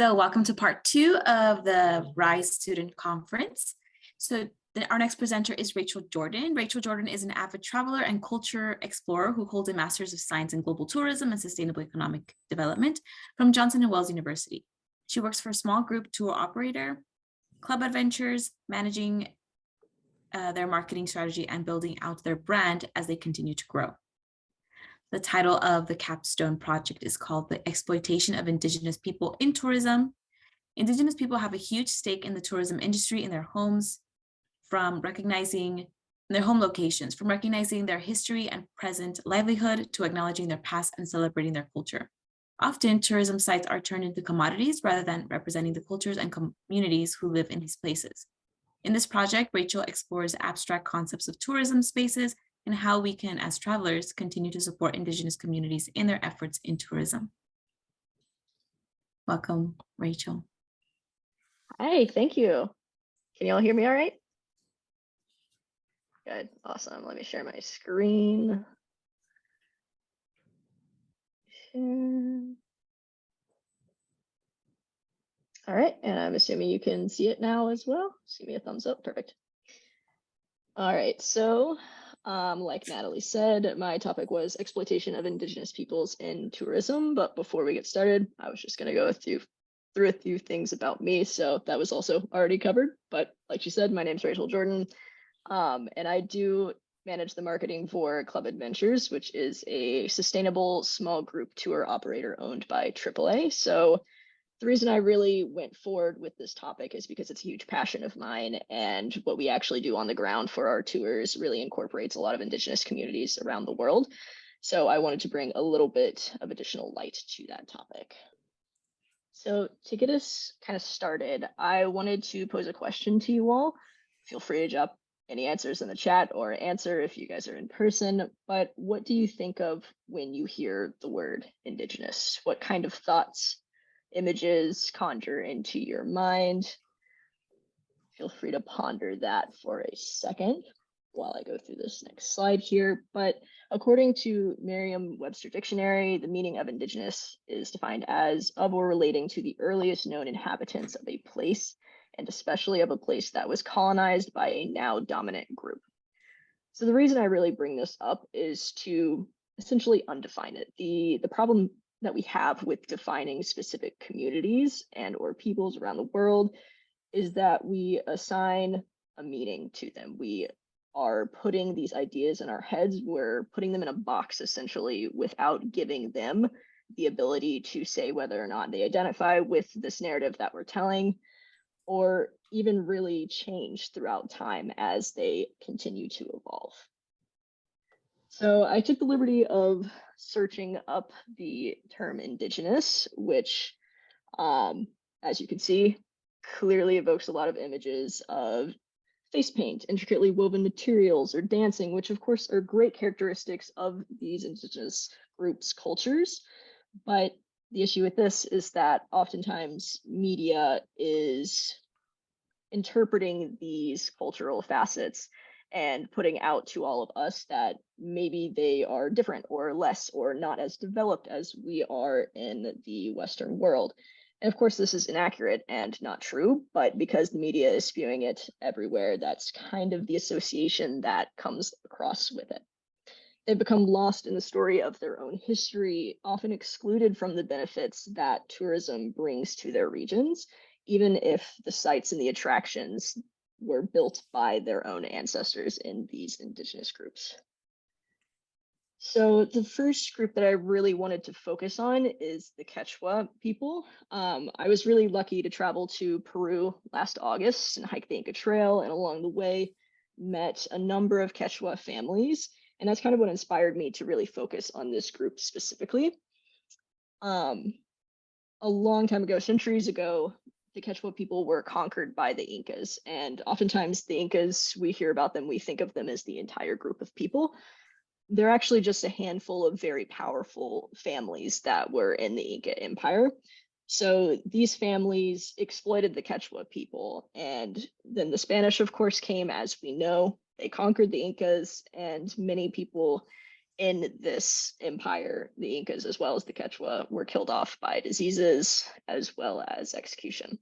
So welcome to part 2 of the RISE Student Conference. So our next presenter is Rachel Jordan. Rachel Jordan is an avid traveler and culture explorer who holds a Master's of Science in Global Tourism and Sustainable Economic Development from Johnson & Wales University. She works for a small group tour operator, Club Adventures, managing their marketing strategy and building out their brand as they continue to grow. The title of the capstone project is called The Exploitation of Indigenous People in Tourism. Indigenous people have a huge stake in the tourism industry in their homes, from recognizing their home locations, from recognizing their history and present livelihood to acknowledging their past and celebrating their culture. Often, tourism sites are turned into commodities rather than representing the cultures and communities who live in these places. In this project, Rachel explores abstract concepts of tourism spaces and how we can, as travelers, continue to support Indigenous communities in their efforts in tourism. Welcome, Rachel. Hi, thank you. Can you all hear me all right? Good, awesome. Let me share my screen. All right, and I'm assuming you can see it now as well. Just give me a thumbs up, perfect. All right, so like Natalie said, my topic was exploitation of Indigenous peoples in tourism. But before we get started, I was just gonna go through a few things about me. So that was also already covered. But like you said, my name's Rachel Jordan. And I do manage the marketing for Club Adventures, which is a sustainable small group tour operator owned by AAA. So the reason I really went forward with this topic is because it's a huge passion of mine, and what we actually do on the ground for our tours really incorporates a lot of Indigenous communities around the world. So I wanted to bring a little bit of additional light to that topic. So to get us kind of started, I wanted to pose a question to you all. Feel free to drop any answers in the chat or answer if you guys are in person, but what do you think of when you hear the word Indigenous? What kind of thoughts, images conjure into your mind? Feel free to ponder that for a second while I go through this next slide here. But according to Merriam-Webster Dictionary, the meaning of Indigenous is defined as of or relating to the earliest known inhabitants of a place, and especially of a place that was colonized by a now dominant group. So the reason I really bring this up is to essentially undefine it. The problem that we have with defining specific communities and or peoples around the world is that we assign a meaning to them. We are putting these ideas in our heads. We're putting them in a box essentially without giving them the ability to say whether or not they identify with this narrative that we're telling, or even really change throughout time as they continue to evolve. So I took the liberty of searching up the term Indigenous, which, as you can see, clearly evokes a lot of images of face paint, intricately woven materials, or dancing, which of course are great characteristics of these Indigenous groups' cultures. But the issue with this is that oftentimes media is interpreting these cultural facets and putting out to all of us that maybe they are different or less or not as developed as we are in the Western world. And of course, this is inaccurate and not true, but because the media is spewing it everywhere, that's kind of the association that comes across with it. They've become lost in the story of their own history, often excluded from the benefits that tourism brings to their regions, even if the sites and the attractions were built by their own ancestors in these Indigenous groups. So the first group that I really wanted to focus on is the Quechua people. I was really lucky to travel to Peru last August and hike the Inca Trail, and along the way met a number of Quechua families. And that's kind of what inspired me to really focus on this group specifically. A long time ago, centuries ago, the Quechua people were conquered by the Incas. And oftentimes the Incas, we hear about them, we think of them as the entire group of people. They're actually just a handful of very powerful families that were in the Inca Empire. So these families exploited the Quechua people. And then the Spanish, of course, came, as we know. They conquered the Incas, and many people in this empire, the Incas as well as the Quechua were killed off by diseases as well as execution.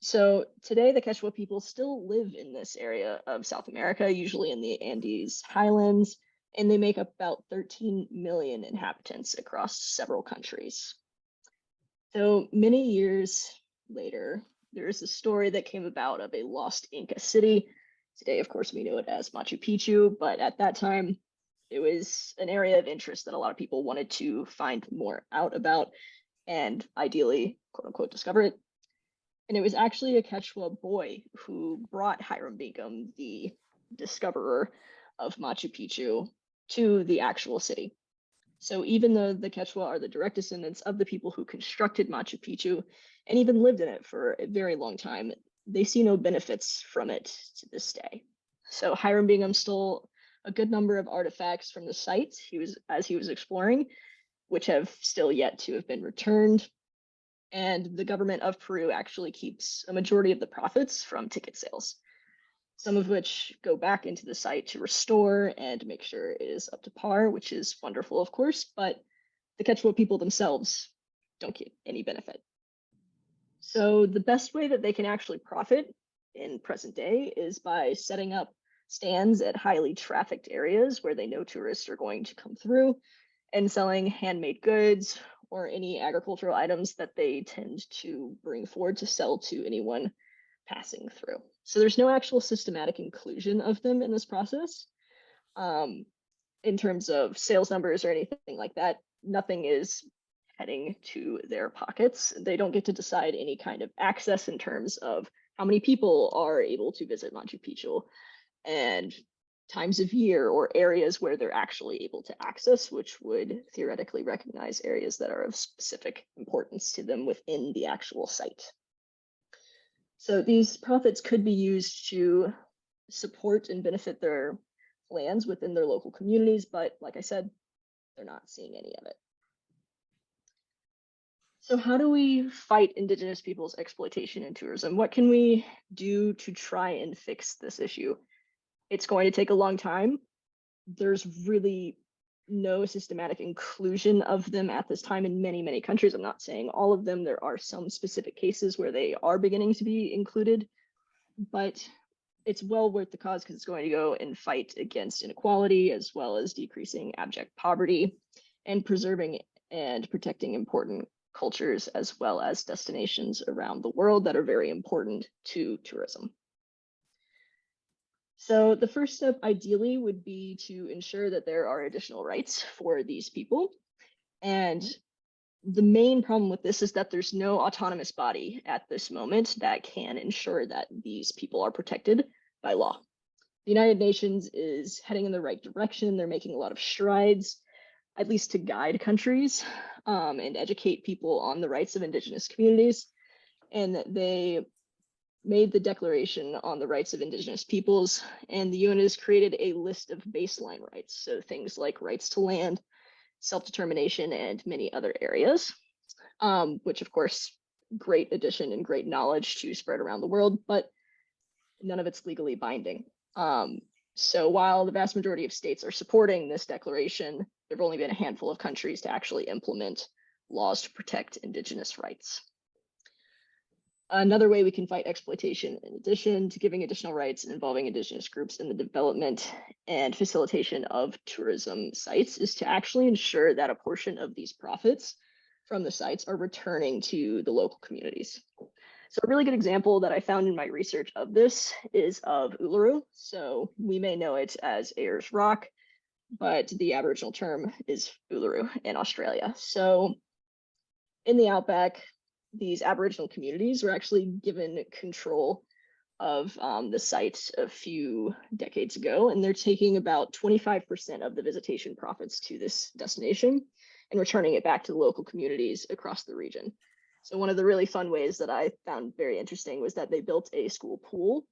So today, the Quechua people still live in this area of South America, usually in the Andes highlands, and they make up about 13 million inhabitants across several countries. So many years later, there is a story that came about of a lost Inca city. Today, of course, we know it as Machu Picchu, but at that time, it was an area of interest that a lot of people wanted to find more out about and ideally, quote unquote, discover it. And it was actually a Quechua boy who brought Hiram Bingham, the discoverer of Machu Picchu, to the actual city. So even though the Quechua are the direct descendants of the people who constructed Machu Picchu and even lived in it for a very long time, they see no benefits from it to this day. So Hiram Bingham stole a good number of artifacts from the site as he was exploring, which have still yet to have been returned. And the government of Peru actually keeps a majority of the profits from ticket sales, some of which go back into the site to restore and make sure it is up to par, which is wonderful, of course, but the Quechua people themselves don't get any benefit. So the best way that they can actually profit in present day is by setting up stands at highly trafficked areas where they know tourists are going to come through and selling handmade goods or any agricultural items that they tend to bring forward to sell to anyone passing through. So there's no actual systematic inclusion of them in this process. In terms of sales numbers or anything like that, nothing is heading to their pockets. They don't get to decide any kind of access in terms of how many people are able to visit Machu Picchu and times of year or areas where they're actually able to access, which would theoretically recognize areas that are of specific importance to them within the actual site. So these profits could be used to support and benefit their lands within their local communities, but like I said, they're not seeing any of it. So how do we fight Indigenous people's exploitation in tourism? What can we do to try and fix this issue? It's going to take a long time. There's really no systematic inclusion of them at this time in many, many countries. I'm not saying all of them. There are some specific cases where they are beginning to be included, but it's well worth the cause because it's going to go and fight against inequality as well as decreasing abject poverty and preserving and protecting important cultures as well as destinations around the world that are very important to tourism. So the first step ideally would be to ensure that there are additional rights for these people. And the main problem with this is that there's no autonomous body at this moment that can ensure that these people are protected by law. The United Nations is heading in the right direction. They're making a lot of strides, at least to guide countries and educate people on the rights of Indigenous communities. And they made the Declaration on the Rights of Indigenous Peoples, and the UN has created a list of baseline rights, so things like rights to land, self-determination, and many other areas, which of course, great addition and great knowledge to spread around the world, but none of it's legally binding. So while the vast majority of states are supporting this declaration, there have only been a handful of countries to actually implement laws to protect Indigenous rights. Another way we can fight exploitation, in addition to giving additional rights and involving Indigenous groups in the development and facilitation of tourism sites, is to actually ensure that a portion of these profits from the sites are returning to the local communities. So a really good example that I found in my research of this is of Uluru. So we may know it as Ayers Rock, but the Aboriginal term is Uluru in Australia. So in the outback, these Aboriginal communities were actually given control of the site a few decades ago, and they're taking about 25% of the visitation profits to this destination and returning it back to the local communities across the region. So one of the really fun ways that I found very interesting was that they built a school pool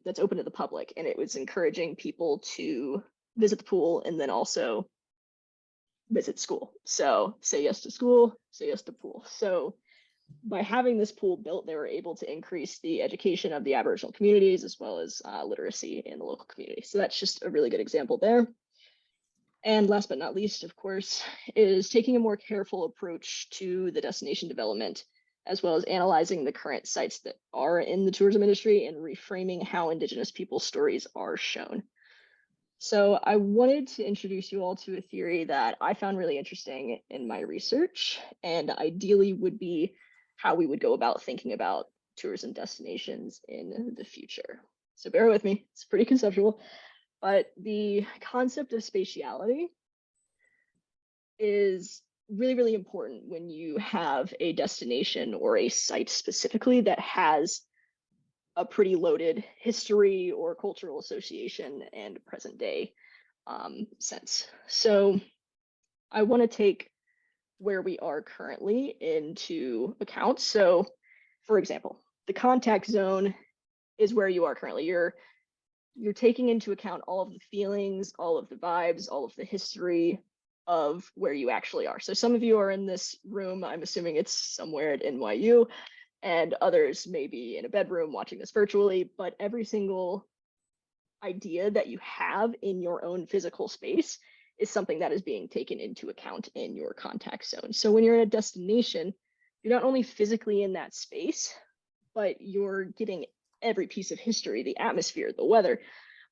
that's open to the public, and it was encouraging people to visit the pool and then also visit school. So say yes to school, say yes to pool. So by having this pool built, they were able to increase the education of the Aboriginal communities as well as literacy in the local community. So that's just a really good example there. And last but not least, of course, is taking a more careful approach to the destination development, as well as analyzing the current sites that are in the tourism industry and reframing how Indigenous people's stories are shown. So I wanted to introduce you all to a theory that I found really interesting in my research, and ideally would be how we would go about thinking about tourism destinations in the future. So bear with me, it's pretty conceptual, but the concept of spatiality is really, really important when you have a destination or a site specifically that has a pretty loaded history or cultural association and present day sense. So I want to take where we are currently into account. So for example, the contact zone is where you are currently. You're taking into account all of the feelings, all of the vibes, all of the history of where you actually are. So some of you are in this room, I'm assuming it's somewhere at NYU, and others may be in a bedroom watching this virtually, but every single idea that you have in your own physical space is something that is being taken into account in your contact zone. So when you're in a destination, you're not only physically in that space, but you're getting every piece of history, the atmosphere, the weather,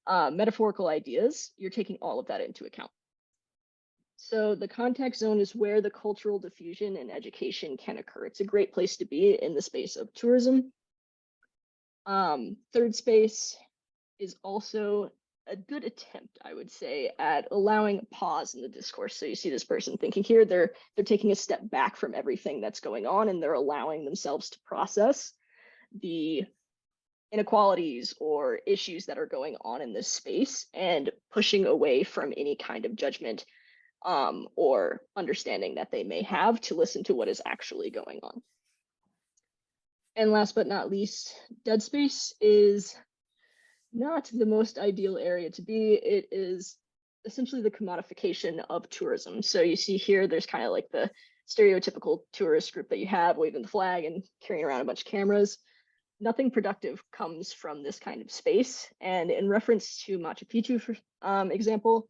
metaphorical ideas, you're taking all of that into account. So the contact zone is where the cultural diffusion and education can occur. It's a great place to be in the space of tourism. Third space is also a good attempt, I would say, at allowing a pause in the discourse. So you see this person thinking here, they're taking a step back from everything that's going on, and they're allowing themselves to process the inequalities or issues that are going on in this space and pushing away from any kind of judgment or understanding that they may have to listen to what is actually going on. And last but not least, dead space is not the most ideal area to be. It is essentially the commodification of tourism. So you see here, there's kind of like the stereotypical tourist group that you have waving the flag and carrying around a bunch of cameras. Nothing productive comes from this kind of space. And in reference to Machu Picchu, for example,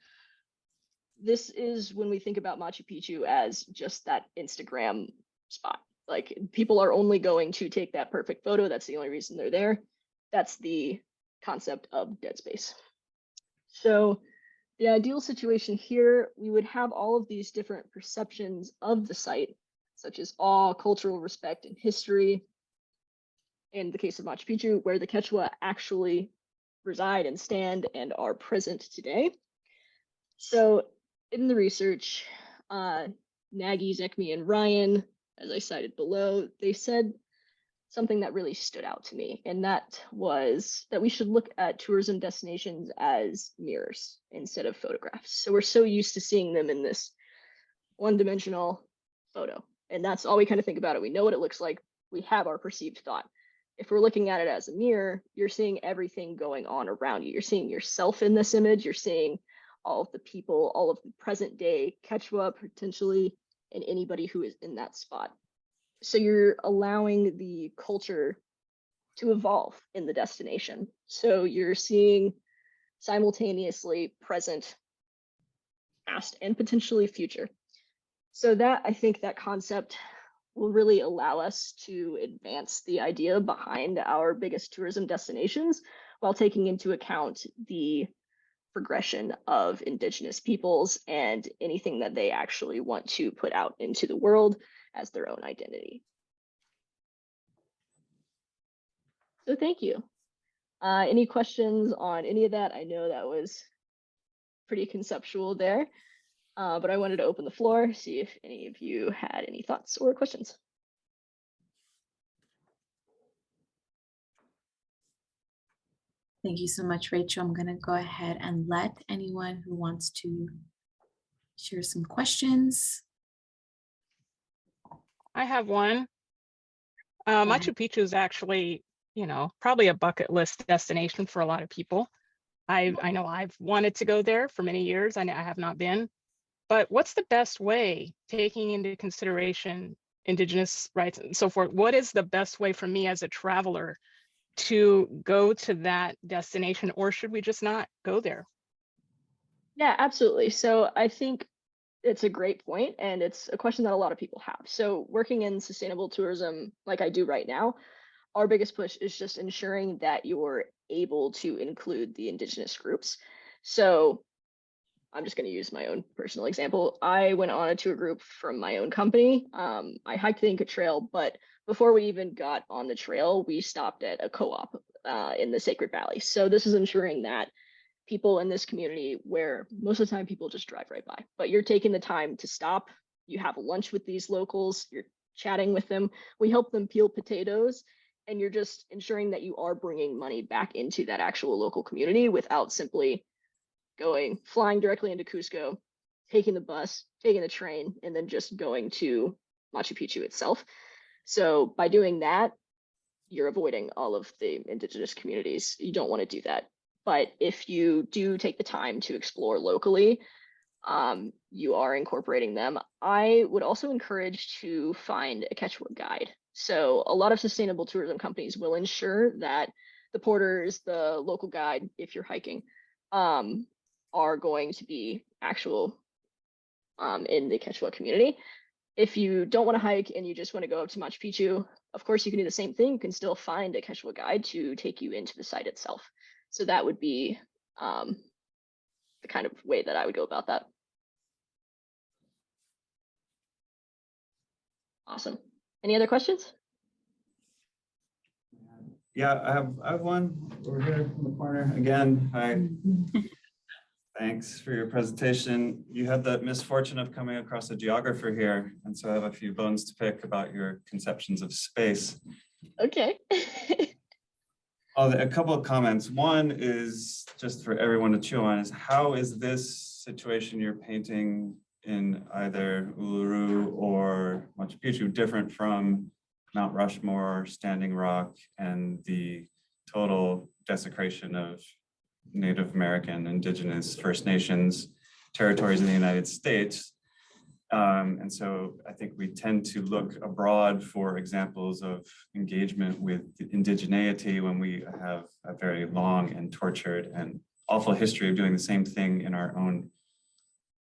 this is when we think about Machu Picchu as just that Instagram spot. Like people are only going to take that perfect photo. That's the only reason they're there. That's the concept of dead space. So the ideal situation here, we would have all of these different perceptions of the site, such as awe, cultural respect, and history. In the case of Machu Picchu, where the Quechua actually reside and stand and are present today. So in the research, Nagy, Zekmi, and Ryan, as I cited below, they said something that really stood out to me, and that was that we should look at tourism destinations as mirrors instead of photographs. So we're so used to seeing them in this one-dimensional photo, and that's all we kind of think about it. We know what it looks like. We have our perceived thought. If we're looking at it as a mirror, you're seeing everything going on around you. You're seeing yourself in this image. You're seeing all of the people, all of the present day Quechua potentially, and anybody who is in that spot. So you're allowing the culture to evolve in the destination. So you're seeing simultaneously present, past, and potentially future. So that, I think that concept will really allow us to advance the idea behind our biggest tourism destinations while taking into account the progression of Indigenous peoples and anything that they actually want to put out into the world as their own identity. So thank you. Any questions on any of that? I know that was pretty conceptual there, but I wanted to open the floor, see if any of you had any thoughts or questions. Thank you so much, Rachel. I'm going to go ahead and let anyone who wants to share some questions. I have one. Machu Picchu is actually, probably a bucket list destination for a lot of people. I know I've wanted to go there for many years. I have not been. But what's the best way, taking into consideration Indigenous rights and so forth? What is the best way for me as a traveler to go to that destination, or should we just not go there? Yeah, absolutely. So I think it's a great point, and it's a question that a lot of people have. So working in sustainable tourism, like I do right now, our biggest push is just ensuring that you're able to include the indigenous groups. So I'm just going to use my own personal example. I went on a tour group from my own company. I hiked the Inca Trail, but before we even got on the trail, we stopped at a co-op in the Sacred Valley. So this is ensuring that people in this community, where most of the time people just drive right by, but you're taking the time to stop, you have lunch with these locals, you're chatting with them, we help them peel potatoes, and you're just ensuring that you are bringing money back into that actual local community without simply flying directly into Cusco, taking the bus, taking the train, and then just going to Machu Picchu itself. So by doing that, you're avoiding all of the indigenous communities. You don't want to do that. But if you do take the time to explore locally, you are incorporating them. I would also encourage to find a Quechua guide. So a lot of sustainable tourism companies will ensure that the porters, the local guide, if you're hiking, are going to be actual in the Quechua community. If you don't want to hike and you just want to go up to Machu Picchu, of course, you can do the same thing. You can still find a Quechua guide to take you into the site itself. So that would be the kind of way that I would go about that. Awesome. Any other questions? Yeah, I have one over here in the corner. Again, hi. Thanks for your presentation. You had the misfortune of coming across a geographer here, and so I have a few bones to pick about your conceptions of space. Okay. A couple of comments. One is just for everyone to chew on is how is this situation you're painting in either Uluru or Machu Picchu different from Mount Rushmore, Standing Rock, and the total desecration of Native American, Indigenous, First Nations territories in the United States? And so I think we tend to look abroad for examples of engagement with indigeneity when we have a very long and tortured and awful history of doing the same thing in our own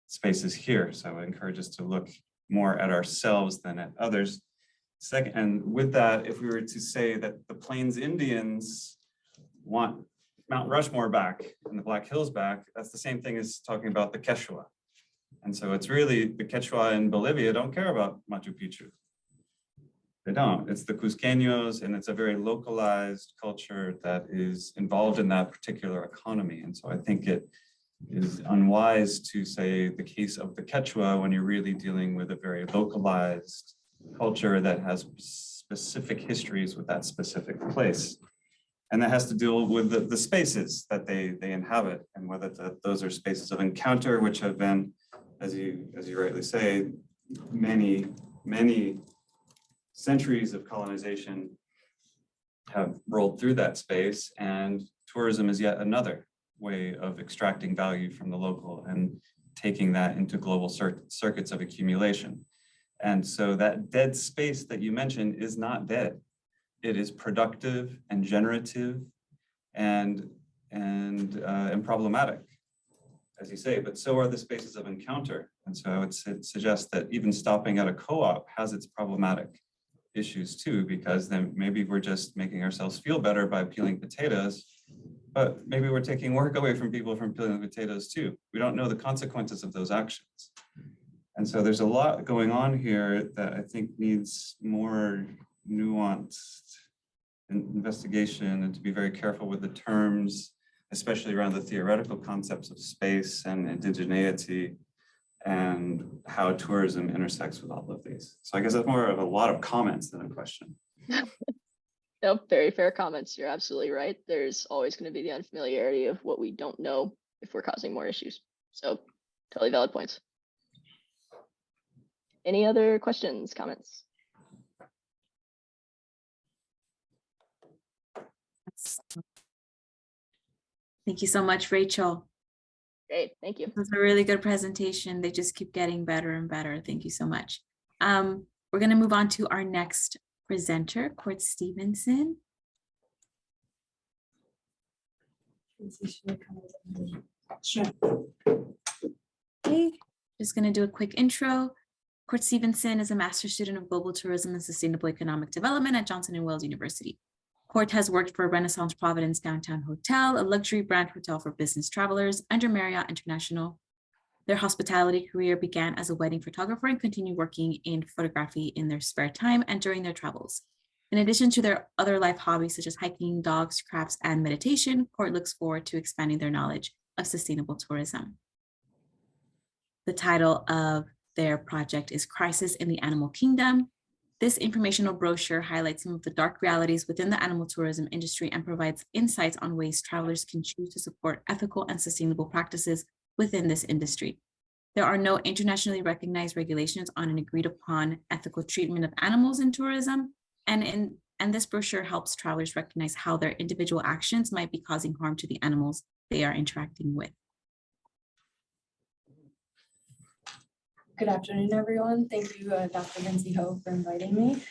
spaces here. So I encourage us to look more at ourselves than at others. Second, and with that, if we were to say that the Plains Indians want Mount Rushmore back and the Black Hills back, that's the same thing as talking about the Quechua. And so it's really the Quechua in Bolivia don't care about Machu Picchu. They don't. It's the Cusqueños, and it's a very localized culture that is involved in that particular economy. And so I think it is unwise to say the case of the Quechua when you're really dealing with a very localized culture that has specific histories with that specific place. And that has to deal with the spaces that they inhabit, and whether those are spaces of encounter, which have been, as you rightly say, many centuries of colonization have rolled through that space, and tourism is yet another way of extracting value from the local and taking that into global circuits of accumulation. And so that dead space that you mentioned is not dead. It is productive and generative and problematic, as you say, but so are the spaces of encounter. And so I would suggest that even stopping at a co-op has its problematic issues too, because then maybe we're just making ourselves feel better by peeling potatoes, but maybe we're taking work away from people from peeling potatoes too. We don't know the consequences of those actions. And so there's a lot going on here that I think needs more nuanced investigation, and to be very careful with the terms, especially around the theoretical concepts of space and indigeneity and how tourism intersects with all of these. So I guess that's more of a lot of comments than a question. No, very fair comments. You're absolutely right. There's always going to be the unfamiliarity of what we don't know if we're causing more issues. So totally valid points. Any other questions, comments? Thank you so much, Rachel. Great, thank you. It was a really good presentation. They just keep getting better and better. Thank you so much. We're going to move on to our next presenter, Court Stevenson. Sure. Okay, just going to do a quick intro. Court Stevenson is a master's student of global tourism and sustainable economic development at Johnson & Wales University. Court has worked for Renaissance Providence Downtown Hotel, a luxury brand hotel for business travelers, under Marriott International. Their hospitality career began as a wedding photographer and continued working in photography in their spare time and during their travels. In addition to their other life hobbies such as hiking, dogs, crafts, and meditation, Court looks forward to expanding their knowledge of sustainable tourism. The title of their project is Crisis in the Animal Kingdom. This informational brochure highlights some of the dark realities within the animal tourism industry and provides insights on ways travelers can choose to support ethical and sustainable practices within this industry. There are no internationally recognized regulations on an agreed upon ethical treatment of animals in tourism, and this brochure helps travelers recognize how their individual actions might be causing harm to the animals they are interacting with. Good afternoon, everyone. Thank you, Dr. Lindsay Ho, for inviting me.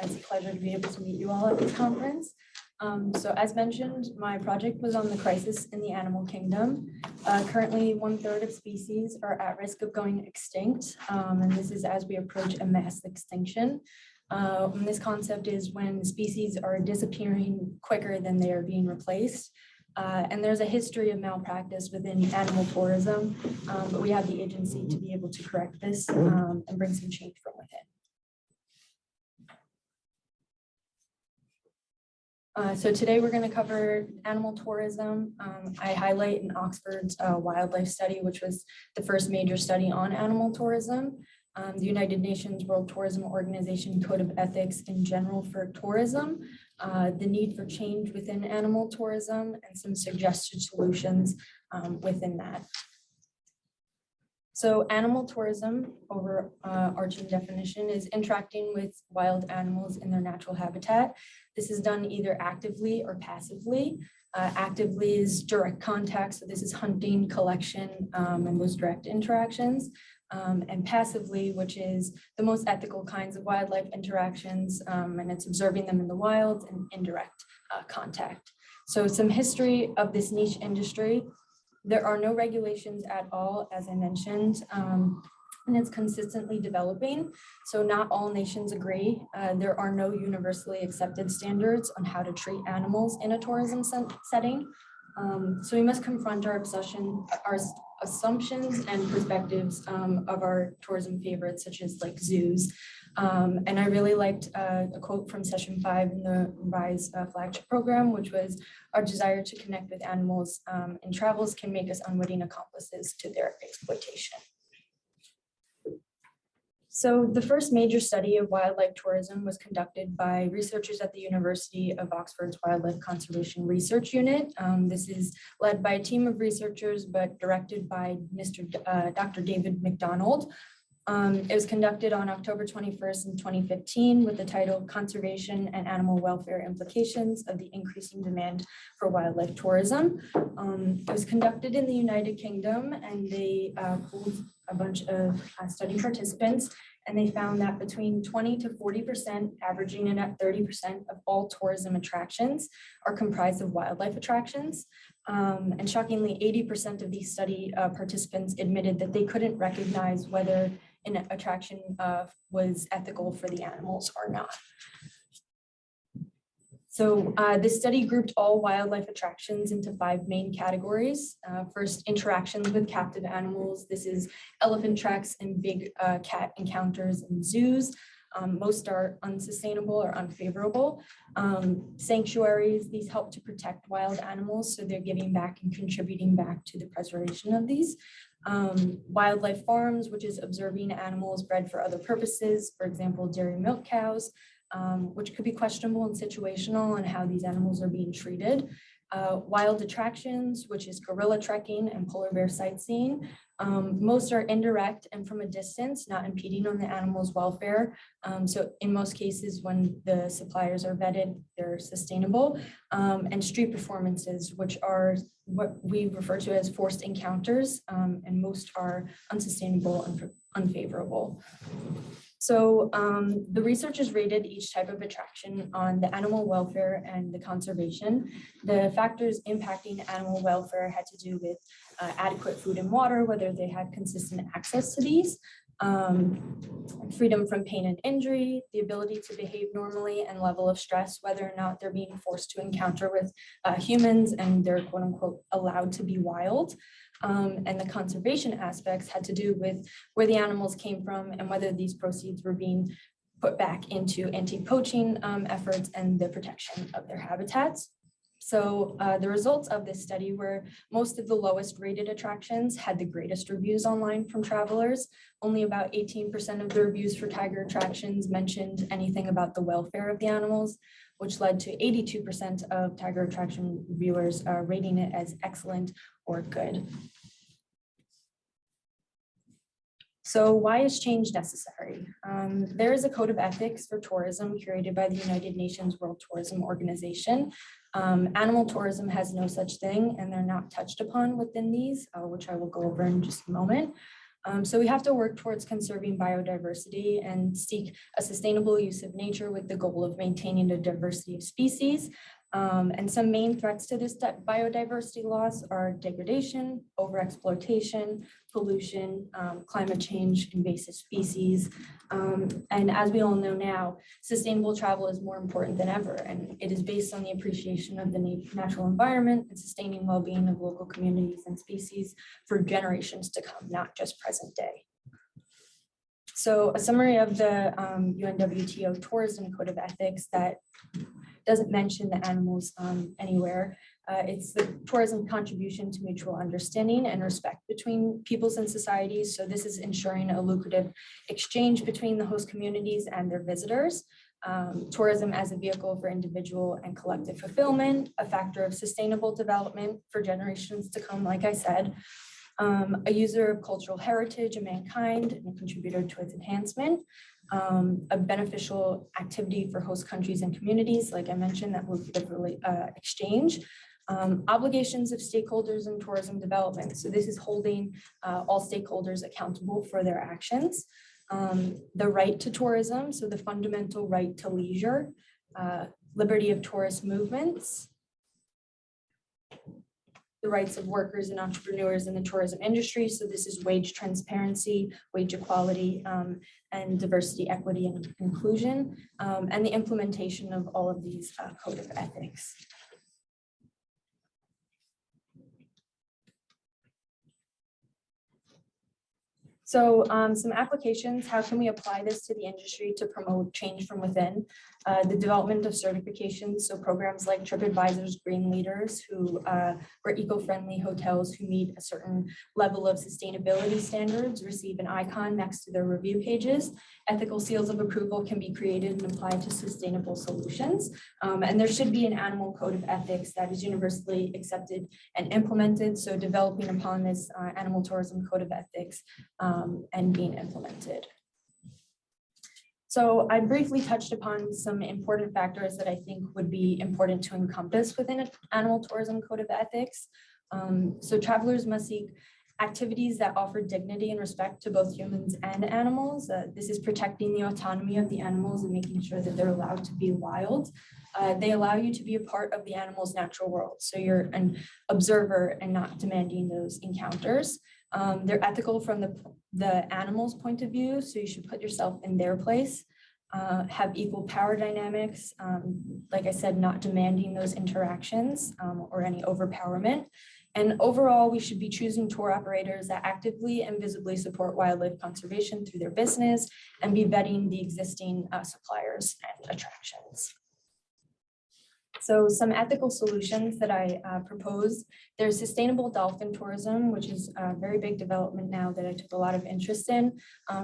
It's a pleasure to be able to meet you all at this conference. So as mentioned, my project was on the crisis in the animal kingdom. Currently, 1/3 of species are at risk of going extinct, and this is as we approach a mass extinction. And this concept is when species are disappearing quicker than they are being replaced. And there's a history of malpractice within animal tourism, but we have the agency to be able to correct this and bring some change from within. So today we're going to cover animal tourism. I highlight in Oxford's wildlife study, which was the first major study on animal tourism. The United Nations World Tourism Organization Code of Ethics in general for tourism, the need for change within animal tourism, and some suggested solutions within that. So animal tourism, overarching definition, is interacting with wild animals in their natural habitat. This is done either actively or passively. Actively is direct contact, so this is hunting, collection, and those direct interactions. And passively, which is the most ethical kinds of wildlife interactions, and it's observing them in the wild and indirect contact. So some history of this niche industry. There are no regulations at all, as I mentioned, and it's consistently developing. So not all nations agree. There are no universally accepted standards on how to treat animals in a tourism setting. So we must confront our assumptions and perspectives of our tourism favorites, such as like zoos. And I really liked a quote from session 5 in the RISE flagship program, which was, our desire to connect with animals in travels can make us unwitting accomplices to their exploitation. So the first major study of wildlife tourism was conducted by researchers at the University of Oxford's Wildlife Conservation Research Unit. This is led by a team of researchers, but directed by Dr. David McDonald. It was conducted on October 21st in 2015 with the title Conservation and Animal Welfare Implications of the Increasing Demand for Wildlife Tourism. It was conducted in the United Kingdom, and they pulled a bunch of study participants, and they found that between 20 to 40%, averaging in at 30% of all tourism attractions are comprised of wildlife attractions. And shockingly, 80% of these study participants admitted that they couldn't recognize whether an attraction was ethical for the animals or not. So this study grouped all wildlife attractions into 5 main categories. First, interactions with captive animals. This is elephant tracks and big cat encounters in zoos. Most are unsustainable or unfavorable. Sanctuaries, these help to protect wild animals, so they're giving back and contributing back to the preservation of these. Wildlife farms, which is observing animals bred for other purposes, for example, dairy milk cows, which could be questionable and situational on how these animals are being treated. Wild attractions, which is gorilla trekking and polar bear sightseeing. Most are indirect and from a distance, not impeding on the animal's welfare. So in most cases, when the suppliers are vetted, they're sustainable. And street performances, which are what we refer to as forced encounters, and most are unsustainable and unfavorable. So the researchers rated each type of attraction on the animal welfare and the conservation. The factors impacting animal welfare had to do with adequate food and water, whether they had consistent access to these, freedom from pain and injury, the ability to behave normally, and level of stress, whether or not they're being forced to encounter with humans and they're quote unquote allowed to be wild. And the conservation aspects had to do with where the animals came from and whether these proceeds were being put back into anti-poaching efforts and the protection of their habitats. So the results of this study were most of the lowest rated attractions had the greatest reviews online from travelers. Only about 18% of the reviews for tiger attractions mentioned anything about the welfare of the animals, which led to 82% of tiger attraction reviewers rating it as excellent or good. So why is change necessary? There is a code of ethics for tourism curated by the United Nations World Tourism Organization. Animal tourism has no such thing, and they're not touched upon within these, which I will go over in just a moment. So we have to work towards conserving biodiversity and seek a sustainable use of nature with the goal of maintaining the diversity of species. And some main threats to this biodiversity loss are degradation, overexploitation, pollution, climate change, invasive species. And as we all know now, sustainable travel is more important than ever, and it is based on the appreciation of the natural environment and sustaining well-being of local communities and species for generations to come, not just present day. So a summary of the UNWTO Tourism Code of Ethics that doesn't mention the animals anywhere. It's the tourism contribution to mutual understanding and respect between peoples and societies. So this is ensuring a lucrative exchange between the host communities and their visitors. Tourism as a vehicle for individual and collective fulfillment, a factor of sustainable development for generations to come, like I said. A user of cultural heritage of mankind and a contributor to its enhancement, a beneficial activity for host countries and communities, like I mentioned, that lucrative exchange, obligations of stakeholders in tourism development. So this is holding all stakeholders accountable for their actions. The right to tourism, so the fundamental right to leisure, liberty of tourist movements, the rights of workers and entrepreneurs in the tourism industry. So this is wage transparency, wage equality, and diversity, equity, and inclusion, and the implementation of all of these code of ethics. So some applications, how can we apply this to the industry to promote change from within? The development of certifications, so programs like TripAdvisor's Green Leaders, who were eco-friendly hotels who meet a certain level of sustainability standards receive an icon next to their review pages. Ethical seals of approval can be created and applied to sustainable solutions. And there should be an animal code of ethics that is universally accepted and implemented. So developing upon this animal tourism code of ethics and being implemented. So I briefly touched upon some important factors that I think would be important to encompass within an animal tourism code of ethics. So travelers must seek activities that offer dignity and respect to both humans and animals. This is protecting the autonomy of the animals and making sure that they're allowed to be wild. They allow you to be a part of the animal's natural world. So you're an observer and not demanding those encounters. They're ethical from the animal's point of view, so you should put yourself in their place, have equal power dynamics, like I said, not demanding those interactions or any overpowerment. And overall, we should be choosing tour operators that actively and visibly support wildlife conservation through their business and be vetting the existing suppliers and attractions. So some ethical solutions that I proposed, there's sustainable dolphin tourism, which is a very big development now that I took a lot of interest in.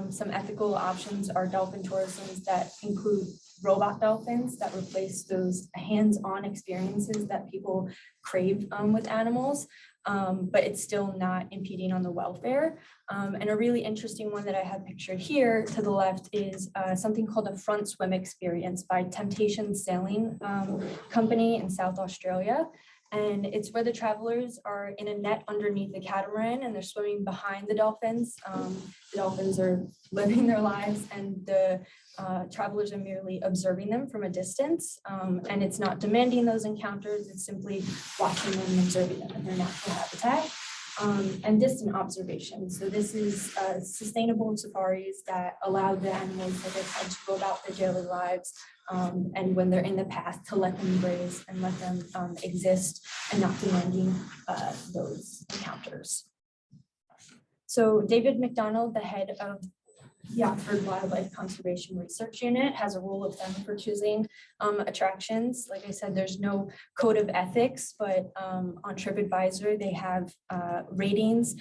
Some ethical options are dolphin tourism that include robot dolphins that replace those hands-on experiences that people crave with animals, but it's still not impeding on the welfare. And a really interesting one that I have pictured here to the left is something called a front swim experience by Temptation Sailing Company in South Australia. And it's where the travelers are in a net underneath the catamaran and they're swimming behind the dolphins. The dolphins are living their lives and the travelers are merely observing them from a distance. And it's not demanding those encounters, it's simply watching them and observing them in their natural habitat. And distant observation. So this is sustainable safaris that allow the animals, like I said, to go about their daily lives. And when they're in the path, to let them graze and let them exist and not demanding those encounters. So David McDonald, the head of the Oxford Wildlife Conservation Research Unit, has a rule of thumb for choosing attractions. Like I said, there's no code of ethics, but on TripAdvisor, they have ratings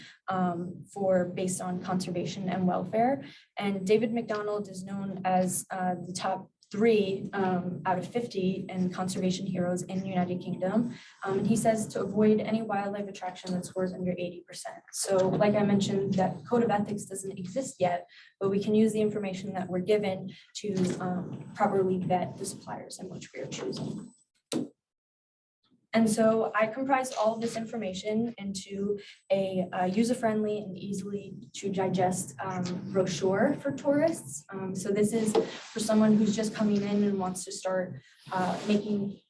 based on conservation and welfare. And David McDonald is known as the top 3 out of 50 in conservation heroes in the United Kingdom. And he says to avoid any wildlife attraction that scores under 80%. So like I mentioned, that code of ethics doesn't exist yet, but we can use the information that we're given to properly vet the suppliers in which we are choosing. And so I comprised all of this information into a user-friendly and easily to digest brochure for tourists. So this is for someone who's just coming in and wants to start making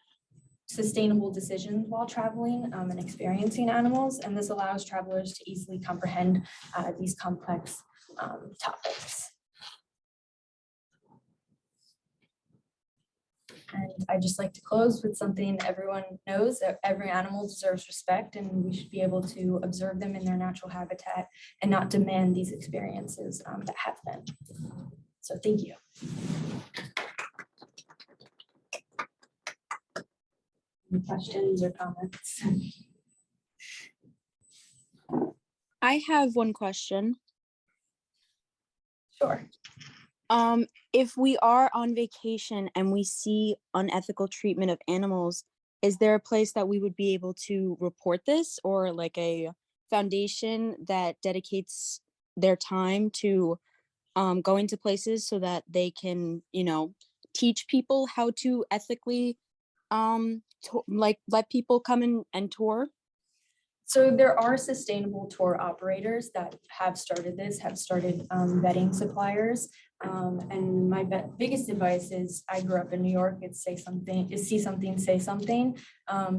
sustainable decisions while traveling and experiencing animals. And this allows travelers to easily comprehend these complex topics. And I just like to close with something everyone knows, that every animal deserves respect and we should be able to observe them in their natural habitat and not demand these experiences that have been. So thank you. Any questions or comments? I have one question. Sure. If we are on vacation and we see unethical treatment of animals, is there a place that we would be able to report this, or like a foundation that dedicates their time to going to places so that they can, you know, teach people how to ethically like let people come in and tour? So there are sustainable tour operators that have started vetting suppliers. And my biggest advice is, I grew up in New York, it's see something, say something.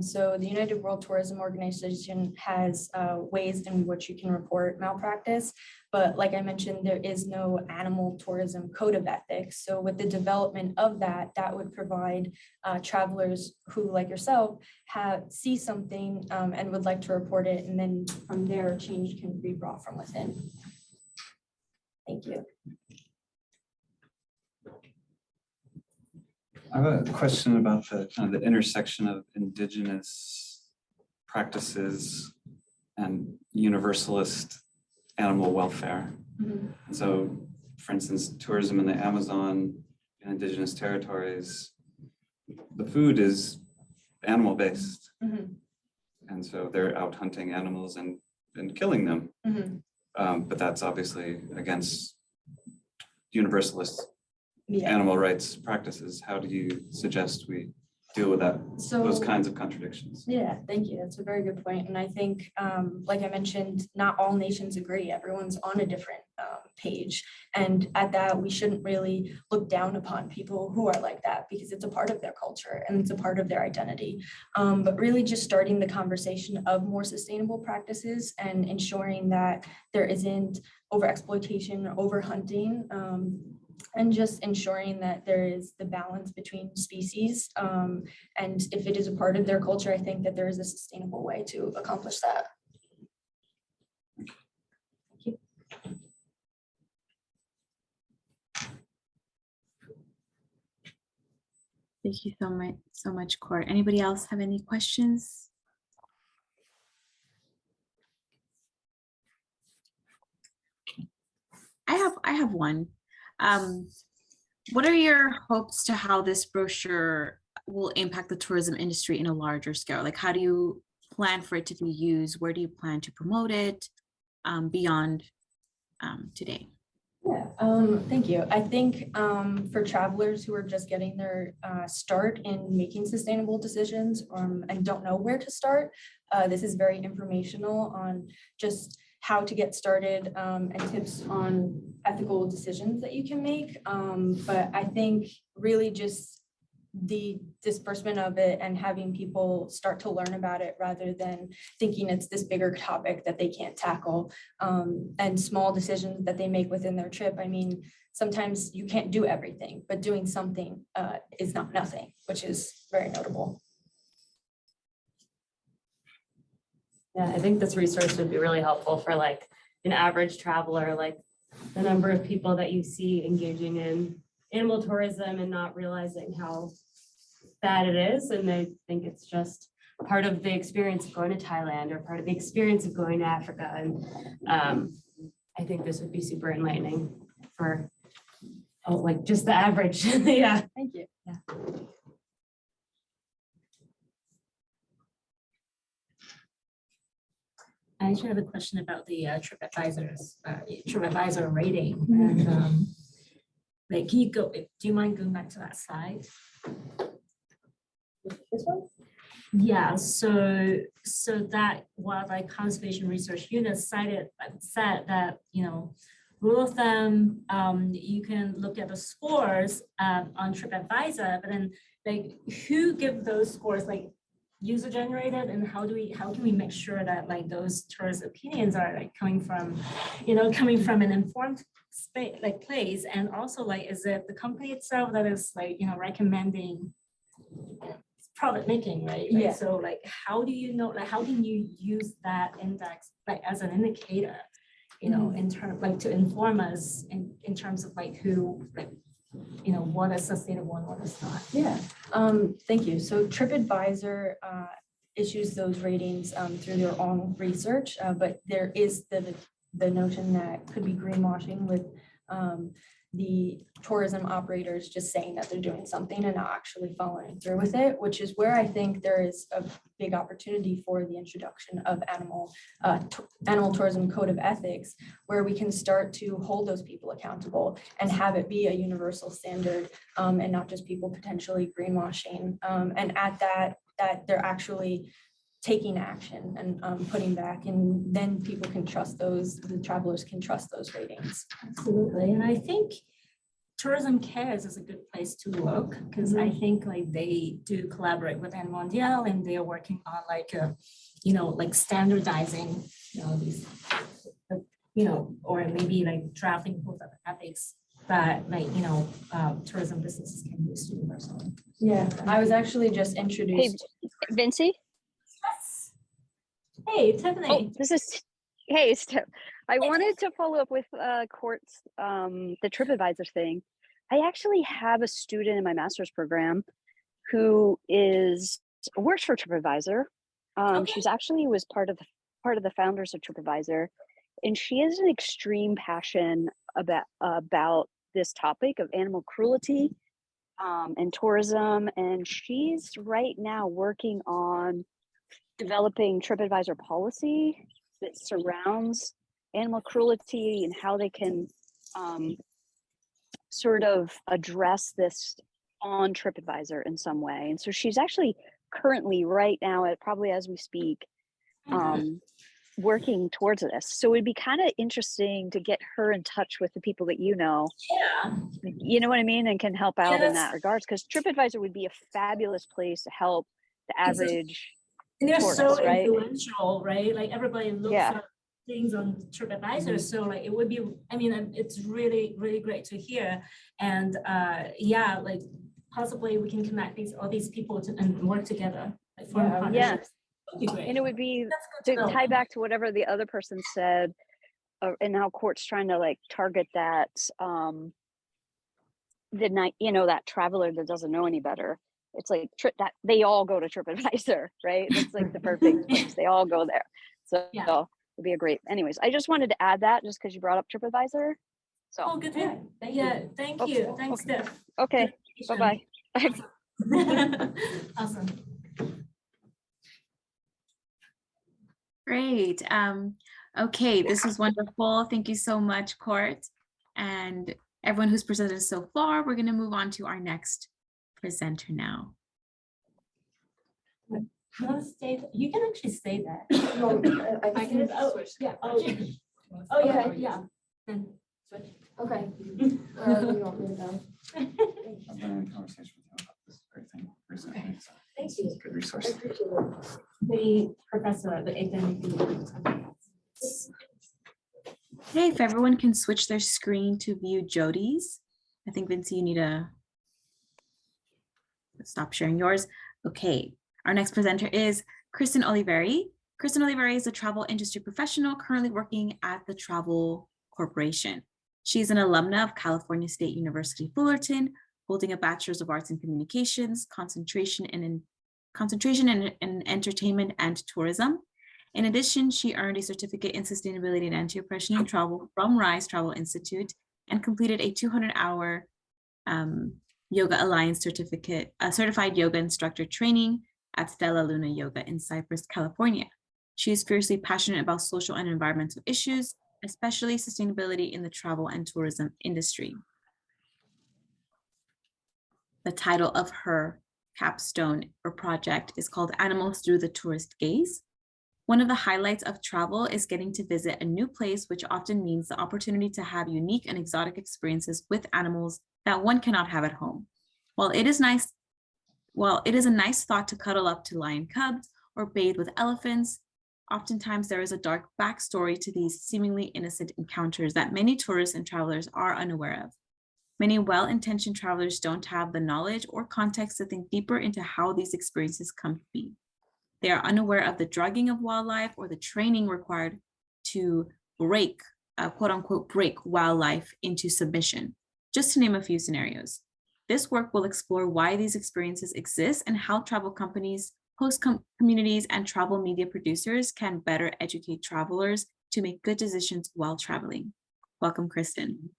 So the United World Tourism Organization has ways in which you can report malpractice. But like I mentioned, there is no animal tourism code of ethics. So with the development of that, that would provide travelers who, like yourself, see something and would like to report it. And then from there, change can be brought from within. Thank you. I have a question about the kind of the intersection of indigenous practices and universalist animal welfare. Mhm. So, for instance, tourism in the Amazon and indigenous territories, the food is animal-based. Mhm. And so they're out hunting animals and killing them. Mhm. But that's obviously against universalist Yeah. animal rights practices. How do you suggest we deal with that, those kinds of contradictions? Yeah, thank you. That's a very good point. And I think, like I mentioned, not all nations agree. Everyone's on a different page. And at that, we shouldn't really look down upon people who are like that, because it's a part of their culture and it's a part of their identity. But really just starting the conversation of more sustainable practices and ensuring that there isn't overexploitation or overhunting. And just ensuring that there is the balance between species. And if it is a part of their culture, I think that there is a sustainable way to accomplish that. Thank you. Thank you so much, Court. Anybody else have any questions? I have one. What are your hopes to how this brochure will impact the tourism industry in a larger scale? Like, how do you plan for it to be used? Where do you plan to promote it beyond today? Yeah, thank you. I think for travelers who are just getting their start in making sustainable decisions and don't know where to start, this is very informational on just how to get started and tips on ethical decisions that you can make. But I think really just the disbursement of it and having people start to learn about it rather than thinking it's this bigger topic that they can't tackle, and small decisions that they make within their trip. I mean, sometimes you can't do everything, but doing something is not nothing, which is very notable. Yeah, I think this resource would be really helpful for like an average traveler, like the number of people that you see engaging in animal tourism and not realizing how bad it is. And they think it's just part of the experience of going to Thailand or part of the experience of going to Africa. And I think this would be super enlightening for like just the average. Yeah. Thank you. Yeah. I actually have a question about the TripAdvisor rating. And like, can you go? Do you mind going back to that slide? This one? Yeah. So that Wildlife Conservation Research Unit said that rule of thumb, you can look at the scores on TripAdvisor, but then like who give those scores, like user generated, and how can we make sure that like those tourist opinions are like coming from an informed space, like place, and also like is it the company itself that is like recommending profit making, right? Yeah. So like how do you know, like how can you use that index like as an indicator, in terms like to inform us in terms of like who like what is sustainable and what is not? Yeah, thank you. So TripAdvisor issues those ratings through their own research, but there is the notion that could be greenwashing with the tourism operators just saying that they're doing something and not actually following through with it, which is where I think there is a big opportunity for the introduction of animal tourism code of ethics, where we can start to hold those people accountable and have it be a universal standard, and not just people potentially greenwashing, and at that they're actually taking action and putting back, and then people can trust the travelers can trust those ratings. Absolutely. And I think Tourism Cares is a good place to look, because I think like they do collaborate with Animal Mondial, and they are working on like like standardizing these or maybe like drafting codes of ethics that like tourism businesses can use universally. Yeah, I was actually just introduced. Vinci? Hey, Tiffany. Oh, hey, Steph. I wanted to follow up with Court's, the TripAdvisor thing. I actually have a student in my master's program who works for TripAdvisor. She's actually was part of the founders of TripAdvisor, and she has an extreme passion about this topic of animal cruelty and tourism. And she's right now working on developing TripAdvisor policy that surrounds animal cruelty and how they can sort of address this on TripAdvisor in some way. And so she's actually currently right now, probably as we speak, working towards this. So it'd be kind of interesting to get her in touch with the people that Yeah. you know what I mean, and can help out in that regards, because TripAdvisor would be a fabulous place to help the average. And they're tourists, so right? influential, right? Like everybody looks Yeah. up things on TripAdvisor. So like it would be, I mean, it's really, really great to hear. And yeah, like possibly we can connect all these people and work together. Like form partnerships. That'd be great. And it would be That's good to know. tie back to whatever the other person said, and how Court's trying to like target that that traveler that doesn't know any better. It's like that they all go to TripAdvisor, right? It's like the perfect place. They all go there. So Yeah. it'd be a great. Anyways, I just wanted to add that just because you brought up TripAdvisor. So Oh, good. Yeah. Thank Okay. you. Thanks, Steph. okay, bye bye. Awesome. Great. Okay, this was wonderful. Thank you so much, Court. and everyone who's presented so far. We're going to move on to our next presenter now. No, stay, you can actually say that. I can switch. Yeah. Oh, oh, yeah, Okay. yeah. Then switch. Okay. You want me to go? I've been in conversation with him about this very thing recently. So Thank this you. is a good resource. The professor, the academic. Okay, if everyone can switch their screen to view Jody's. I think, Vinci, you need to stop sharing yours. Okay, our next presenter is Kristen Oliveri. Kristen Oliveri is a travel industry professional currently working at the Travel Corporation. She's an alumna of California State University, Fullerton, holding a Bachelor's of Arts in Communications, concentration in entertainment and tourism. In addition, she earned a certificate in sustainability and anti-oppression travel from Rise Travel Institute and completed a 200-hour Yoga Alliance certified yoga instructor training at Stella Luna Yoga in Cypress, California. She is fiercely passionate about social and environmental issues, especially sustainability in the travel and tourism industry. The title of her capstone or project is called Animals Through the Tourist Gaze. One of the highlights of travel is getting to visit a new place, which often means the opportunity to have unique and exotic experiences with animals that one cannot have at home. While it is a nice thought to cuddle up to lion cubs or bathe with elephants, oftentimes there is a dark backstory to these seemingly innocent encounters that many tourists and travelers are unaware of. Many well-intentioned travelers don't have the knowledge or context to think deeper into how these experiences come to be. They are unaware of the drugging of wildlife or the training required to break, quote unquote, break wildlife into submission, just to name a few scenarios. This work will explore why these experiences exist and how travel companies, host communities, and travel media producers can better educate travelers to make good decisions while traveling. Welcome, Kristen.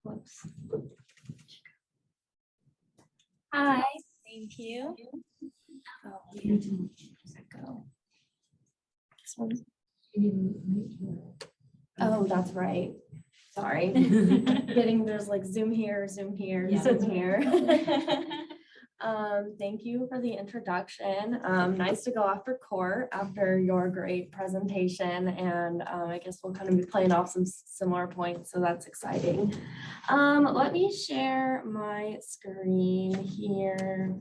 Whoops. Hi, thank you. Oh, where does it go? This one. Oh, that's right. Sorry. There's like Zoom here, Zoom here, Yeah. Zoom here. Thank you for the introduction. Nice to go after court after your great presentation, and I guess we'll kind of be playing off some similar points, so that's exciting. Let me share my screen here.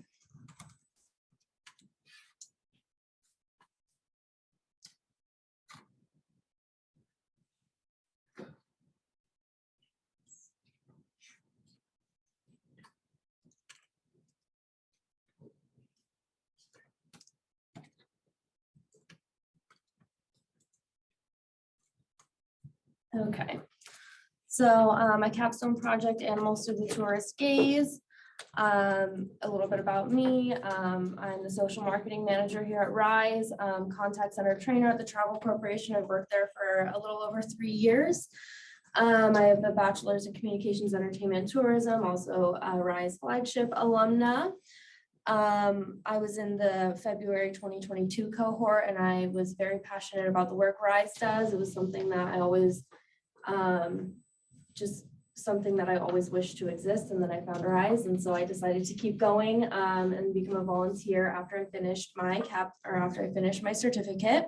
Okay, so my capstone project, Animals Through the Tourist Gaze. A little bit about me. I'm the social marketing manager here at Rise, contact center trainer at the Travel Corporation. I've worked there for a little over 3 years. I have a bachelor's in communications, entertainment, and tourism, also a Rise flagship alumna. I was in the February 2022 cohort, and I was very passionate about the work Rise does. It was something that I always just something that I always wished to exist, and then I found Rise, and so I decided to keep going and become a volunteer after I finished my my certificate.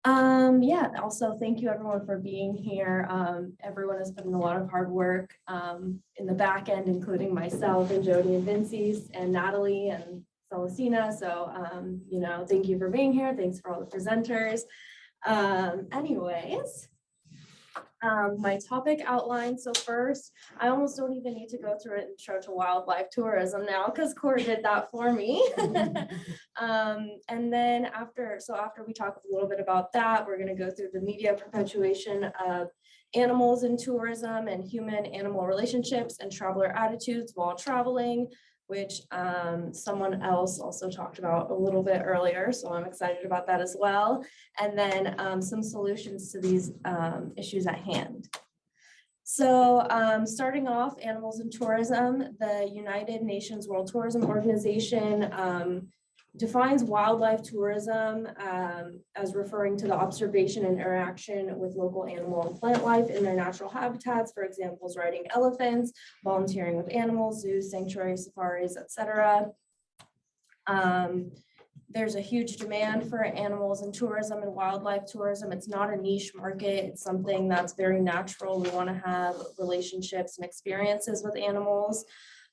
Yeah, also thank you everyone for being here. Everyone has put in a lot of hard work in the back end, including myself and Jody and Vinci and Natalie and Celestina. So you know, thank you for being here. Thanks for all the presenters. Anyways. My topic outline. So first, I almost don't even need to go through an intro to wildlife tourism now because Cora did that for me. And then after we talk a little bit about that, we're going to go through the media perpetuation of animals in tourism and human-animal relationships and traveler attitudes while traveling, which someone else also talked about a little bit earlier. So I'm excited about that as well. And then some solutions to these issues at hand. So starting off, animals in tourism, the United Nations World Tourism Organization defines wildlife tourism as referring to the observation and interaction with local animal and plant life in their natural habitats. For examples, riding elephants, volunteering with animals, zoos, sanctuaries, safaris, etc. There's a huge demand for animals and tourism and wildlife tourism. It's not a niche market. It's something that's very natural. We want to have relationships and experiences with animals.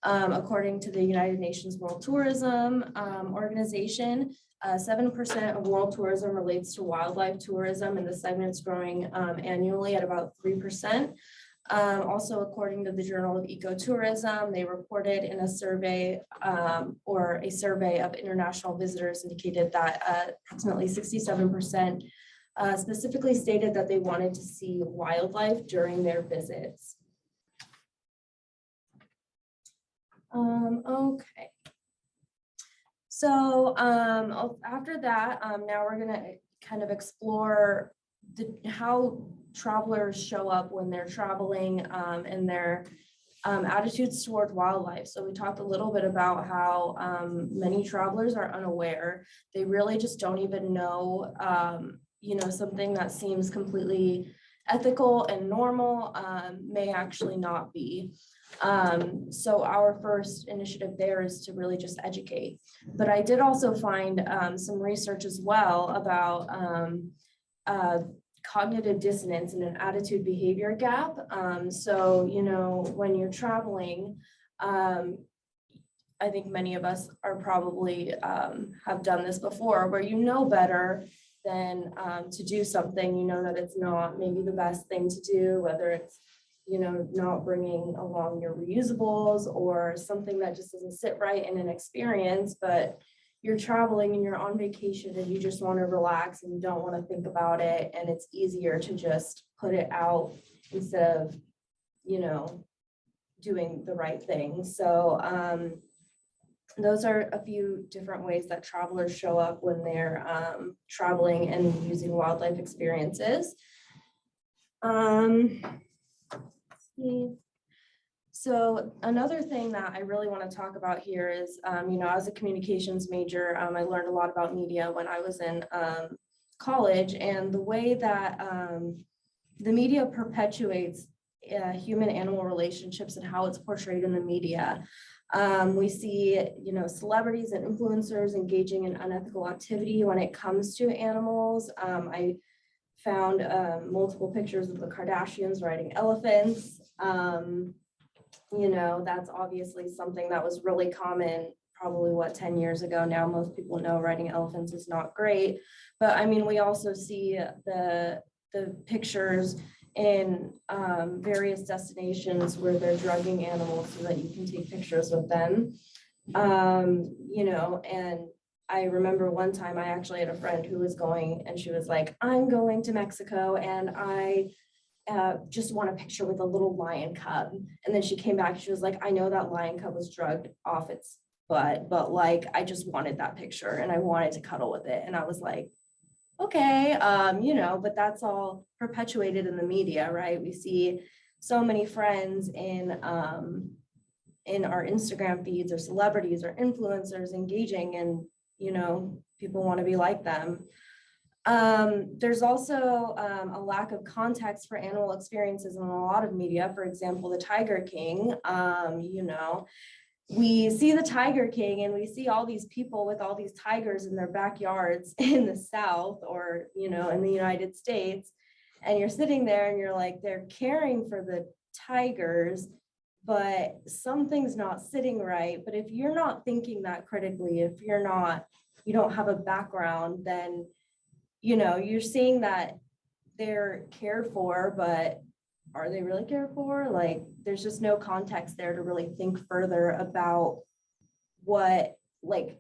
According to the United Nations World Tourism Organization, 7% of world tourism relates to wildlife tourism, and the segment's growing annually at about 3%. Also, according to the Journal of Ecotourism, they reported in a survey a survey of international visitors indicated that approximately 67% specifically stated that they wanted to see wildlife during their visits. Okay. So after that, now we're gonna kind of explore how travelers show up when they're traveling and their attitudes toward wildlife. So we talked a little bit about how many travelers are unaware. They really just don't even know, you know, something that seems completely ethical and normal may actually not be. So our first initiative there is to really just educate. But I did also find some research as well about cognitive dissonance and an attitude behavior gap. So, you know, when you're traveling, I think many of us are probably have done this before, where you know better than to do something, you know that it's not maybe the best thing to do, whether it's, you know, not bringing along your reusables or something that just doesn't sit right in an experience, but you're traveling and you're on vacation and you just want to relax and you don't want to think about it. And it's easier to just put it out instead of, you know, doing the right thing. So those are a few different ways that travelers show up when they're traveling and using wildlife experiences. So another thing that I really want to talk about here is, you know, as a communications major, I learned a lot about media when I was in college, and the way that the media perpetuates human-animal relationships and how it's portrayed in the media. We see, you know, celebrities and influencers engaging in unethical activity when it comes to animals. I found multiple pictures of the Kardashians riding elephants. You know, that's obviously something that was really common probably 10 years ago. Now most people know riding elephants is not great, but I mean, we also see the pictures in various destinations where they're drugging animals so that you can take pictures with them. You know, and I remember one time I actually had a friend who was going and she was like, I'm going to Mexico and I just want a picture with a little lion cub. And then she came back, she was like, I know that lion cub was drugged off its butt, but like, I just wanted that picture and I wanted to cuddle with it. And I was like, okay, you know, but that's all perpetuated in the media, right? We see so many friends in our Instagram feeds or celebrities or influencers engaging, and, you know, people want to be like them. There's also a lack of context for animal experiences in a lot of media. For example, the Tiger King, you know, we see the Tiger King and we see all these people with all these tigers in their backyards in the South or, you know, in the United States. And you're sitting there and you're like, they're caring for the tigers, but something's not sitting right. But if you're not thinking that critically, if you're not, you don't have a background, then, you know, you're seeing that they're cared for, but are they really cared for? Like, there's just no context there to really think further about what, like,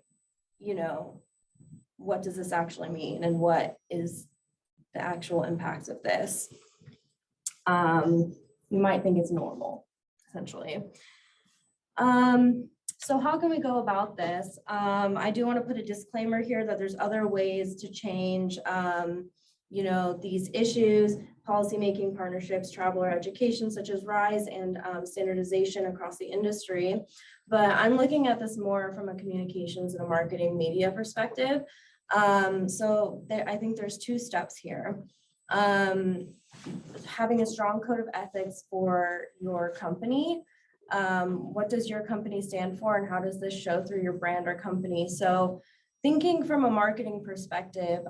you know, what does this actually mean and what is the actual impact of this? You might think it's normal, essentially. So how can we go about this? I do want to put a disclaimer here that there's other ways to change, you know, these issues. policymaking partnerships, traveler education such as RISE, and standardization across the industry. But I'm looking at this more from a communications and a marketing media perspective. So I think there's two steps here. Having a strong code of ethics for your company. What does your company stand for, and how does this show through your brand or company? So thinking from a marketing perspective,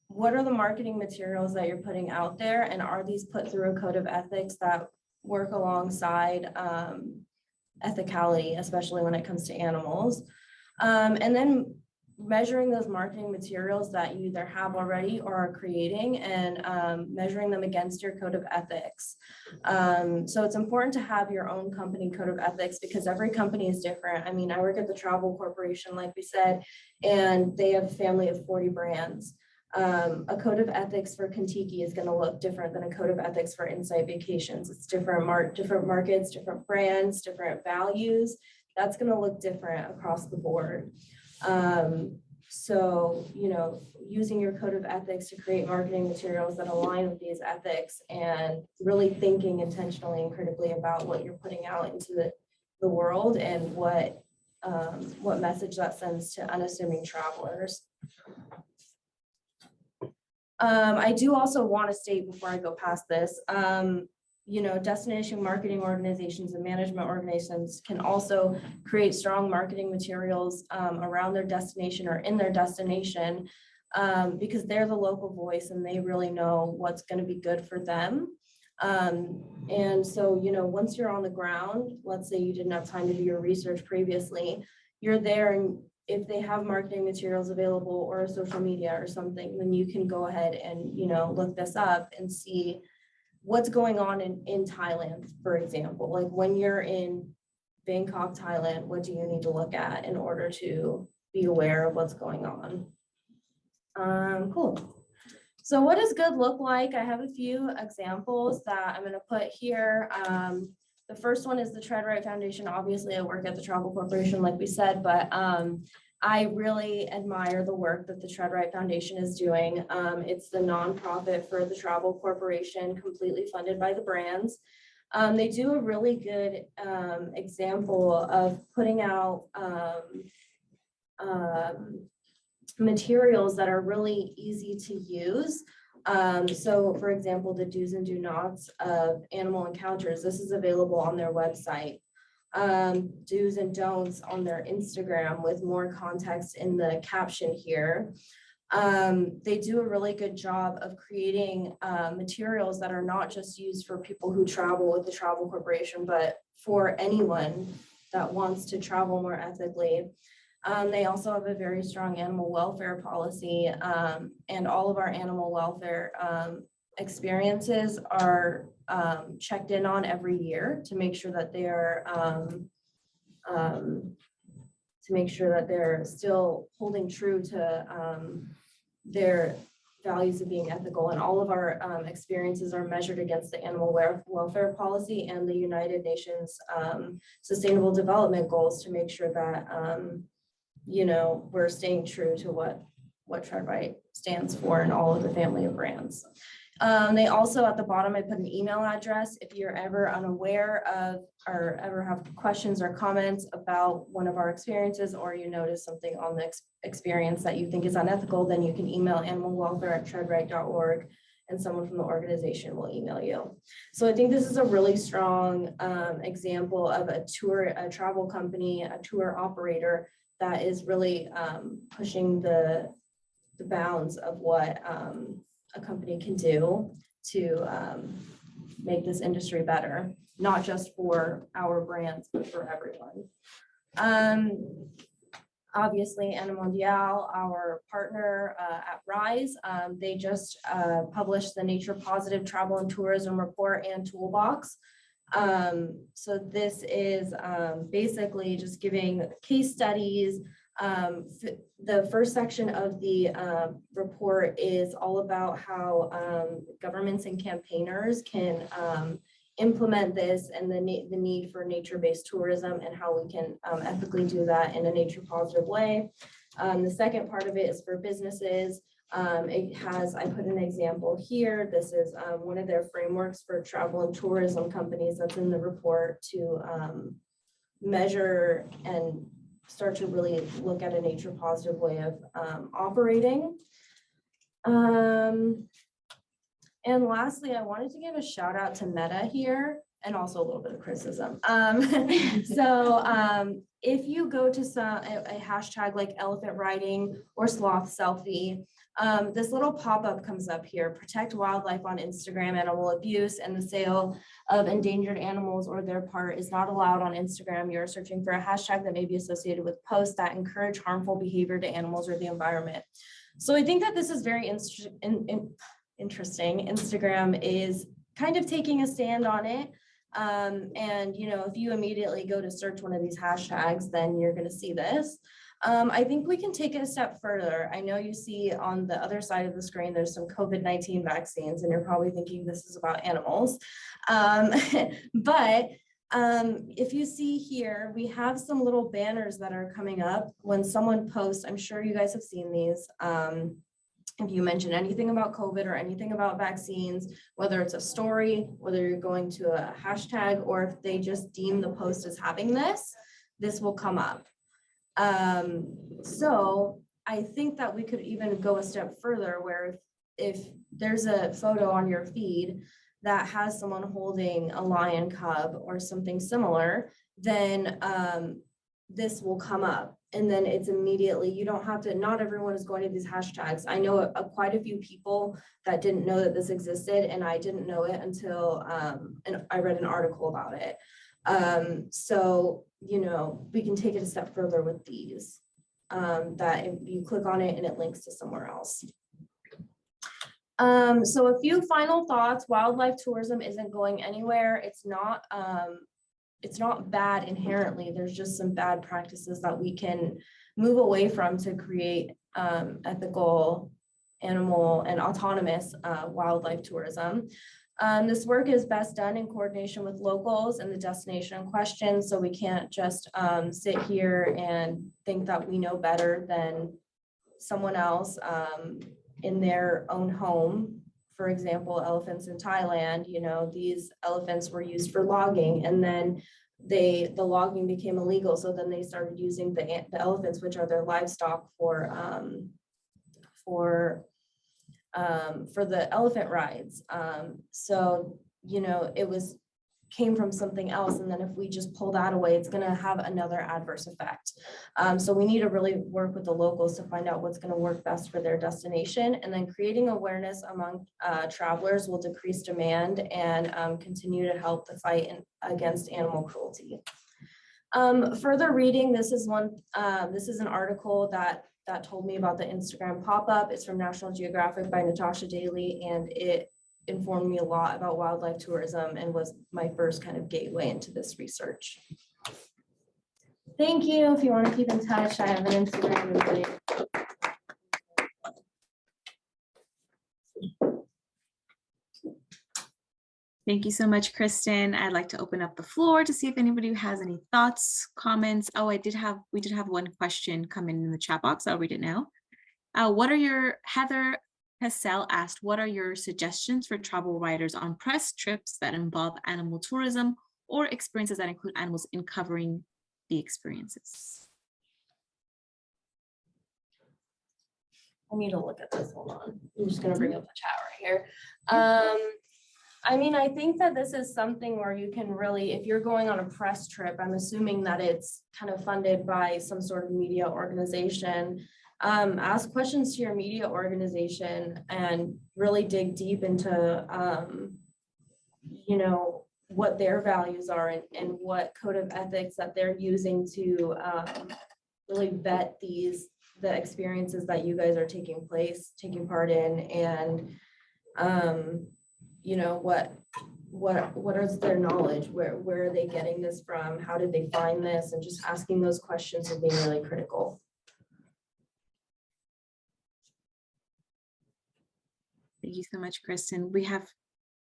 what are the marketing materials that you're putting out there, and are these put through a code of ethics that work alongside ethicality, especially when it comes to animals? And then measuring those marketing materials that you either have already or are creating, and measuring them against your code of ethics. So it's important to have your own company code of ethics, because every company is different. I mean, I work at the Travel Corporation, like we said, and they have a family of 40 brands. A code of ethics for Kentucky is going to look different than a code of ethics for Insight Vacations. It's different markets, different brands, different values. That's going to look different across the board. So, you know, using your code of ethics to create marketing materials that align with these ethics, and really thinking intentionally and critically about what you're putting out into the world, and what message that sends to unassuming travelers. I do also want to state before I go past this, you know, destination marketing organizations and management organizations can also create strong marketing materials around their destination or in their destination, because they're the local voice and they really know what's going to be good for them. And so, you know, once you're on the ground, let's say you didn't have time to do your research previously, you're there, and if they have marketing materials available or social media or something, then you can go ahead and, you know, look this up and see what's going on in Thailand, for example. Like when you're in Bangkok, Thailand, what do you need to look at in order to be aware of what's going on? Cool. So what does good look like? I have a few examples that I'm going to put here. The first one is the Tread Right Foundation. Obviously, I work at the Travel Corporation, like we said, but I really admire the work that the Tread Right Foundation is doing. It's the nonprofit for the Travel Corporation, completely funded by the brands. They do a really good example of putting out materials that are really easy to use. So for example, the do's and do nots of animal encounters, this is available on their website. Do's and don'ts on their Instagram with more context in the caption here. They do a really good job of creating materials that are not just used for people who travel with the Travel Corporation, but for anyone that wants to travel more ethically. They also have a very strong animal welfare policy, and all of our animal welfare experiences are checked in on every year to make sure that they are still holding true to their values of being ethical. And all of our experiences are measured against the animal welfare policy and the United Nations Sustainable Development Goals to make sure that you know, we're staying true to what Tread Right stands for in all of the family of brands. They also, at the bottom, I put an email address. If you're ever unaware of or ever have questions or comments about one of our experiences, or you notice something on the experience that you think is unethical, then you can email animalwelfare@treadright.org, and someone from the organization will email you. So I think this is a really strong example of a travel company, a tour operator that is really pushing the bounds of what a company can do to make this industry better, not just for our brands, but for everyone. Obviously, Animal Mondial, our partner at RISE, they just published the Nature Positive Travel and Tourism Report and Toolbox. So this is basically just giving case studies. The first section of the report is all about how governments and campaigners can implement this, and the need for nature-based tourism, and how we can ethically do that in a nature-positive way. The second part of it is for businesses. It has, I put an example here. This is one of their frameworks for travel and tourism companies that's in the report to measure and start to really look at a nature positive way of operating. And lastly, I wanted to give a shout out to Meta here and also a little bit of criticism. If you go to a hashtag like elephant riding or sloth selfie, this little pop-up comes up here: protect wildlife on Instagram. Animal abuse and the sale of endangered animals or their part is not allowed on Instagram. You're searching for a hashtag that may be associated with posts that encourage harmful behavior to animals or the environment. So I think that this is very interesting. Instagram is kind of taking a stand on it. And you know, if you immediately go to search one of these hashtags, then you're going to see this. I think we can take it a step further. I know you see on the other side of the screen, there's some COVID-19 vaccines, and you're probably thinking this is about animals. But if you see here, we have some little banners that are coming up when someone posts. I'm sure you guys have seen these. If you mention anything about COVID or anything about vaccines, whether it's a story, whether you're going to a hashtag, or if they just deem the post as having this will come up. So I think that we could even go a step further where if there's a photo on your feed that has someone holding a lion cub or something similar, then this will come up. And then it's immediately, you don't have to, not everyone is going to these hashtags. I know quite a few people that didn't know that this existed, and I didn't know it until and I read an article about it. So, you know, we can take it a step further with these, that if you click on it and it links to somewhere else. So a few final thoughts. Wildlife tourism isn't going anywhere. It's not bad inherently. There's just some bad practices that we can move away from to create ethical, animal, and autonomous wildlife tourism. This work is best done in coordination with locals and the destination in question. So we can't just sit here and think that we know better than someone else in their own home. For example, elephants in Thailand, you know, these elephants were used for logging, and then the logging became illegal. So then they started using the elephants, which are their livestock, for the elephant rides. So, you know, came from something else. And then if we just pull that away, it's going to have another adverse effect. So we need to really work with the locals to find out what's going to work best for their destination. And then creating awareness among travelers will decrease demand and continue to help the fight against animal cruelty. Further reading, this is an article that told me about the Instagram pop-up. It's from National Geographic by Natasha Daly, and it informed me a lot about wildlife tourism and was my first kind of gateway into this research. Thank you. If you want to keep in touch, I have an Instagram. Thank you so much, Kristen. I'd like to open up the floor to see if anybody has any thoughts, comments. Oh, we did have one question come in the chat box. I'll read it now. Heather Cassell asked, what are your suggestions for travel writers on press trips that involve animal tourism or experiences that include animals in covering the experiences? I need to look at this. Hold on. I'm just going to bring up the chat right here. I mean, I think that this is something where you can really, if you're going on a press trip, I'm assuming that it's kind of funded by some sort of media organization. Ask questions to your media organization and really dig deep into, you know, what their values are and what code of ethics that they're using to really vet the experiences that you guys are taking part in, and you know, what is their knowledge, where are they getting this from, how did they find this, and just asking those questions and being really critical. Thank you so much, Kristen. We have,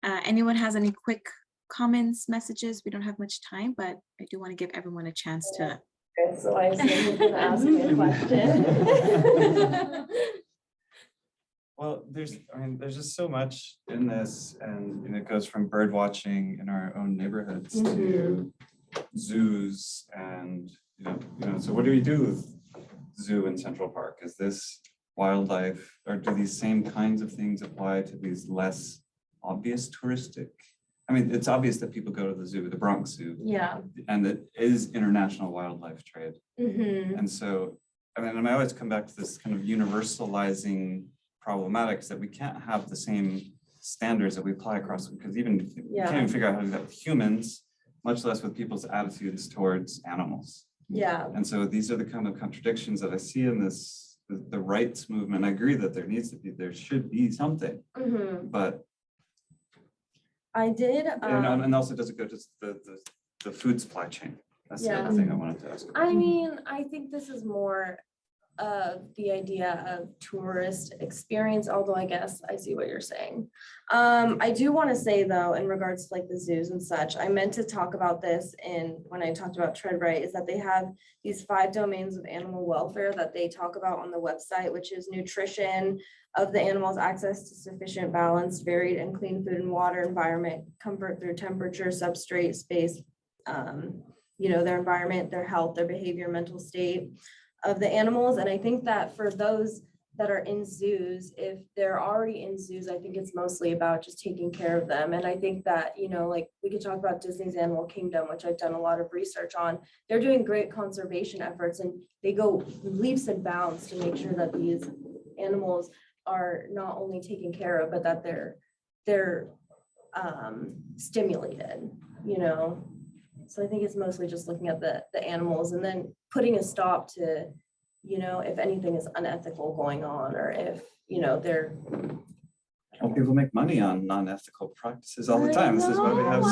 anyone has any quick comments, messages? We don't have much time, but I do want to give everyone a chance to. Okay, so I assume you're going to ask me a question. Well, there's just so much in this, and it goes from bird watching in our own neighborhoods to zoos, and so what do we do with zoo in Central Park? Is this wildlife, or do these same kinds of things apply to these less obvious touristic? I mean, it's obvious that people go to the zoo, the Bronx Zoo, Yeah. and it is international wildlife trade. Mhm. And so, I always come back to this kind of universalizing problematics that we can't have the same standards that we apply across, because even we can't even figure out how to do that with humans, much less with people's attitudes towards animals. Yeah. And so these are the kind of contradictions that I see in this, the rights movement. I agree that there should be something, Mhm. but I did. and also does it go to the food supply chain? That's the other thing I wanted to ask. I mean, I think this is more of the idea of tourist experience, although I guess I see what you're saying. I do want to say though, in regards to like the zoos and such, I meant to talk about this when I talked about Tread Right, is that they have these 5 domains of animal welfare that they talk about on the website, which is nutrition of the animals, access to sufficient, balanced, varied, and clean food and water, environment, comfort through temperature, substrate, space, their environment, their health, their behavior, mental state of the animals. And I think that for those that are in zoos, if they're already in zoos, I think it's mostly about just taking care of them. And I think that, like we could talk about Disney's Animal Kingdom, which I've done a lot of research on. They're doing great conservation efforts, and they go leaps and bounds to make sure that these animals are not only taken care of, but that they're stimulated, So I think it's mostly just looking at the animals and then putting a stop to, if anything is unethical going on, or if, they're. Well, people make money on non-ethical practices all the time. This is why we have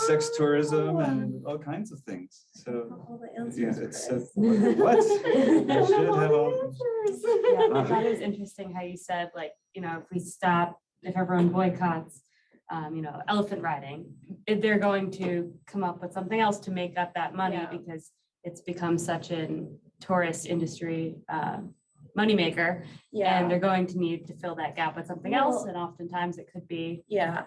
sex tourism and all kinds of things. So All the yeah, answers, it's Chris. what? I should have all. Yeah, I thought it was interesting how you said, like, if everyone boycotts, elephant riding, they're going to come up with something else to make up that money because it's become such an tourist industry moneymaker. And they're going to need to fill that gap with something else. And oftentimes it could be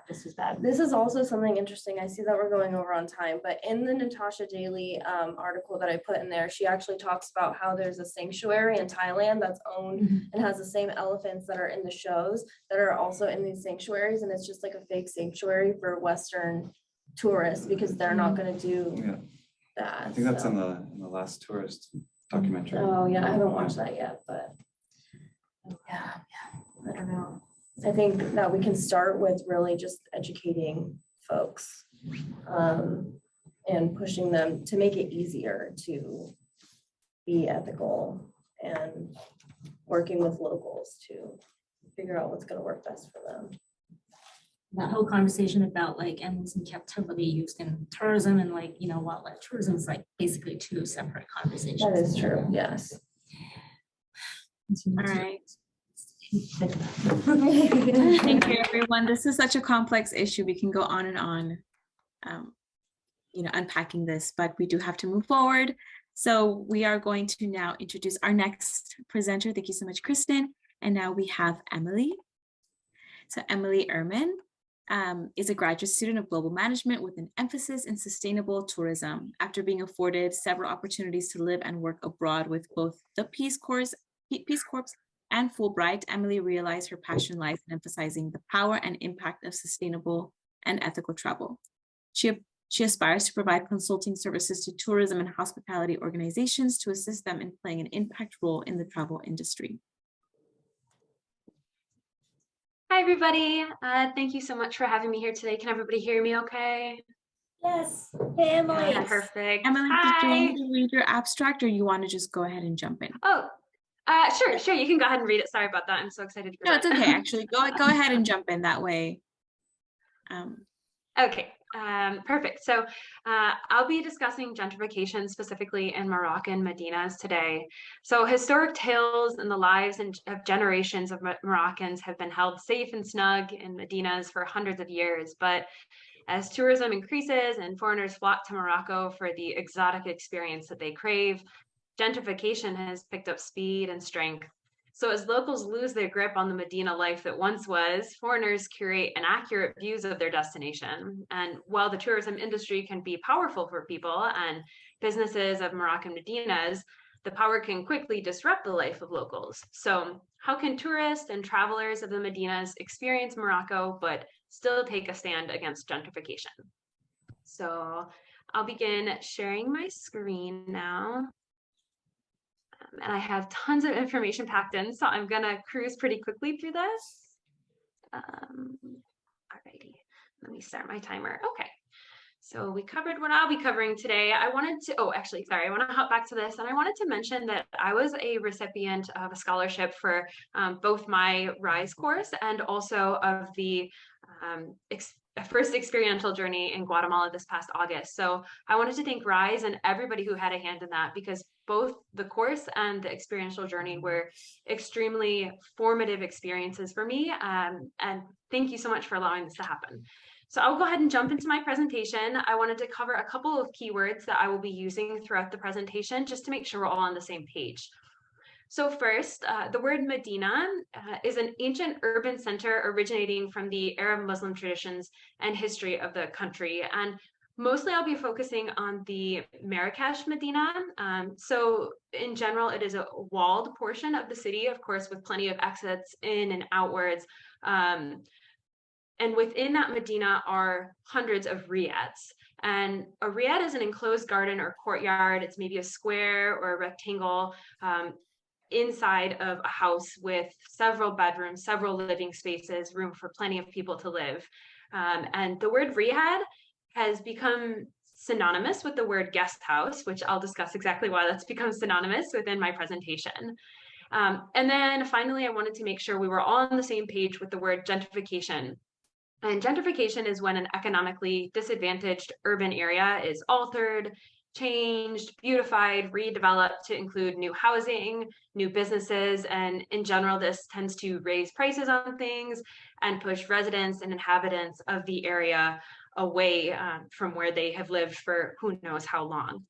just as bad. This is also something interesting. I see that we're going over on time, but in the Natasha Daly article that I put in there, she actually talks about how there's a sanctuary in Thailand that's owned and has the same elephants that are in the shows that are also in these sanctuaries. And it's just like a fake sanctuary for Western tourists because they're not going to do that. I think that's in the last tourist documentary. Oh yeah, I haven't watched that yet, but yeah, I don't know. I think that we can start with really just educating folks and pushing them to make it easier to be ethical and working with locals to figure out what's going to work best for them. That whole conversation about like animals in captivity used in tourism and like, wildlife tourism is like basically 2 separate conversations. That is true, yes. All right. Thank you, everyone. This is such a complex issue. We can go on and on, unpacking this, but we do have to move forward. So we are going to now introduce our next presenter. Thank you so much, Kristen. And now we have Emily. So Emily Ehrman is a graduate student of global management with an emphasis in sustainable tourism. After being afforded several opportunities to live and work abroad with both the Peace Corps and Fulbright, Emily realized her passion lies in emphasizing the power and impact of sustainable and ethical travel. She aspires to provide consulting services to tourism and hospitality organizations to assist them in playing an impact role in the travel industry. Hi, everybody. Thank you so much for having me here today. Can everybody hear me okay? Yes. Hey, Emily. Yeah, perfect. Emily, Hi. did you want me to read your abstract or you want to just go ahead and jump in? Oh, sure. You can go ahead and read it. Sorry about that. I'm so excited for No, that. it's okay. Actually, go ahead and jump in that way. Okay, perfect. So I'll be discussing gentrification specifically in Moroccan Medinas today. So historic tales and the lives of generations of Moroccans have been held safe and snug in Medinas for hundreds of years. But as tourism increases and foreigners flock to Morocco for the exotic experience that they crave, gentrification has picked up speed and strength. So as locals lose their grip on the Medina life that once was, foreigners curate inaccurate views of their destination. And while the tourism industry can be powerful for people and businesses of Moroccan Medinas, the power can quickly disrupt the life of locals. So how can tourists and travelers of the Medinas experience Morocco, but still take a stand against gentrification? So I'll begin sharing my screen now. And I have tons of information packed in, so I'm gonna cruise pretty quickly through this. Alrighty, let me start my timer. Okay, so we covered what I'll be covering today. I wanted to, I want to hop back to this, and I wanted to mention that I was a recipient of a scholarship for both my RISE course and also of the first experiential journey in Guatemala this past August. So I wanted to thank RISE and everybody who had a hand in that, because both the course and the experiential journey were extremely formative experiences for me. And thank you so much for allowing this to happen. So I'll go ahead and jump into my presentation. I wanted to cover a couple of keywords that I will be using throughout the presentation, just to make sure we're all on the same page. So first, the word Medina is an ancient urban center originating from the Arab Muslim traditions and history of the country. And mostly I'll be focusing on the Marrakesh Medina. So in general, it is a walled portion of the city, of course, with plenty of exits in and outwards. And within that Medina are hundreds of riads. And a riad is an enclosed garden or courtyard. It's maybe a square or a rectangle inside of a house with several bedrooms, several living spaces, room for plenty of people to live. And the word riad has become synonymous with the word guest house, which I'll discuss exactly why that's become synonymous within my presentation. And then finally, I wanted to make sure we were all on the same page with the word gentrification. And gentrification is when an economically disadvantaged urban area is altered, changed, beautified, redeveloped to include new housing, new businesses, and in general, this tends to raise prices on things and push residents and inhabitants of the area away from where they have lived for who knows how long.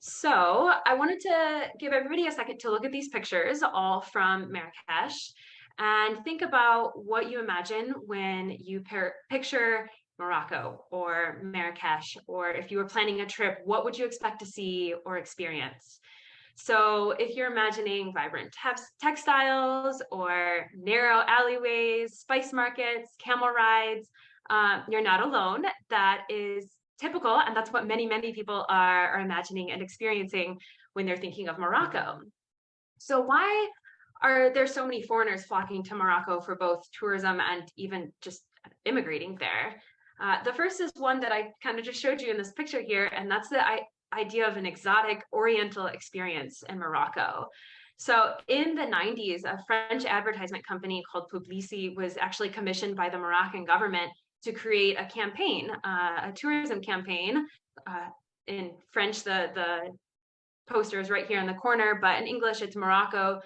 So I wanted to give everybody a second to look at these pictures, all from Marrakesh, and think about what you imagine when you picture Morocco or Marrakesh, or if you were planning a trip, what would you expect to see or experience? So if you're imagining vibrant textiles or narrow alleyways, spice markets, camel rides, you're not alone. That is typical, and that's what many, many people are imagining and experiencing when they're thinking of Morocco. So why are there so many foreigners flocking to Morocco for both tourism and even just immigrating there? The first is one that I kind of just showed you in this picture here, and that's the idea of an exotic oriental experience in Morocco. So in the 90s, a French advertisement company called Publicis was actually commissioned by the Moroccan government to create a campaign, a tourism campaign. In French, the poster is right here in the corner, but in English, it's Morocco,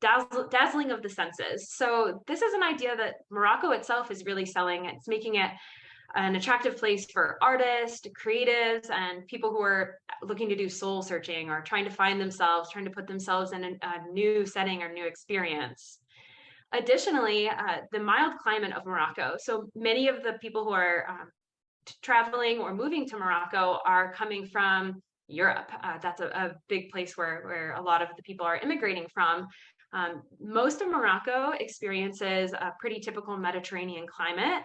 dazzling of the senses. So this is an idea that Morocco itself is really selling. It's making it an attractive place for artists, creatives, and people who are looking to do soul searching or trying to find themselves, trying to put themselves in a new setting or new experience. Additionally, the mild climate of Morocco. So many of the people who are traveling or moving to Morocco are coming from Europe. That's a big place where a lot of the people are immigrating from. Most of Morocco experiences a pretty typical Mediterranean climate.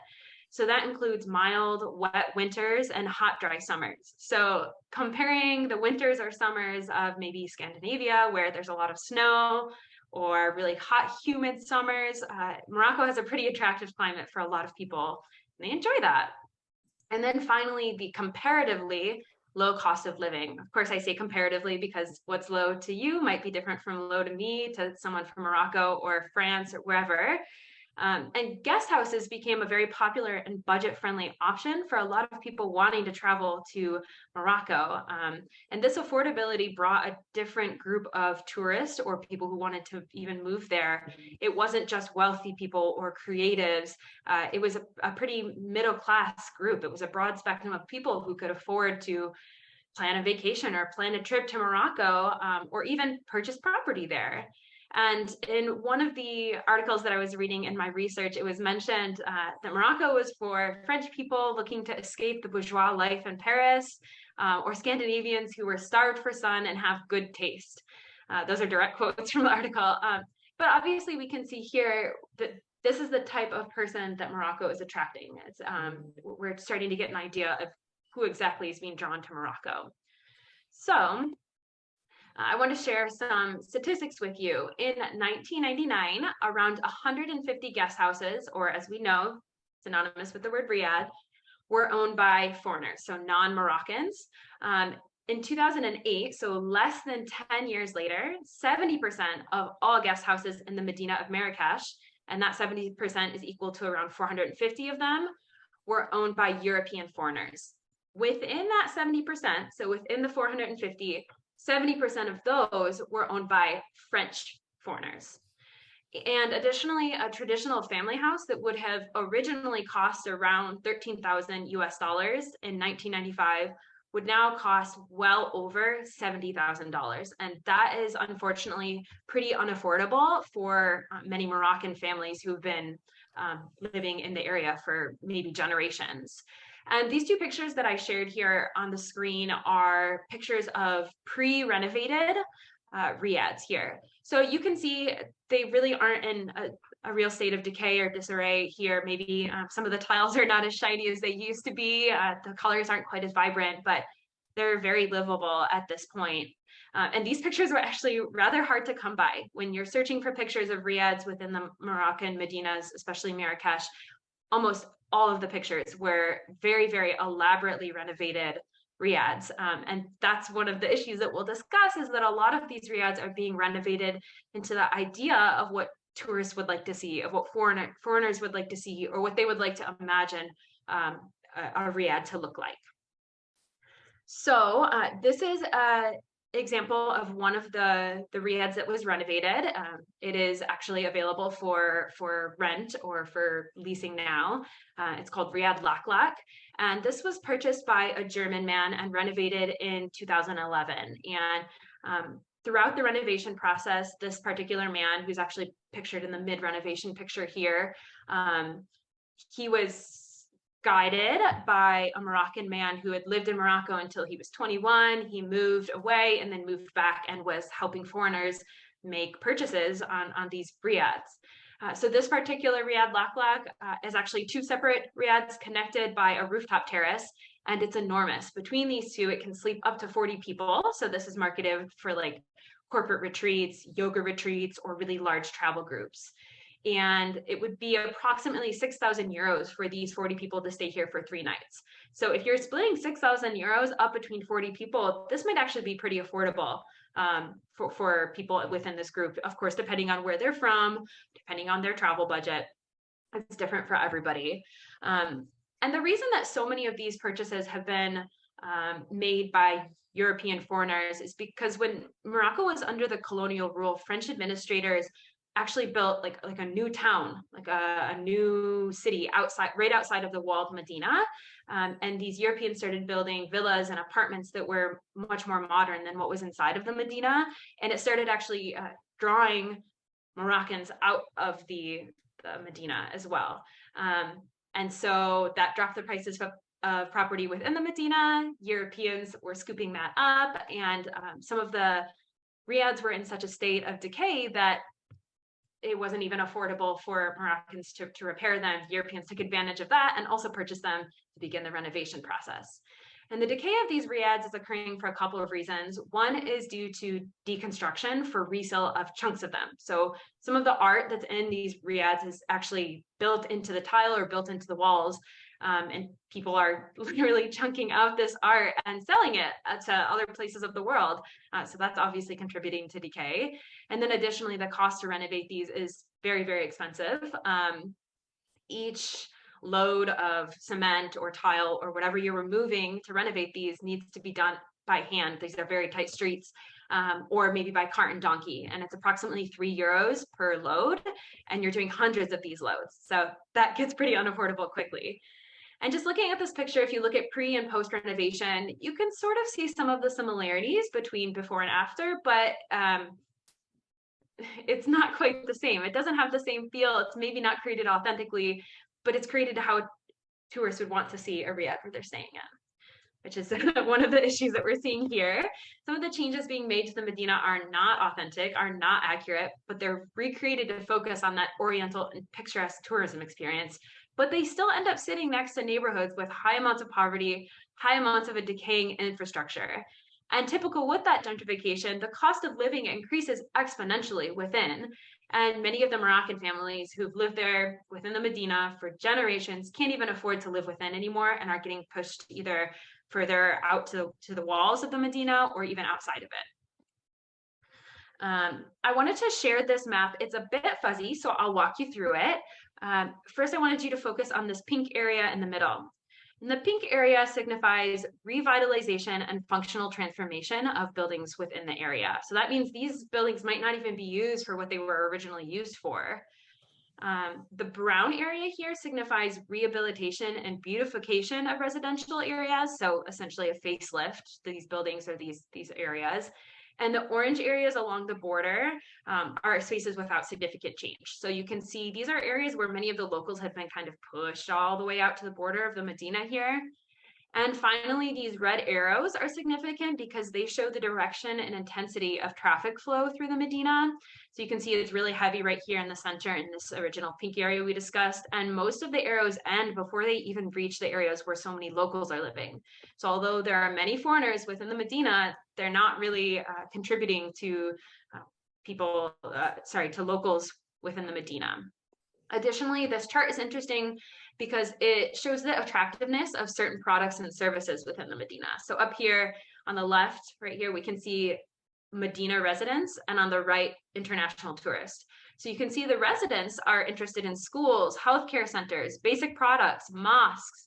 So that includes mild, wet winters and hot, dry summers. So comparing the winters or summers of maybe Scandinavia, where there's a lot of snow, or really hot, humid summers, Morocco has a pretty attractive climate for a lot of people, and they enjoy that. And then finally, the comparatively low cost of living. Of course, I say comparatively because what's low to you might be different from low to me, to someone from Morocco or France or wherever. And guest houses became a very popular and budget-friendly option for a lot of people wanting to travel to Morocco. And this affordability brought a different group of tourists or people who wanted to even move there. It wasn't just wealthy people or creatives. It was a pretty middle-class group. It was a broad spectrum of people who could afford to plan a vacation or plan a trip to Morocco, or even purchase property there. And in one of the articles that I was reading in my research, it was mentioned that Morocco was for French people looking to escape the bourgeois life in Paris, or Scandinavians who were starved for sun and have good taste. Those are direct quotes from the article. But obviously we can see here that this is the type of person that Morocco is attracting. It's, we're starting to get an idea of who exactly is being drawn to Morocco. So I want to share some statistics with you. In 1999, around 150 guest houses, or as we know, synonymous with the word riad, were owned by foreigners, so non-Moroccans. In 2008, so less than 10 years later, 70% of all guest houses in the Medina of Marrakesh, and that 70% is equal to around 450 of them, were owned by European foreigners. Within that 70%, so within the 450, 70% of those were owned by French foreigners. And additionally, a traditional family house that would have originally cost around $13,000 US in 1995 would now cost well over $70,000. And that is unfortunately pretty unaffordable for many Moroccan families who've been living in the area for maybe generations. And these two pictures that I shared here on the screen are pictures of pre-renovated riads here. So you can see they really aren't in a real state of decay or disarray here. Maybe some of the tiles are not as shiny as they used to be. The colors aren't quite as vibrant, but they're very livable at this point. And these pictures were actually rather hard to come by. When you're searching for pictures of riads within the Moroccan Medinas, especially Marrakesh, almost all of the pictures were very, very elaborately renovated riads. And that's one of the issues that we'll discuss, is that a lot of these riads are being renovated into the idea of what tourists would like to see, of what foreigners would like to see, or what they would like to imagine a riad to look like. So this is an example of one of the riads that was renovated. It is actually available for rent or for leasing now. It's called Riad Laklak. And this was purchased by a German man and renovated in 2011. And throughout the renovation process, this particular man, who's actually pictured in the mid-renovation picture here, he was guided by a Moroccan man who had lived in Morocco until he was 21. He moved away and then moved back and was helping foreigners make purchases on these riads. So this particular Riad Laklak is actually two separate riads connected by a rooftop terrace, and it's enormous. Between these two, it can sleep up to 40 people. So this is marketed for like corporate retreats, yoga retreats, or really large travel groups. And it would be approximately 6,000 euros for these 40 people to stay here for 3 nights. So if you're splitting 6,000 euros up between 40 people, this might actually be pretty affordable for people within this group. Of course, depending on where they're from, depending on their travel budget, it's different for everybody. And the reason that so many of these purchases have been made by European foreigners is because when Morocco was under the colonial rule, French administrators actually built like a new town, like a new city right outside of the walled Medina. And these Europeans started building villas and apartments that were much more modern than what was inside of the Medina. And it started actually drawing Moroccans out of the Medina as well. And so that dropped the prices of property within the Medina. Europeans were scooping that up, and some of the riads were in such a state of decay that it wasn't even affordable for Moroccans to repair them. Europeans took advantage of that and also purchased them to begin the renovation process. And the decay of these riads is occurring for a couple of reasons. One is due to deconstruction for resale of chunks of them. So some of the art that's in these riads is actually built into the tile or built into the walls. And people are literally chunking out this art and selling it to other places of the world. So that's obviously contributing to decay. And then additionally, the cost to renovate these is very, very expensive. Each load of cement or tile or whatever you're removing to renovate these needs to be done by hand. These are very tight streets, or maybe by cart and donkey. And it's approximately 3 euros per load. And you're doing hundreds of these loads. So that gets pretty unaffordable quickly. And just looking at this picture, if you look at pre and post renovation, you can sort of see some of the similarities between before and after, but it's not quite the same. It doesn't have the same feel. It's maybe not created authentically, but it's created how tourists would want to see a Riyadh where they're staying in, which is one of the issues that we're seeing here. Some of the changes being made to the Medina are not authentic, are not accurate, but they're recreated to focus on that Oriental and picturesque tourism experience. But they still end up sitting next to neighborhoods with high amounts of poverty, high amounts of a decaying infrastructure. And typical with that gentrification, the cost of living increases exponentially within. And many of the Moroccan families who've lived there within the Medina for generations can't even afford to live within anymore and are getting pushed either further out to the walls of the Medina or even outside of it. I wanted to share this map. It's a bit fuzzy, so I'll walk you through it. First, I wanted you to focus on this pink area in the middle. And the pink area signifies revitalization and functional transformation of buildings within the area. So that means these buildings might not even be used for what they were originally used for. The brown area here signifies rehabilitation and beautification of residential areas. So essentially a facelift to these buildings or these areas. And the orange areas along the border are spaces without significant change. So you can see these are areas where many of the locals have been kind of pushed all the way out to the border of the Medina here. And finally, these red arrows are significant because they show the direction and intensity of traffic flow through the Medina. So you can see it's really heavy right here in the center in this original pink area we discussed. And most of the arrows end before they even reach the areas where so many locals are living. So although there are many foreigners within the Medina, they're not really contributing to to locals within the Medina. Additionally, this chart is interesting because it shows the attractiveness of certain products and services within the Medina. So up here on the left, right here, we can see Medina residents, and on the right, international tourists. So you can see the residents are interested in schools, healthcare centers, basic products, mosques.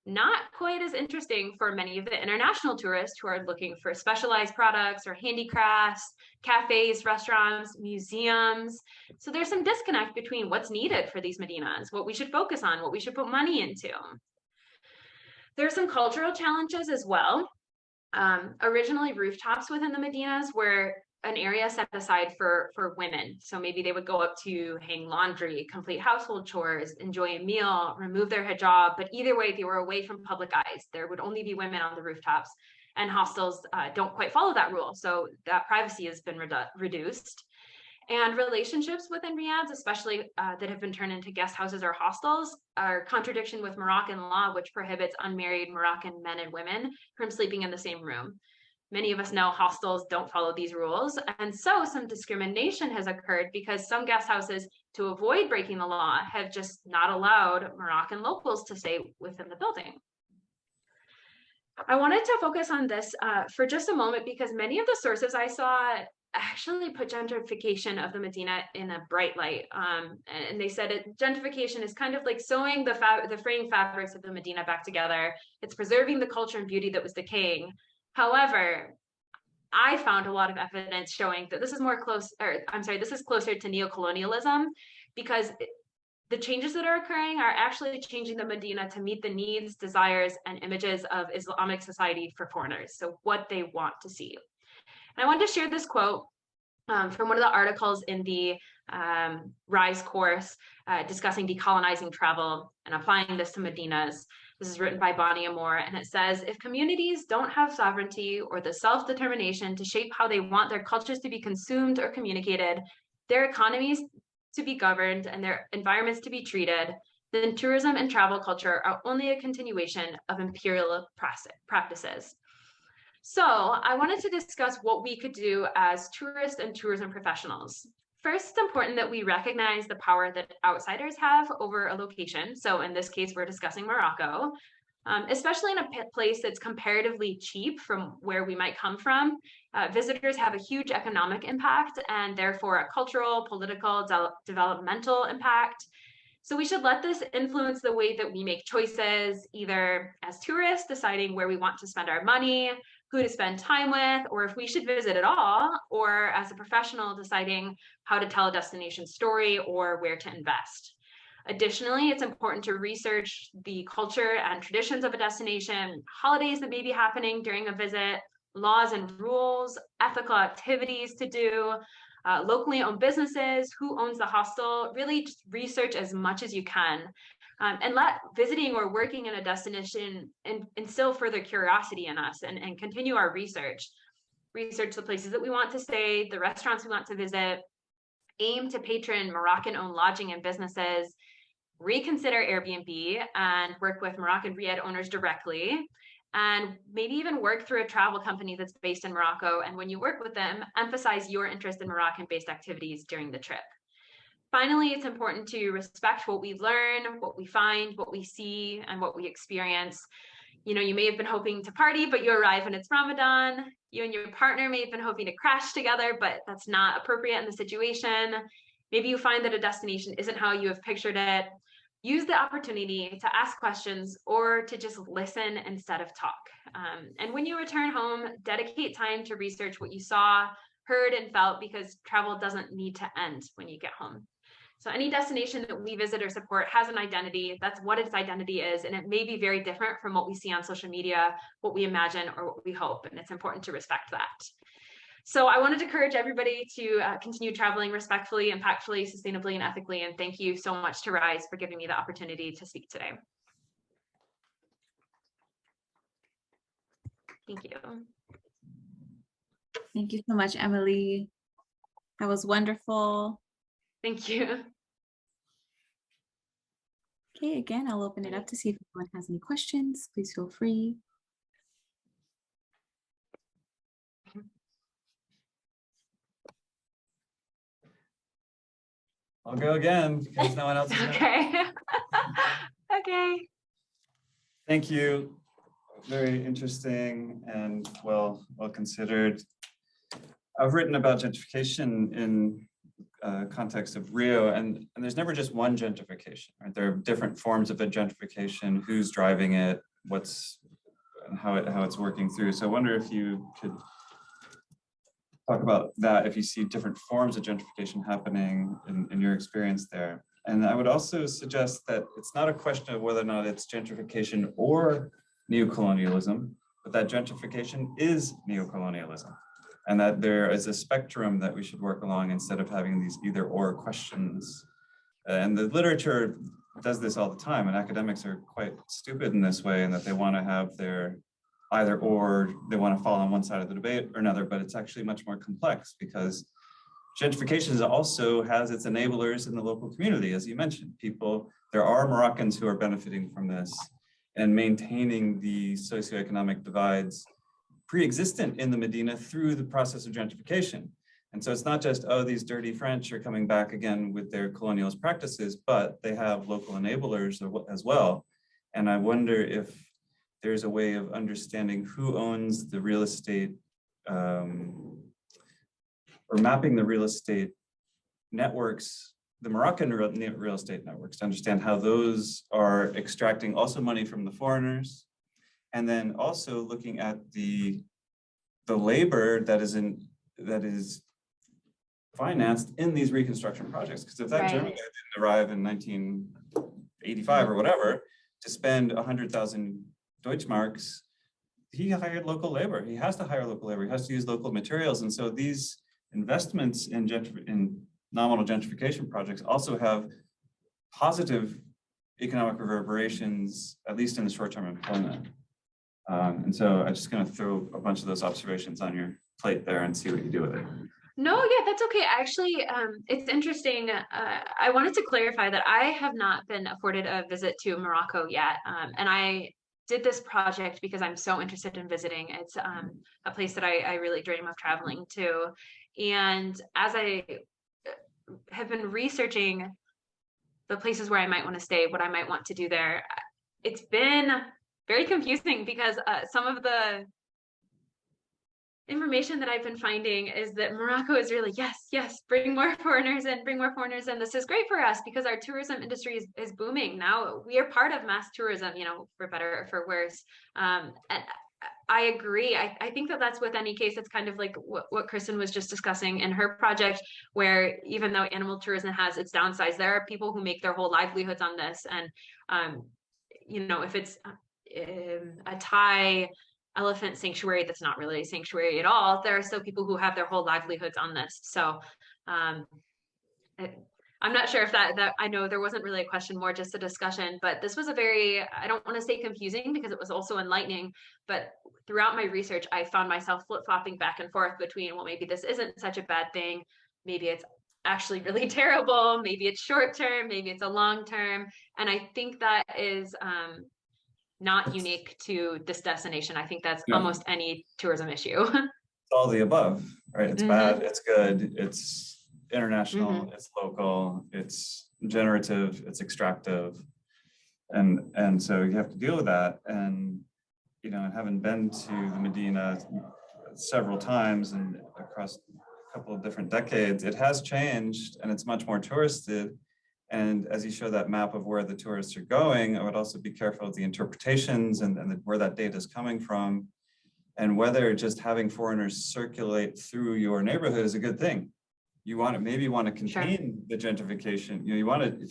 Not quite as interesting for many of the international tourists who are looking for specialized products or handicrafts, cafes, restaurants, museums. So there's some disconnect between what's needed for these Medinas, what we should focus on, what we should put money into. There are some cultural challenges as well. Originally, rooftops within the Medinas were an area set aside for women. So maybe they would go up to hang laundry, complete household chores, enjoy a meal, remove their hijab. But either way, they were away from public eyes. There would only be women on the rooftops, and hostels don't quite follow that rule. So that privacy has been reduced. And relationships within Riyadh, especially that have been turned into guest houses or hostels, are contradiction with Moroccan law, which prohibits unmarried Moroccan men and women from sleeping in the same room. Many of us know hostels don't follow these rules. And so some discrimination has occurred because some guest houses, to avoid breaking the law, have just not allowed Moroccan locals to stay within the building. I wanted to focus on this for just a moment because many of the sources I saw actually put gentrification of the Medina in a bright light. And they said gentrification is kind of like sewing the fraying fabrics of the Medina back together. It's preserving the culture and beauty that was decaying. However, I found a lot of evidence showing that this is this is closer to neocolonialism, because the changes that are occurring are actually changing the Medina to meet the needs, desires, and images of Islamic society for foreigners. So what they want to see. And I wanted to share this quote from one of the articles in the RISE course discussing decolonizing travel and applying this to Medinas. This is written by Bonnie Amore, and it says, if communities don't have sovereignty or the self-determination to shape how they want their cultures to be consumed or communicated, their economies to be governed, and their environments to be treated, then tourism and travel culture are only a continuation of imperial practices. So I wanted to discuss what we could do as tourists and tourism professionals. First, it's important that we recognize the power that outsiders have over a location. So in this case, we're discussing Morocco, especially in a place that's comparatively cheap from where we might come from. Visitors have a huge economic impact and therefore a cultural, political, developmental impact. So we should let this influence the way that we make choices, either as tourists, deciding where we want to spend our money, who to spend time with, or if we should visit at all, or as a professional deciding how to tell a destination story or where to invest. Additionally, it's important to research the culture and traditions of a destination, holidays that may be happening during a visit, laws and rules, ethical activities to do, locally owned businesses, who owns the hostel, really just research as much as you can. And let visiting or working in a destination instill further curiosity in us and continue our research. Research the places that we want to stay, the restaurants we want to visit, aim to patron Moroccan-owned lodging and businesses, reconsider Airbnb and work with Moroccan Riad owners directly, and maybe even work through a travel company that's based in Morocco. And when you work with them, emphasize your interest in Moroccan-based activities during the trip. Finally, it's important to respect what we learn, what we find, what we see, and what we experience. You know, you may have been hoping to party, but you arrive and it's Ramadan. You and your partner may have been hoping to crash together, but that's not appropriate in the situation. Maybe you find that a destination isn't how you have pictured it. Use the opportunity to ask questions or to just listen instead of talk. And when you return home, dedicate time to research what you saw, heard, and felt, because travel doesn't need to end when you get home. So any destination that we visit or support has an identity. That's what its identity is. And it may be very different from what we see on social media, what we imagine, or what we hope. And it's important to respect that. So I wanted to encourage everybody to continue traveling respectfully, impactfully, sustainably, and ethically. And thank you so much to RISE for giving me the opportunity to speak today. Thank you. Thank you so much, Emily. That was wonderful. Thank you. Okay, again, I'll open it up to see if anyone has any questions. Please feel free. I'll go again because no one else is. Okay. Okay. Thank you. Very interesting and well considered. I've written about gentrification in context of Rio, and there's never just one gentrification, right? There are different forms of a gentrification, who's driving it, and how it's working through. So I wonder if you could talk about that, if you see different forms of gentrification happening in your experience there. And I would also suggest that it's not a question of whether or not it's gentrification or neocolonialism, but that gentrification is neocolonialism. And that there is a spectrum that we should work along instead of having these either or questions. And the literature does this all the time, and academics are quite stupid in this way, in that they want to have their either or, they want to fall on one side of the debate or another, but it's actually much more complex, because gentrification also has its enablers in the local community, as you mentioned. There are Moroccans who are benefiting from this and maintaining the socioeconomic divides pre-existent in the Medina through the process of gentrification. And so it's not just, oh, these dirty French are coming back again with their colonialist practices, but they have local enablers as well. And I wonder if there's a way of understanding who owns the real estate, or mapping the real estate networks, the Moroccan real estate networks, to understand how those are extracting also money from the foreigners. And then also looking at the labor that is financed in these reconstruction projects. Because if that German guy didn't arrive in 1985 or whatever to spend 100,000 Deutschmarks, he hired local labor. He has to hire local labor. He has to use local materials. And so these investments in nominal gentrification projects also have positive economic reverberations, at least in the short-term employment. And so I'm just going to throw a bunch of those observations on your plate there and see what you do with it. No, yeah, that's okay. Actually, it's interesting. I wanted to clarify that I have not been afforded a visit to Morocco yet. And I did this project because I'm so interested in visiting. It's a place that I really dream of traveling to. And as I have been researching the places where I might want to stay, what I might want to do there, it's been very confusing, because some of the information that I've been finding is that Morocco is really, yes, bring more foreigners in, This is great for us because our tourism industry is booming. Now we are part of mass tourism, for better or for worse. And I agree. I think that that's with any case. It's kind of like what Kristen was just discussing in her project, where even though animal tourism has its downsides, there are people who make their whole livelihoods on this. And, if it's a Thai elephant sanctuary that's not really a sanctuary at all, there are still people who have their whole livelihoods on this. So I'm not sure if that I know there wasn't really a question, more just a discussion, but this was a very, I don't want to say confusing because it was also enlightening, but throughout my research, I found myself flip-flopping back and forth between, well, maybe this isn't such a bad thing. Maybe it's actually really terrible. Maybe it's short term, maybe it's a long term. And I think that is not unique to this destination. I think that's almost any tourism issue. It's all the above, right? It's bad, it's good, it's international, it's local, it's generative, it's extractive. And so you have to deal with that. And, you know, having been to the Medina several times and across a couple of different decades, it has changed and it's much more touristed. And as you show that map of where the tourists are going, I would also be careful of the interpretations and where that data is coming from, and whether just having foreigners circulate through your neighborhood is a good thing. You want to maybe want to contain the gentrification. You know, you want to,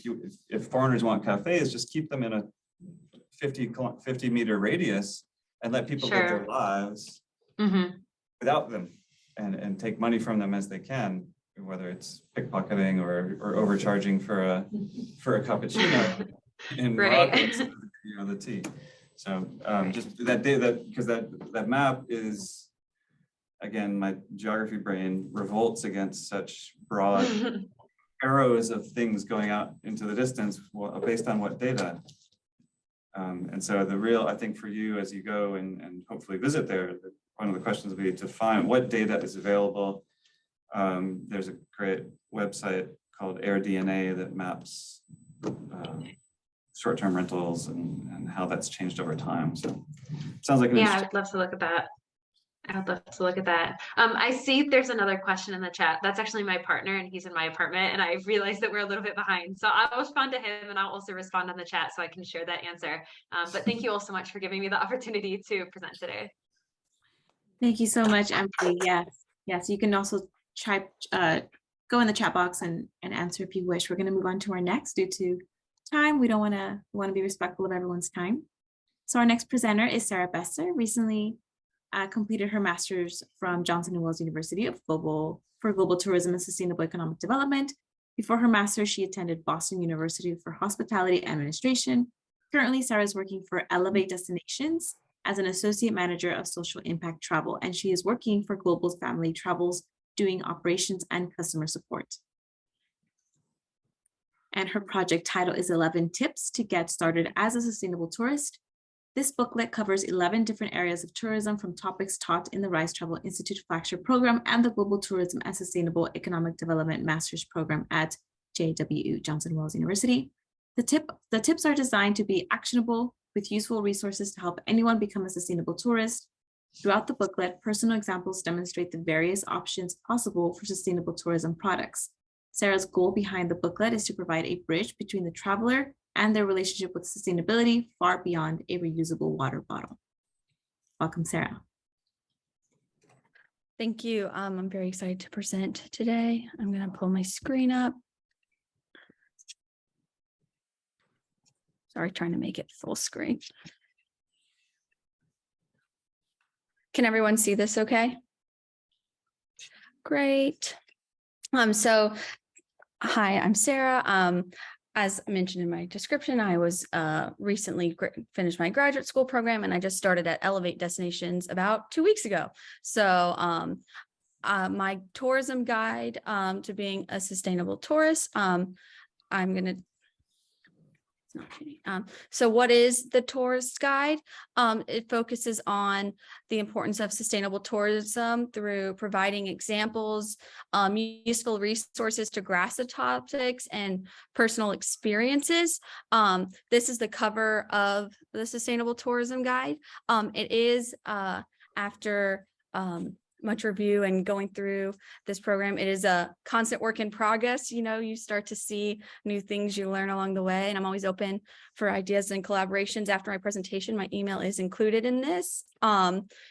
if foreigners want cafes, just keep them in a 50 meter radius and let people live their lives without them, and take money from them as they can, whether it's pickpocketing or overcharging for a cappuccino in Morocco, you know, the tea. So just that day, because that map is, again, my geography brain revolts against such broad arrows of things going out into the distance based on what data. And so the real, I think for you as you go and hopefully visit there, one of the questions will be to find what data is available. There's a great website called AirDNA that maps short-term rentals and how that's changed over time. So it sounds like I'd love to look at that. I would love to look at that. I see there's another question in the chat. That's actually my partner and he's in my apartment, and I realized that we're a little bit behind. So I'll respond to him and I'll also respond on the chat so I can share that answer. But thank you all so much for giving me the opportunity to present today. Thank you so much, Emily. Yes, you can also go in the chat box and answer if you wish. We're going to move on to our next due to time. We want to be respectful of everyone's time. So our next presenter is Sarah Besser, recently completed her master's from Johnson & Wales University for Global Tourism and Sustainable Economic Development. Before her master's, she attended Boston University for Hospitality Administration. Currently, Sarah is working for Elevate Destinations as an associate manager of social impact travel, and she is working for Global Family Travels, doing operations and customer support. And her project title is 11 Tips to Get Started as a Sustainable Tourist. This booklet covers 11 different areas of tourism, from topics taught in the Rise Travel Institute flagship program and the Global Tourism and Sustainable Economic Development Master's Program at JW Johnson Wales University. The tips are designed to be actionable with useful resources to help anyone become a sustainable tourist. Throughout the booklet, personal examples demonstrate the various options possible for sustainable tourism products. Sarah's goal behind the booklet is to provide a bridge between the traveler and their relationship with sustainability far beyond a reusable water bottle. Welcome, Sarah. Thank you. I'm very excited to present today. I'm going to pull my screen up. Sorry, trying to make it full screen. Can everyone see this okay? Great. So hi, I'm Sarah. As mentioned in my description, I was recently finished my graduate school program, and I just started at Elevate Destinations about 2 weeks ago. So my tourism guide to being a sustainable tourist, so what is the tourist guide? It focuses on the importance of sustainable tourism through providing examples, useful resources to grasp the topics, and personal experiences. This is the cover of the Sustainable Tourism Guide. It is after much review and going through this program, it is a constant work in progress. You know, you start to see new things you learn along the way, and I'm always open for ideas and collaborations after my presentation. My email is included in this.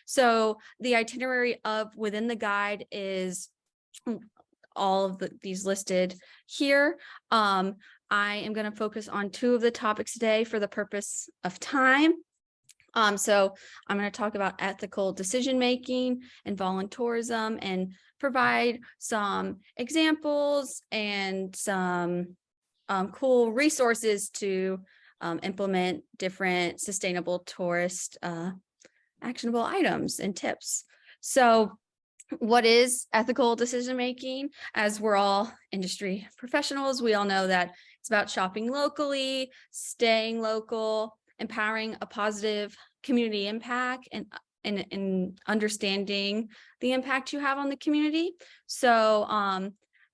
So the itinerary of within the guide is all of these listed here. I am going to focus on 2 of the topics today for the purpose of time. So I'm going to talk about ethical decision-making and volunteerism and provide some examples and some cool resources to implement different sustainable tourist actionable items and tips. So what is ethical decision-making? As we're all industry professionals, we all know that it's about shopping locally, staying local, empowering a positive community impact, and understanding the impact you have on the community. So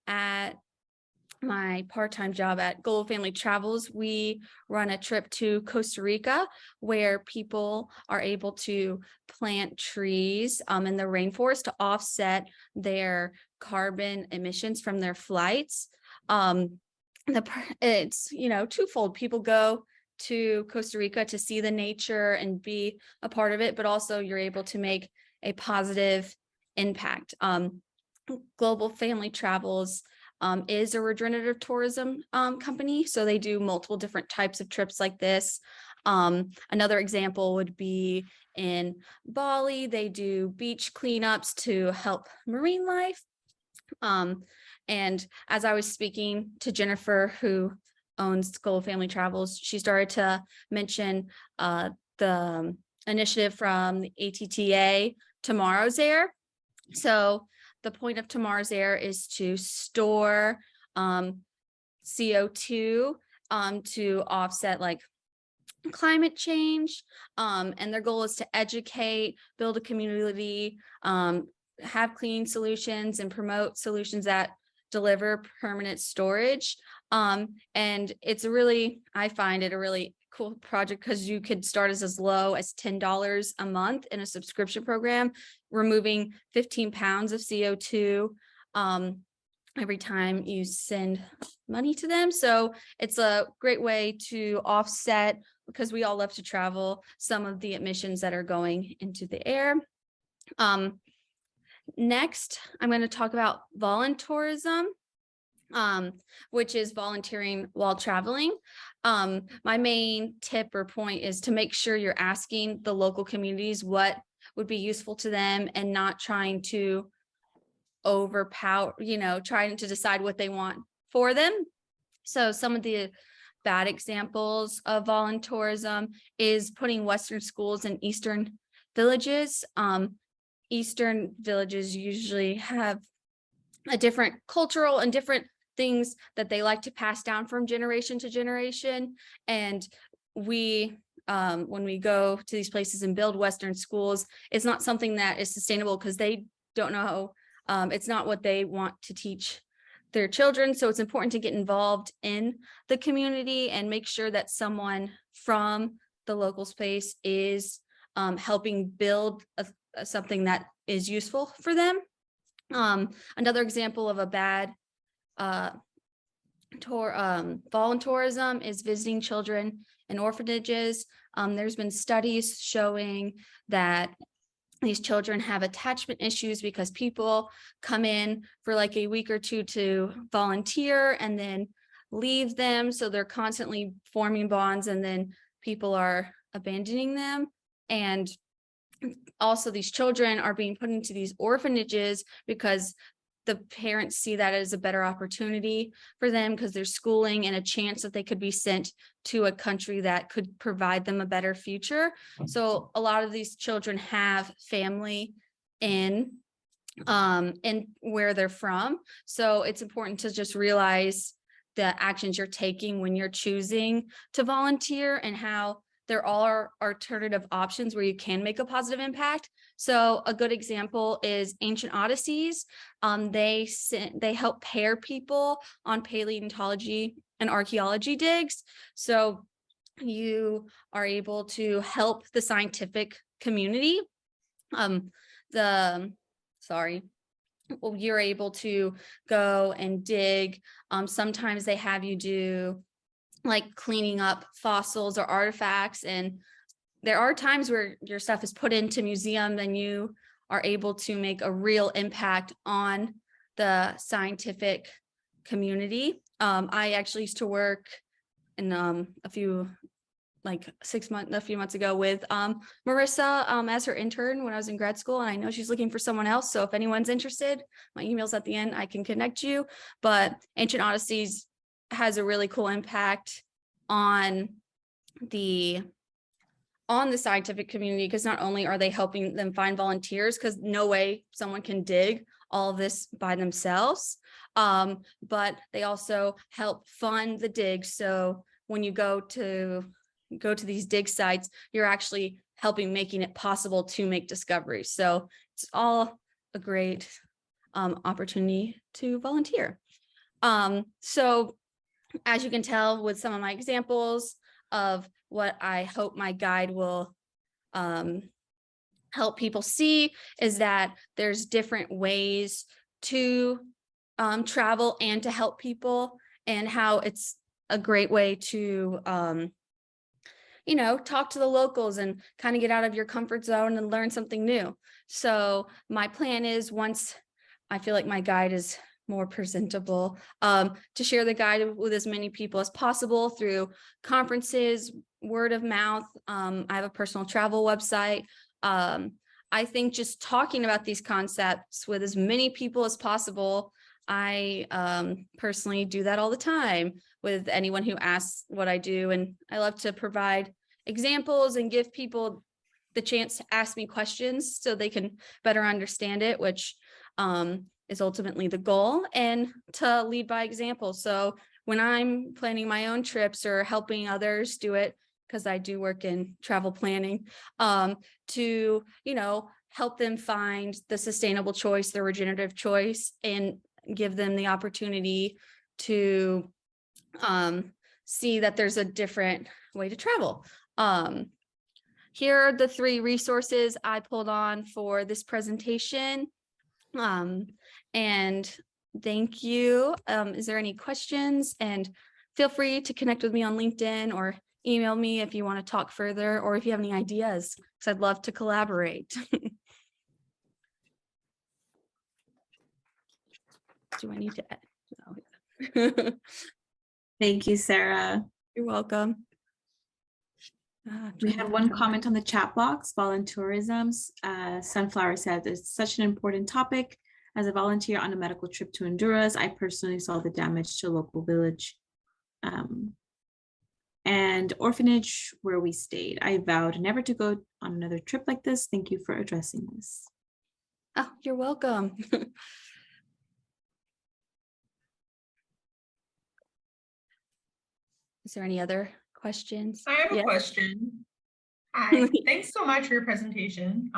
at my part-time job at Global Family Travels, we run a trip to Costa Rica where people are able to plant trees in the rainforest to offset their carbon emissions from their flights. It's twofold. People go to Costa Rica to see the nature and be a part of it, but also you're able to make a positive impact. Global Family Travels is a regenerative tourism company. So they do multiple different types of trips like this. Another example would be in Bali. They do beach cleanups to help marine life. And as I was speaking to Jennifer, who owns Global Family Travels, she started to mention the initiative from the ATTA, Tomorrow's Air. So the point of Tomorrow's Air is to store CO2 to offset like climate change. And their goal is to educate, build a community, have clean solutions, and promote solutions that deliver permanent storage. And it's I find it a really cool project because you could start as low as $10 a month in a subscription program, removing 15 pounds of CO2 every time you send money to them. So it's a great way to offset, because we all love to travel, some of the emissions that are going into the air. Next, I'm going to talk about volunteerism, which is volunteering while traveling. My main tip or point is to make sure you're asking the local communities what would be useful to them and not trying to overpower, trying to decide what they want for them. So some of the bad examples of volunteerism is putting Western schools in Eastern villages. Eastern villages usually have a different cultural and different things that they like to pass down from generation to generation. And we, when we go to these places and build Western schools, it's not something that is sustainable because they don't know, it's not what they want to teach their children. So it's important to get involved in the community and make sure that someone from the local space is helping build something that is useful for them. Another example of a bad volunteerism is visiting children in orphanages. There's been studies showing that these children have attachment issues because people come in for like a week or two to volunteer and then leave them. So they're constantly forming bonds and then people are abandoning them. And also these children are being put into these orphanages because the parents see that as a better opportunity for them because there's schooling and a chance that they could be sent to a country that could provide them a better future. So a lot of these children have family in where they're from. So it's important to just realize the actions you're taking when you're choosing to volunteer and how there are alternative options where you can make a positive impact. So a good example is Ancient Odysseys. They help pair people on paleontology and archaeology digs. So you are able to help the scientific community. You're able to go and dig. Sometimes they have you do like cleaning up fossils or artifacts. And there are times where your stuff is put into museum and you are able to make a real impact on the scientific community. I actually used to work in a few like a few months ago with Marissa as her intern when I was in grad school, and I know she's looking for someone else. So if anyone's interested, my email's at the end, I can connect you. But Ancient Odysseys has a really cool impact on the scientific community, because not only are they helping them find volunteers, because no way someone can dig all of this by themselves, but they also help fund the dig. So when you go to these dig sites, you're actually helping making it possible to make discoveries. So it's all a great opportunity to volunteer. So as you can tell with some of my examples of what I hope my guide will help people see, is that there's different ways to travel and to help people, and how it's a great way to talk to the locals and kind of get out of your comfort zone and learn something new. So my plan is, once I feel like my guide is more presentable, to share the guide with as many people as possible through conferences, word of mouth. I have a personal travel website. I think just talking about these concepts with as many people as possible. I personally do that all the time with anyone who asks what I do. And I love to provide examples and give people the chance to ask me questions so they can better understand it, which is ultimately the goal, and to lead by example. So when I'm planning my own trips or helping others do it, because I do work in travel planning, to, help them find the sustainable choice, the regenerative choice, and give them the opportunity to see that there's a different way to travel. Here are the 3 resources I pulled on for this presentation. And thank you. Is there any questions? And feel free to connect with me on LinkedIn or email me if you want to talk further, or if you have any ideas, because I'd love to collaborate. Do I need to? Oh, yeah. Thank you, Sarah. You're welcome. We have one comment on the chat box. Voluntourism. Sunflower said it's such an important topic. As a volunteer on a medical trip to Honduras, I personally saw the damage to a local village and orphanage where we stayed. I vowed never to go on another trip like this. Thank you for addressing this. Oh, you're welcome. Is there any other questions? I have a question. Hi, thanks so much for your presentation.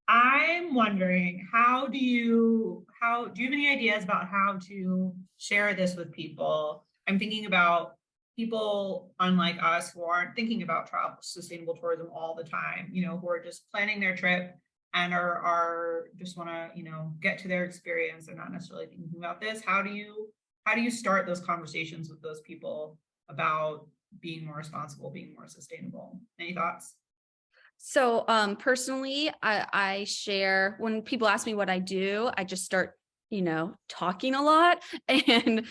I'm wondering, do you have any ideas about how to share this with people? I'm thinking about people unlike us who aren't thinking about travel, sustainable tourism all the time, who are just planning their trip and are just want to, get to their experience and not necessarily thinking about this. How do you start those conversations with those people about being more responsible, being more sustainable? Any thoughts? So personally, I share, when people ask me what I do, I just start, talking a lot and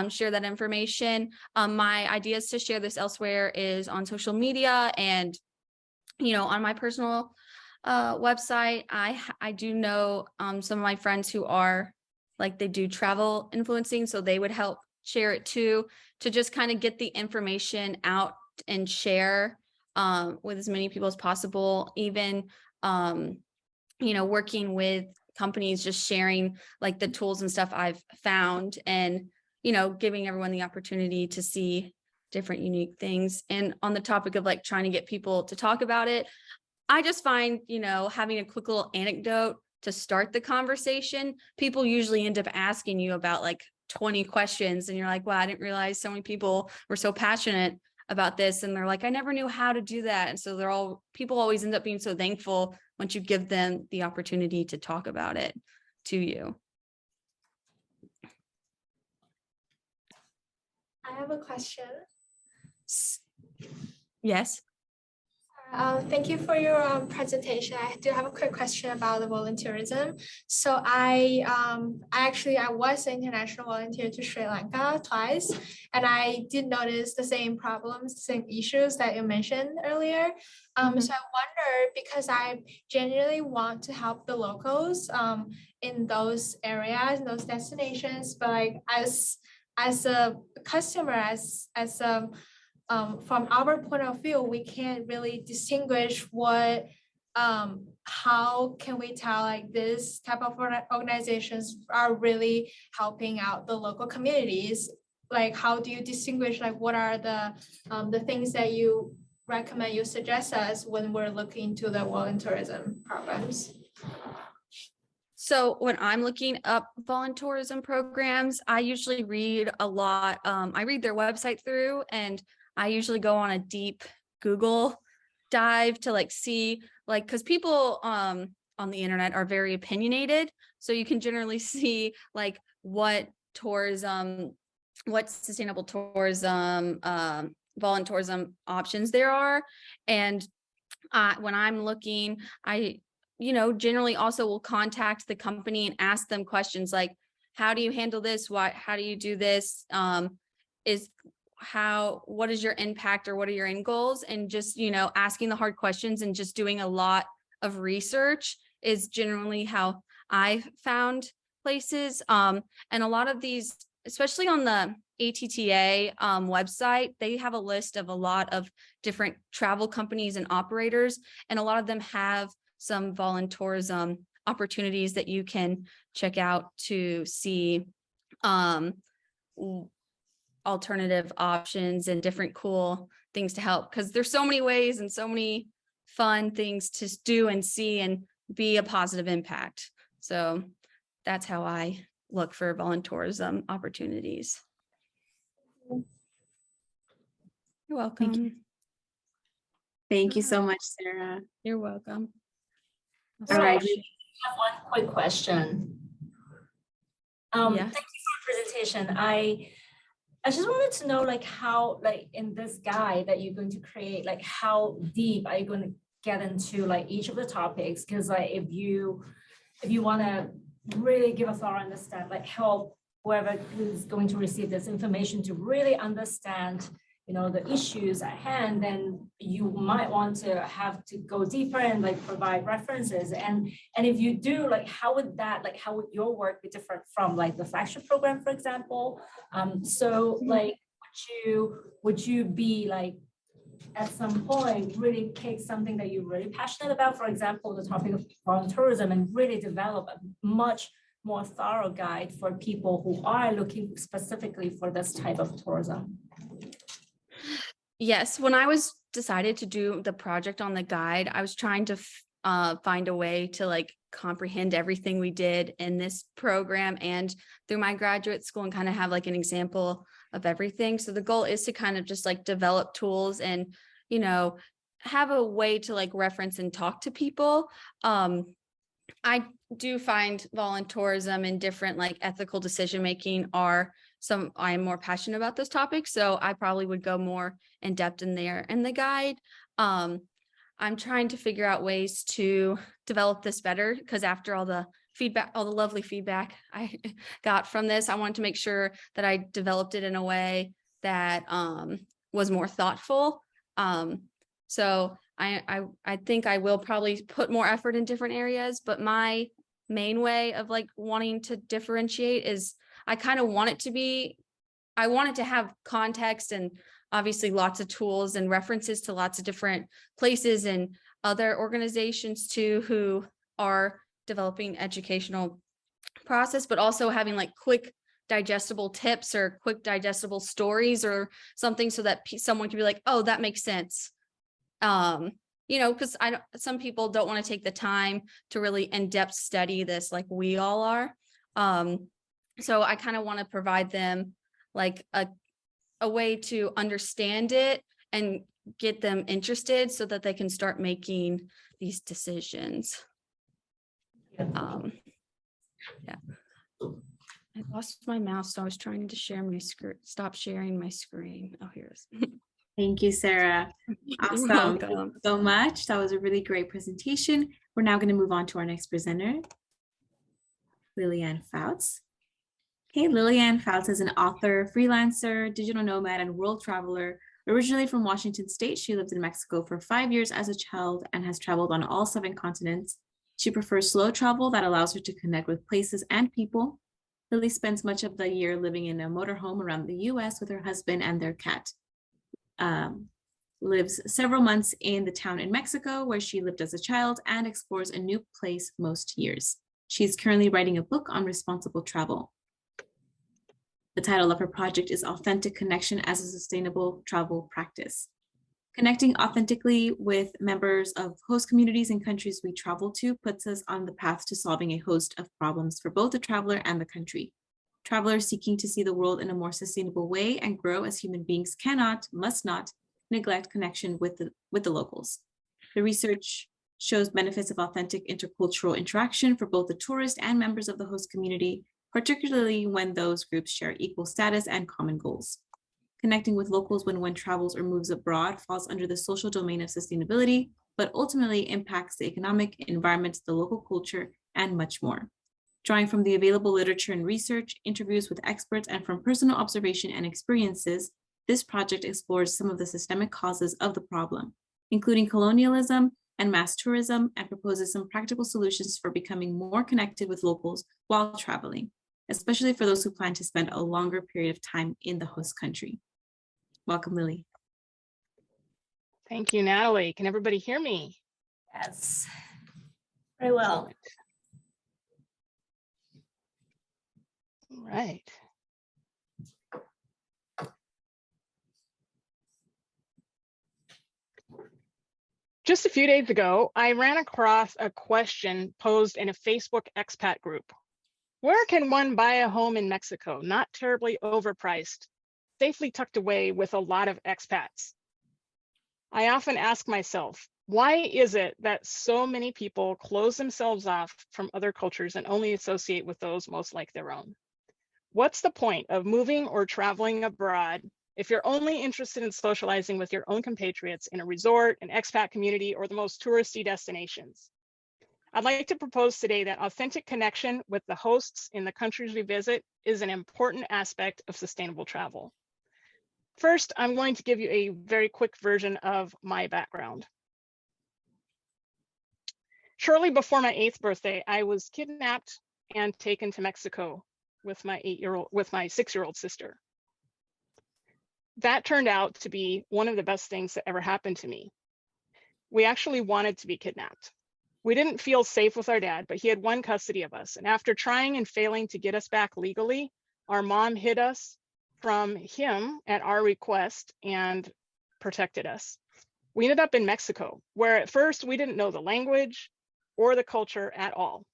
share that information. My ideas to share this elsewhere is on social media and, on my personal website. I do know some of my friends who are they do travel influencing, so they would help share it too, to just kind of get the information out and share with as many people as possible. Even working with companies, just sharing the tools and stuff I've found, and giving everyone the opportunity to see different unique things. And on the topic of trying to get people to talk about it, I just find having a quick little anecdote to start the conversation, people usually end up asking you about 20 questions, and you're like, wow, I didn't realize so many people were so passionate about this. And they're like, I never knew how to do that. And so people always end up being so thankful once you give them the opportunity to talk about it to you. I have a question. Yes. Thank you for your presentation. I do have a quick question about the volunteerism. So I was an international volunteer to Sri Lanka twice, and I did notice the same problems, the same issues that you mentioned earlier. So I wonder, because I genuinely want to help the locals in those areas, in those destinations, but like as a customer, as a from our point of view, we can't really distinguish how can we tell like this type of organizations are really helping out the local communities? Like, how do you distinguish, like, what are the things that you recommend, you suggest us when we're looking to the volunteerism programs? So when I'm looking up volunteerism programs, I usually read a lot. I read their website through, and I usually go on a deep Google dive to like see, like, because people on the internet are very opinionated. So you can generally see like what sustainable tourism, volunteerism options there are. And when I'm looking, I generally also will contact the company and ask them questions like, how do you handle this? How do you do this? What is your impact, or what are your end goals? And just, asking the hard questions and just doing a lot of research is generally how I found places. And a lot of these, especially on the ATTA website, they have a list of a lot of different travel companies and operators, and a lot of them have some volunteerism opportunities that you can check out to see alternative options and different cool things to help, because there's so many ways and so many fun things to do and see and be a positive impact. So that's how I look for volunteerism opportunities. You're welcome. Thank you so much, Sarah. You're welcome. So All right. I have one quick question. Thank you for the presentation. I just wanted to know, like, how, like, in this guide that you're going to create, like, how deep are you going to get into like each of the topics? Because like if you want to really give a thorough understand, like help whoever is going to receive this information to really understand, the issues at hand, then you might want to have to go deeper and like provide references. And if you do, like, how would your work be different from like the flagship program, for example? So like, would you be like, at some point, really pick something that you're really passionate about, for example, the topic of volunteerism, and really develop a much more thorough guide for people who are looking specifically for this type of tourism? Yes, when I was decided to do the project on the guide, I was trying to find a way to like comprehend everything we did in this program and through my graduate school, and kind of have like an example of everything. So the goal is to kind of just like develop tools and, have a way to like reference and talk to people. I do find volunteerism and different like ethical decision making I am more passionate about those topics. So I probably would go more in depth in there in the guide. I'm trying to figure out ways to develop this better, because after all the lovely feedback I got from this, I wanted to make sure that I developed it in a way that was more thoughtful. So I think I will probably put more effort in different areas, but my main way of like wanting to differentiate is I want it to have context and obviously lots of tools and references to lots of different places and other organizations too who are developing educational process, but also having like quick digestible tips or quick digestible stories or something so that someone can be like, oh, that makes sense. Because some people don't want to take the time to really in-depth study this like we all are. So I kind of want to provide them like a way to understand it and get them interested so that they can start making these decisions. I lost my mouse, so I was trying to share my screen. Stop sharing my screen. Oh, here it is. Thank you, Sarah. Awesome. Thank you so much. That was a really great presentation. We're now going to move on to our next presenter, Lillian Fouts. Okay, Lillian Fouts is an author, freelancer, digital nomad, and world traveler. Originally from Washington State, she lived in Mexico for 5 years as a child and has traveled on all 7 continents. She prefers slow travel that allows her to connect with places and people. Lily spends much of the year living in a motorhome around the US with her husband and their cat. Lives several months in the town in Mexico where she lived as a child and explores a new place most years. She's currently writing a book on responsible travel. The title of her project is Authentic Connection as a Sustainable Travel Practice. Connecting authentically with members of host communities and countries we travel to puts us on the path to solving a host of problems for both the traveler and the country. Travelers seeking to see the world in a more sustainable way and grow as human beings cannot, must not, neglect connection with the locals. The research shows benefits of authentic intercultural interaction for both the tourist and members of the host community, particularly when those groups share equal status and common goals. Connecting with locals when one travels or moves abroad falls under the social domain of sustainability, but ultimately impacts the economic environment, the local culture, and much more. Drawing from the available literature and research, interviews with experts, and from personal observation and experiences, this project explores some of the systemic causes of the problem, including colonialism and mass tourism, and proposes some practical solutions for becoming more connected with locals while traveling, especially for those who plan to spend a longer period of time in the host country. Welcome, Lily. Thank you, Natalie. Can everybody hear me? Yes. Very well. All right. Just a few days ago, I ran across a question posed in a Facebook expat group. Where can one buy a home in Mexico, not terribly overpriced, safely tucked away with a lot of expats? I often ask myself, why is it that so many people close themselves off from other cultures and only associate with those most like their own? What's the point of moving or traveling abroad if you're only interested in socializing with your own compatriots in a resort, an expat community, or the most touristy destinations? I'd like to propose today that authentic connection with the hosts in the countries we visit is an important aspect of sustainable travel. First, I'm going to give you a very quick version of my background. Shortly before my 8th birthday, I was kidnapped and taken to Mexico with my 6-year-old sister. That turned out to be one of the best things that ever happened to me. We actually wanted to be kidnapped. We didn't feel safe with our dad, but he had won custody of us. And after trying and failing to get us back legally, our mom hid us from him at our request and protected us. We ended up in Mexico, where at first we didn't know the language or the culture at all.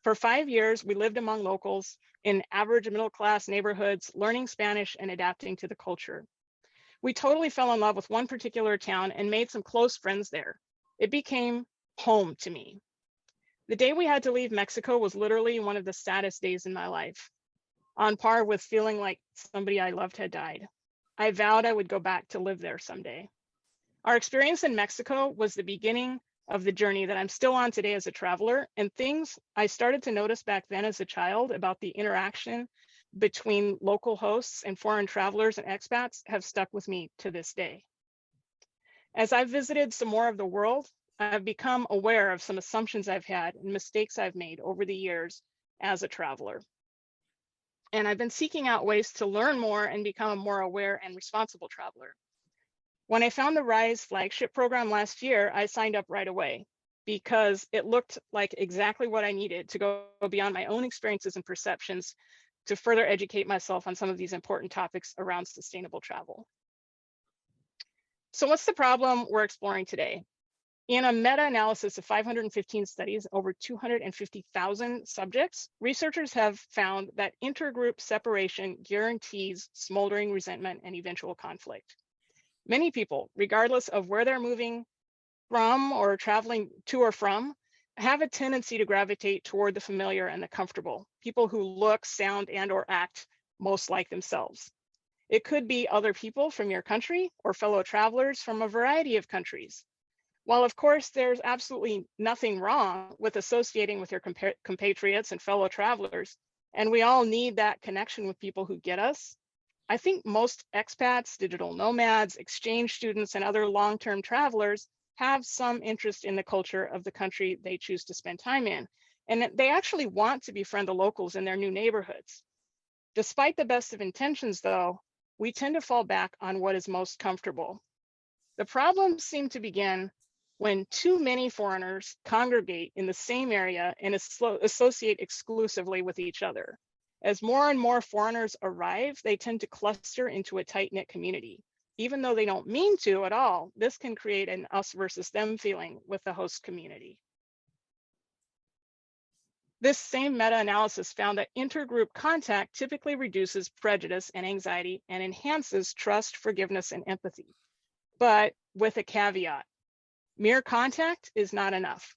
For 5 years, we lived among locals in average middle-class neighborhoods, learning Spanish and adapting to the culture. We totally fell in love with one particular town and made some close friends there. It became home to me. The day we had to leave Mexico was literally one of the saddest days in my life, on par with feeling like somebody I loved had died. I vowed I would go back to live there someday. Our experience in Mexico was the beginning of the journey that I'm still on today as a traveler, and things I started to notice back then as a child about the interaction between local hosts and foreign travelers and expats have stuck with me to this day. As I've visited some more of the world, I've become aware of some assumptions I've had and mistakes I've made over the years as a traveler. And I've been seeking out ways to learn more and become a more aware and responsible traveler. When I found the RISE flagship program last year, I signed up right away because it looked like exactly what I needed to go beyond my own experiences and perceptions to further educate myself on some of these important topics around sustainable travel. So what's the problem we're exploring today? In a meta-analysis of 515 studies, over 250,000 subjects, researchers have found that intergroup separation guarantees smoldering resentment and eventual conflict. Many people, regardless of where they're moving from or traveling to or from, have a tendency to gravitate toward the familiar and the comfortable, people who look, sound, and/or act most like themselves. It could be other people from your country or fellow travelers from a variety of countries. While of course there's absolutely nothing wrong with associating with your compatriots and fellow travelers, and we all need that connection with people who get us, I think most expats, digital nomads, exchange students, and other long-term travelers have some interest in the culture of the country they choose to spend time in. And they actually want to befriend the locals in their new neighborhoods. Despite the best of intentions though, we tend to fall back on what is most comfortable. The problems seem to begin when too many foreigners congregate in the same area and associate exclusively with each other. As more and more foreigners arrive, they tend to cluster into a tight-knit community. Even though they don't mean to at all, this can create an us versus them feeling with the host community. This same meta-analysis found that intergroup contact typically reduces prejudice and anxiety and enhances trust, forgiveness, and empathy. But with a caveat, mere contact is not enough.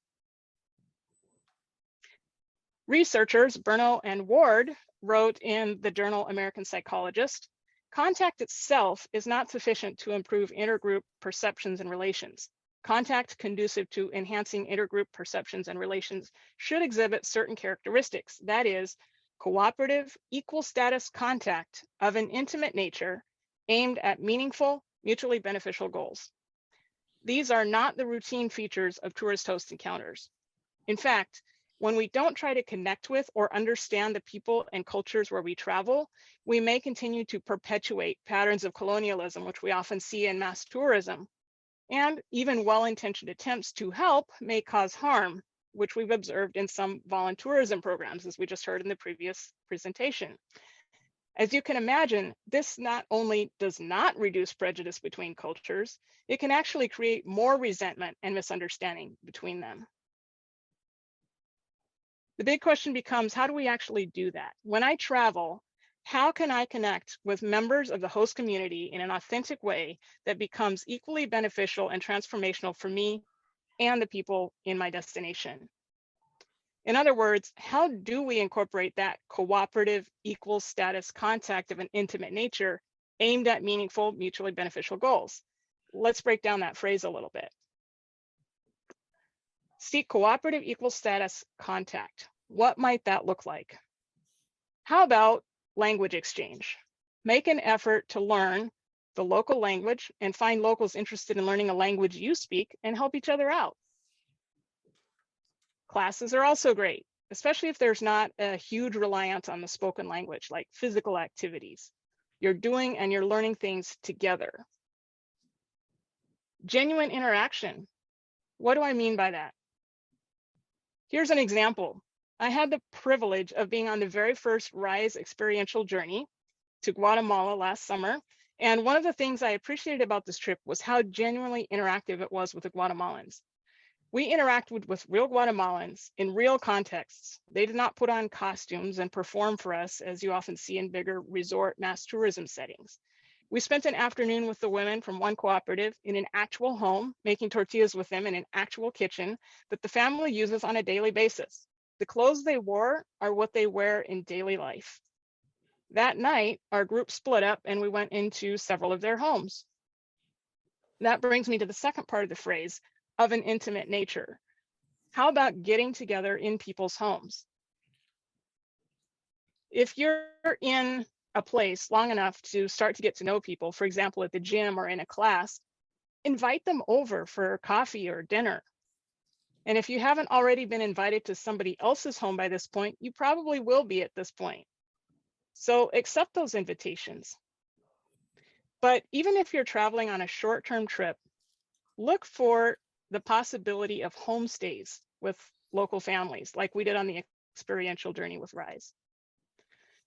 Researchers Berno and Ward wrote in the journal American Psychologist, contact itself is not sufficient to improve intergroup perceptions and relations. Contact conducive to enhancing intergroup perceptions and relations should exhibit certain characteristics, that is, cooperative, equal status contact of an intimate nature aimed at meaningful, mutually beneficial goals. These are not the routine features of tourist host encounters. In fact, when we don't try to connect with or understand the people and cultures where we travel, we may continue to perpetuate patterns of colonialism, which we often see in mass tourism. And even well-intentioned attempts to help may cause harm, which we've observed in some voluntourism programs, as we just heard in the previous presentation. As you can imagine, this not only does not reduce prejudice between cultures, it can actually create more resentment and misunderstanding between them. The big question becomes, how do we actually do that? When I travel, how can I connect with members of the host community in an authentic way that becomes equally beneficial and transformational for me and the people in my destination? In other words, how do we incorporate that cooperative, equal status contact of an intimate nature aimed at meaningful, mutually beneficial goals? Let's break down that phrase a little bit. Seek cooperative, equal status contact. What might that look like? How about language exchange? Make an effort to learn the local language and find locals interested in learning a language you speak and help each other out. Classes are also great, especially if there's not a huge reliance on the spoken language, like physical activities. You're doing and you're learning things together. Genuine interaction. What do I mean by that? Here's an example. I had the privilege of being on the very first RISE experiential journey to Guatemala last summer. And one of the things I appreciated about this trip was how genuinely interactive it was with the Guatemalans. We interacted with real Guatemalans in real contexts. They did not put on costumes and perform for us, as you often see in bigger resort mass tourism settings. We spent an afternoon with the women from one cooperative in an actual home, making tortillas with them in an actual kitchen that the family uses on a daily basis. The clothes they wore are what they wear in daily life. That night, our group split up and we went into several of their homes. That brings me to the second part of the phrase, of an intimate nature. How about getting together in people's homes? If you're in a place long enough to start to get to know people, for example, at the gym or in a class, invite them over for coffee or dinner. And if you haven't already been invited to somebody else's home by this point, you probably will be at this point. So accept those invitations. But even if you're traveling on a short-term trip, look for the possibility of homestays with local families, like we did on the experiential journey with RISE.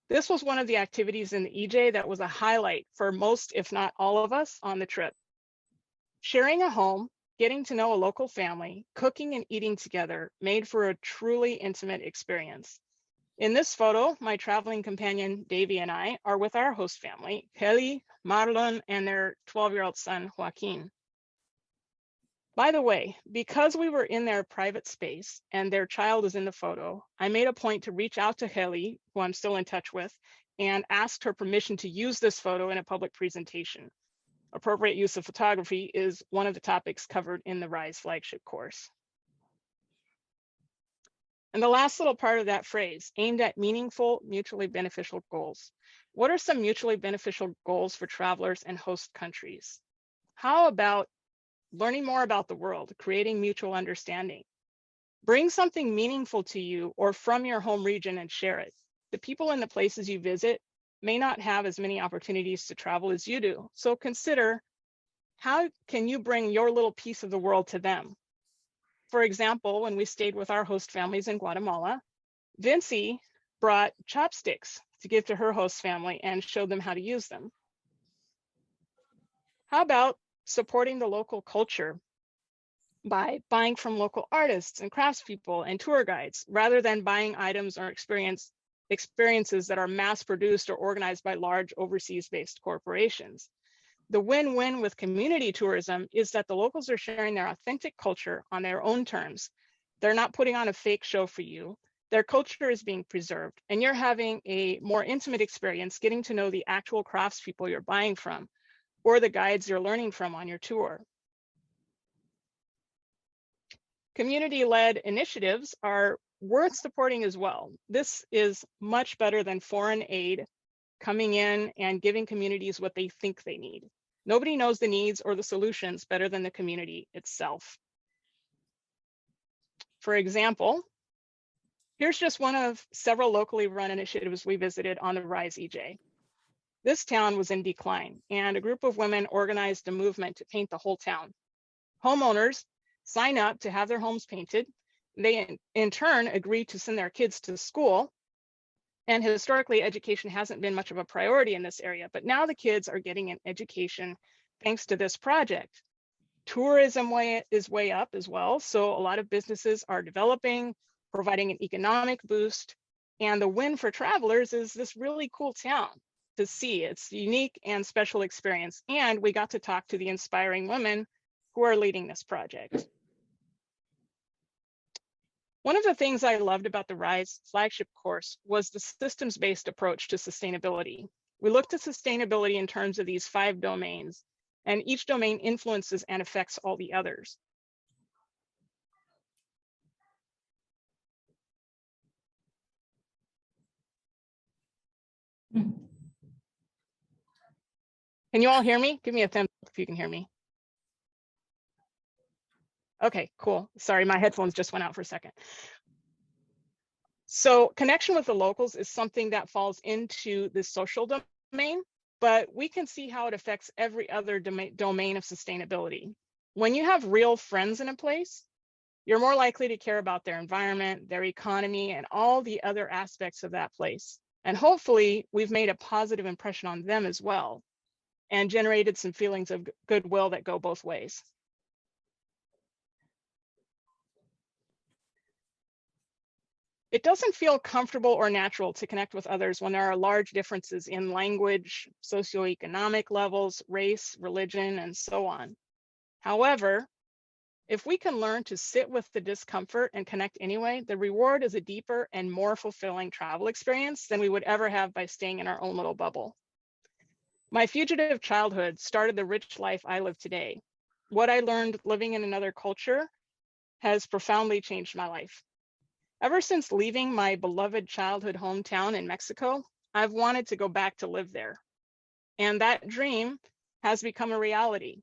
This was one of the activities in the EJ that was a highlight for most, if not all of us on the trip. Sharing a home, getting to know a local family, cooking and eating together made for a truly intimate experience. In this photo, my traveling companion, Davy, and I are with our host family, Kelly, Marlon, and their 12-year-old son, Joaquin. By the way, because we were in their private space and their child is in the photo, I made a point to reach out to Heli, who I'm still in touch with, and asked her permission to use this photo in a public presentation. Appropriate use of photography is one of the topics covered in the RISE flagship course. And the last little part of that phrase, aimed at meaningful, mutually beneficial goals. What are some mutually beneficial goals for travelers and host countries? How about learning more about the world, creating mutual understanding? Bring something meaningful to you or from your home region and share it. The people in the places you visit may not have as many opportunities to travel as you do. So consider, how can you bring your little piece of the world to them? For example, when we stayed with our host families in Guatemala, Vinci brought chopsticks to give to her host family and showed them how to use them. How about supporting the local culture by buying from local artists and craftspeople and tour guides, rather than buying items or experiences that are mass produced or organized by large overseas-based corporations? The win-win with community tourism is that the locals are sharing their authentic culture on their own terms. They're not putting on a fake show for you. Their culture is being preserved, and you're having a more intimate experience getting to know the actual craftspeople you're buying from or the guides you're learning from on your tour. Community-led initiatives are worth supporting as well. This is much better than foreign aid coming in and giving communities what they think they need. Nobody knows the needs or the solutions better than the community itself. For example, here's just one of several locally run initiatives we visited on the RISE EJ. This town was in decline, and a group of women organized a movement to paint the whole town. Homeowners sign up to have their homes painted. They in turn agree to send their kids to school. And historically, education hasn't been much of a priority in this area, but now the kids are getting an education thanks to this project. Tourism is way up as well. So a lot of businesses are developing, providing an economic boost. And the win for travelers is this really cool town to see. It's a unique and special experience. And we got to talk to the inspiring women who are leading this project. One of the things I loved about the RISE flagship course was the systems-based approach to sustainability. We looked at sustainability in terms of these 5 domains, and each domain influences and affects all the others. Can you all hear me? Give me a thumbs up if you can hear me. Okay, cool. Sorry, my headphones just went out for a second. So connection with the locals is something that falls into the social domain, but we can see how it affects every other domain of sustainability. When you have real friends in a place, you're more likely to care about their environment, their economy, and all the other aspects of that place. And hopefully we've made a positive impression on them as well and generated some feelings of goodwill that go both ways. It doesn't feel comfortable or natural to connect with others when there are large differences in language, socioeconomic levels, race, religion, and so on. However, if we can learn to sit with the discomfort and connect anyway, the reward is a deeper and more fulfilling travel experience than we would ever have by staying in our own little bubble. My fugitive childhood started the rich life I live today. What I learned living in another culture has profoundly changed my life. Ever since leaving my beloved childhood hometown in Mexico, I've wanted to go back to live there. And that dream has become a reality.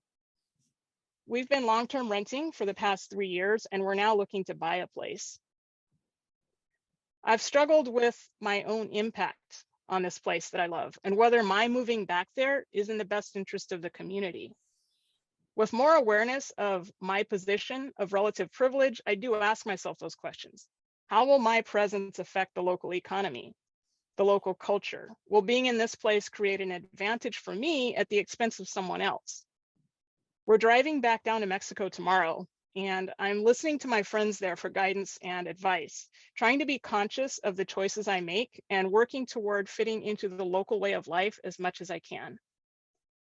We've been long-term renting for the past 3 years, and we're now looking to buy a place. I've struggled with my own impact on this place that I love, and whether my moving back there is in the best interest of the community. With more awareness of my position of relative privilege, I do ask myself those questions. How will my presence affect the local economy, the local culture? Will being in this place create an advantage for me at the expense of someone else? We're driving back down to Mexico tomorrow, and I'm listening to my friends there for guidance and advice, trying to be conscious of the choices I make and working toward fitting into the local way of life as much as I can.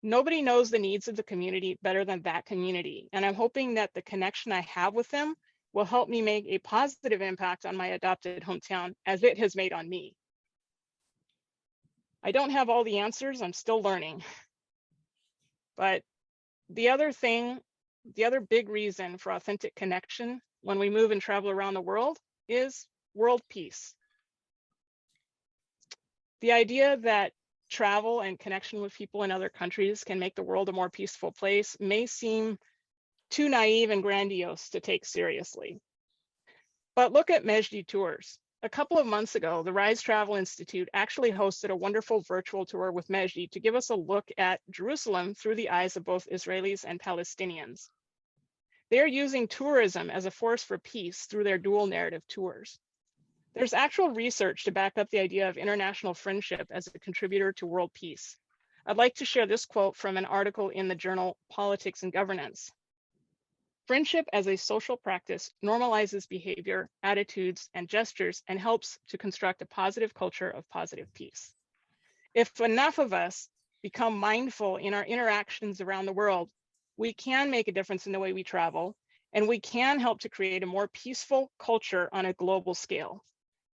Nobody knows the needs of the community better than that community, and I'm hoping that the connection I have with them will help me make a positive impact on my adopted hometown as it has made on me. I don't have all the answers, I'm still learning. But the other big reason for authentic connection when we move and travel around the world is world peace. The idea that travel and connection with people in other countries can make the world a more peaceful place may seem too naive and grandiose to take seriously. But look at Mejdi Tours. A couple of months ago, the Rise Travel Institute actually hosted a wonderful virtual tour with Mejdi to give us a look at Jerusalem through the eyes of both Israelis and Palestinians. They are using tourism as a force for peace through their dual narrative tours. There's actual research to back up the idea of international friendship as a contributor to world peace. I'd like to share this quote from an article in the journal Politics and Governance. Friendship as a social practice normalizes behavior, attitudes, and gestures and helps to construct a positive culture of positive peace. If enough of us become mindful in our interactions around the world, we can make a difference in the way we travel, and we can help to create a more peaceful culture on a global scale.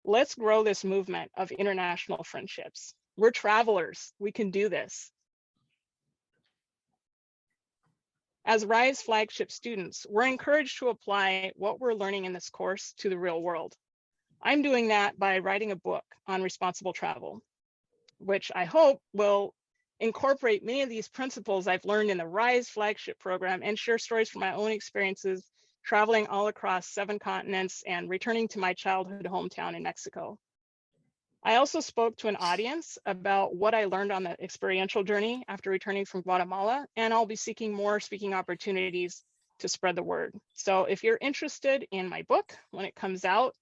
Let's grow this movement of international friendships. We're travelers, we can do this. As RISE flagship students, we're encouraged to apply what we're learning in this course to the real world. I'm doing that by writing a book on responsible travel, which I hope will incorporate many of these principles I've learned in the RISE flagship program and share stories from my own experiences traveling all across 7 continents and returning to my childhood hometown in Mexico. I also spoke to an audience about what I learned on the experiential journey after returning from Guatemala, and I'll be seeking more speaking opportunities to spread the word. So if you're interested in my book when it comes out,